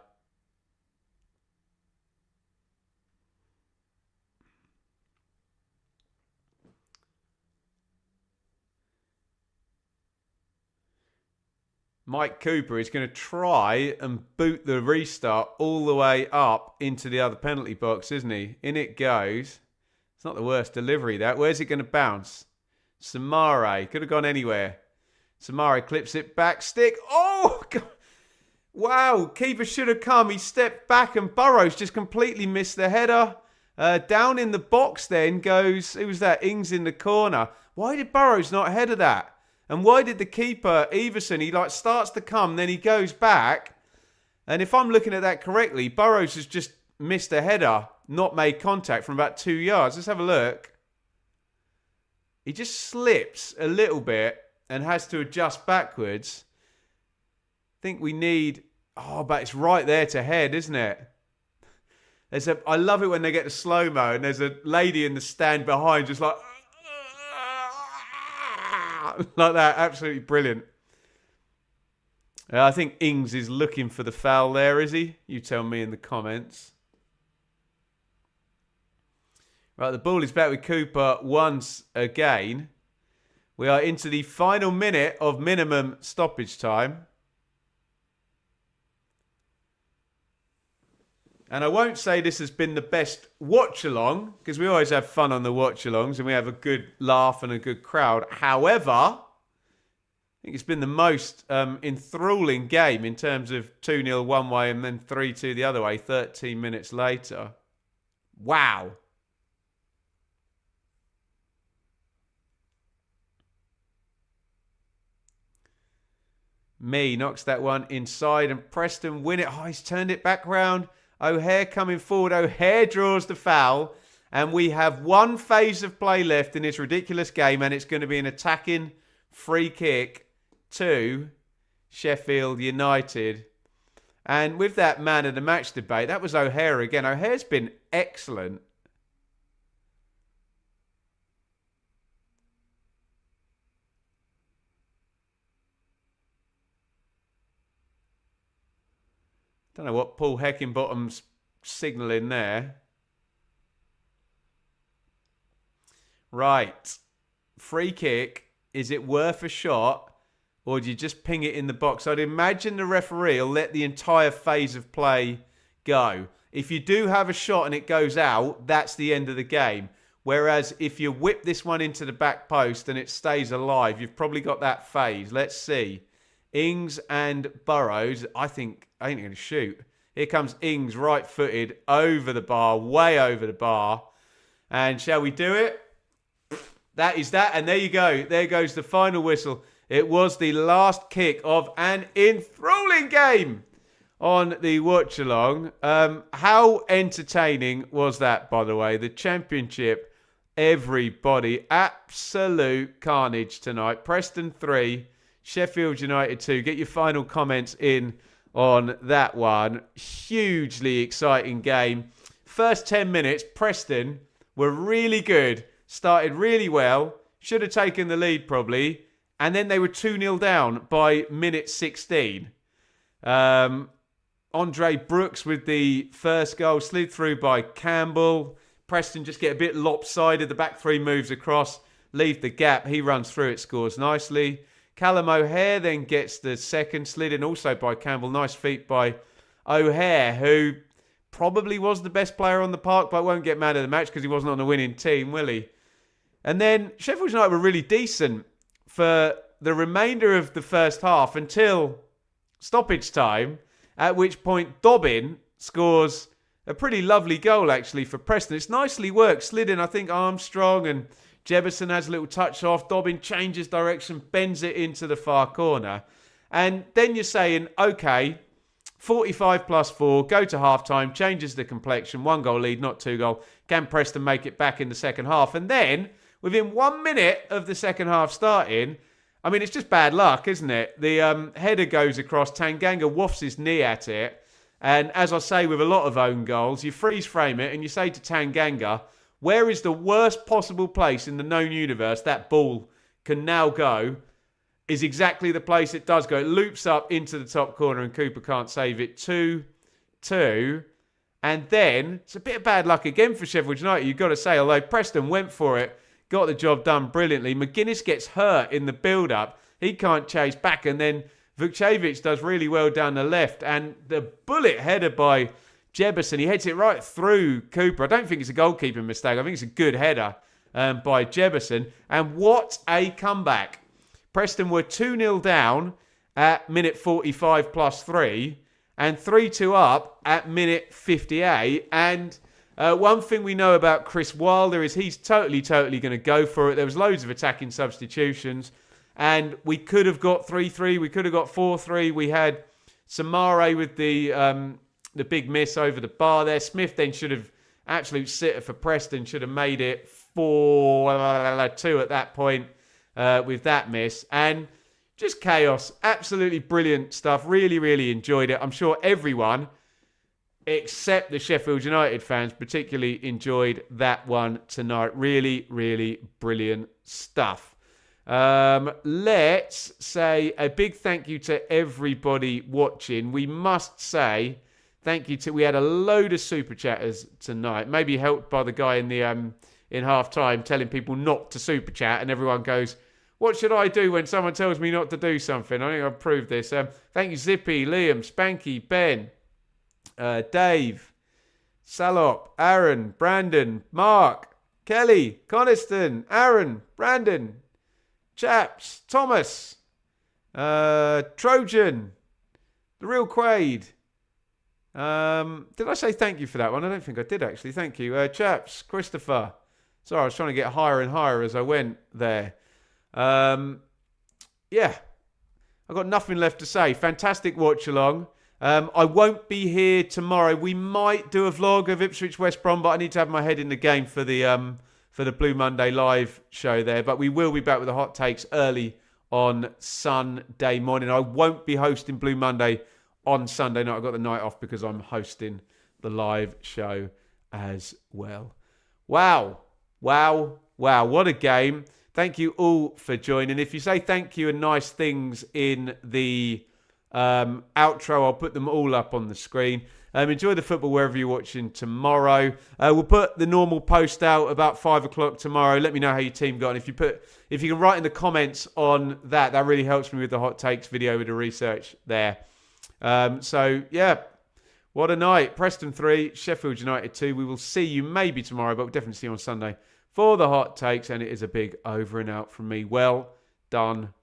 Mike Cooper is going to try and boot the restart all the way up into the other penalty box, isn't he? In it goes. It's not the worst delivery, that. Where's it going to bounce? Samare. Could have gone anywhere. Samare clips it back. Stick. Oh, God. Wow. Keeper should have come. He stepped back and Burrows just completely missed the header. Down in the box then goes... Who was that? Ings in the corner. Why did Burrows not header that? And why did the keeper, Everson, he starts to come, then he goes back. And if I'm looking at that correctly, Burrows has just missed a header, not made contact from about 2 yards. Let's have a look. He just slips a little bit and has to adjust backwards. I think we need... Oh, but it's right there to head, isn't it? I love it when they get the slow-mo and there's a lady in the stand behind just like... like that. Absolutely brilliant. I think Ings is looking for the foul there, is he? You tell me in the comments. Right, the ball is back with Cooper once again. We are into the final minute of minimum stoppage time. And I won't say this has been the best watch-along, because we always have fun on the watch-alongs and we have a good laugh and a good crowd. However, I think it's been the most enthralling game in terms of 2-0 one way and then 3-2 the other way 13 minutes later. Wow. Mee knocks that one inside and Preston win it. Oh, he's turned it back round. O'Hare coming forward. O'Hare draws the foul. And we have one phase of play left in this ridiculous game. And it's going to be an attacking free kick to Sheffield United. And with that man of the match debate, that was O'Hare again. O'Hare's been excellent. Don't know what Paul Heckingbottom's signalling there. Right. Free kick. Is it worth a shot? Or do you just ping it in the box? I'd imagine the referee will let the entire phase of play go. If you do have a shot and it goes out, that's the end of the game. Whereas if you whip this one into the back post and it stays alive, you've probably got that phase. Let's see. Ings and Burrows, I think they're going to shoot. Here comes Ings, right-footed, over the bar, way over the bar. And shall we do it? That is that. And there you go. There goes the final whistle. It was the last kick of an enthralling game on the watch-along. How entertaining was that, by the way? The Championship, everybody. Absolute carnage tonight. Preston 3. Sheffield United 2. Get your final comments in on that one. Hugely exciting game. First 10 minutes, Preston were really good. Started really well. Should have taken the lead probably. And then they were 2-0 down by minute 16. Andre Brooks with the first goal. Slid through by Campbell. Preston just get a bit lopsided. The back three moves across. Leave the gap. He runs through it. Scores nicely. Callum O'Hare then gets the second, slid in also by Campbell. Nice feet by O'Hare, who probably was the best player on the park, but won't get mad at the match because he wasn't on the winning team, will he? And then Sheffield United were really decent for the remainder of the first half until stoppage time, at which point Dobbin scores a pretty lovely goal, actually, for Preston. It's nicely worked. Slid in, I think, Armstrong and Jefferson has a little touch off. Dobbin changes direction, bends it into the far corner. And then you're saying, okay, 45 plus 4, go to half-time, changes the complexion, 1-goal lead, not 2-goal. Can Preston make it back in the second half? And then, within 1 minute of the second half starting, I mean, it's just bad luck, isn't it? The header goes across, Tanganga wafts his knee at it, and as I say with a lot of own goals, you freeze frame it and you say to Tanganga, where is the worst possible place in the known universe that ball can now go? Is exactly the place it does go. It loops up into the top corner and Cooper can't save it. 2-2. And then, it's a bit of bad luck again for Sheffield United, you've got to say, although Preston went for it, got the job done brilliantly. McGuinness gets hurt in the build-up. He can't chase back. And then Vukcevic does really well down the left. And the bullet header by Jebison, he heads it right through Cooper. I don't think it's a goalkeeping mistake. I think it's a good header by Jebison. And what a comeback. Preston were 2-0 down at minute 45 plus 3 and 3-2 up at minute 58. And one thing we know about Chris Wilder is he's totally going to go for it. There was loads of attacking substitutions and we could have got 3-3. We could have got 4-3. We had Samare with the big miss over the bar there. Smith then should have, absolute sitter for Preston, should have made it 4-2 at that point. With that miss, and just chaos. Absolutely brilliant stuff. Really enjoyed it. I'm sure everyone except the Sheffield United fans particularly enjoyed that one tonight. Really brilliant stuff. Let's say a big thank you to everybody watching. We must say thank you to, we had a load of super chatters tonight, maybe helped by the guy in the in half time telling people not to super chat, and everyone goes, what should I do when someone tells me not to do something? I think I've proved this. Thank you, Zippy, Liam, Spanky, Ben, Dave, Salop, Aaron, Brandon, Mark, Kelly, Coniston, Aaron, Brandon, Chaps, Thomas, Trojan, The Real Quaid. Did I say thank you for that one? I don't think I did, actually. Thank you. Chaps, Christopher. Sorry, I was trying to get higher and higher as I went there. Yeah, I've got nothing left to say. Fantastic watch along. I won't be here tomorrow. We might do a vlog of Ipswich West Brom, but I need to have my head in the game for the Blue Monday live show there. But we will be back with the hot takes early on Sunday morning. I won't be hosting Blue Monday on Sunday night. I've got the night off because I'm hosting the live show as well. Wow. What a game. Thank you all for joining. If you say thank you and nice things in the outro, I'll put them all up on the screen. Enjoy the football wherever you're watching tomorrow. We'll put the normal post out about 5 o'clock tomorrow. Let me know how your team got. And if you can write in the comments on that really helps me with the hot takes video with the research there. So yeah, what a night. Preston 3, Sheffield United 2. We will see you maybe tomorrow, but we'll definitely see you on Sunday for the hot takes, and it is a big over and out from me. Well done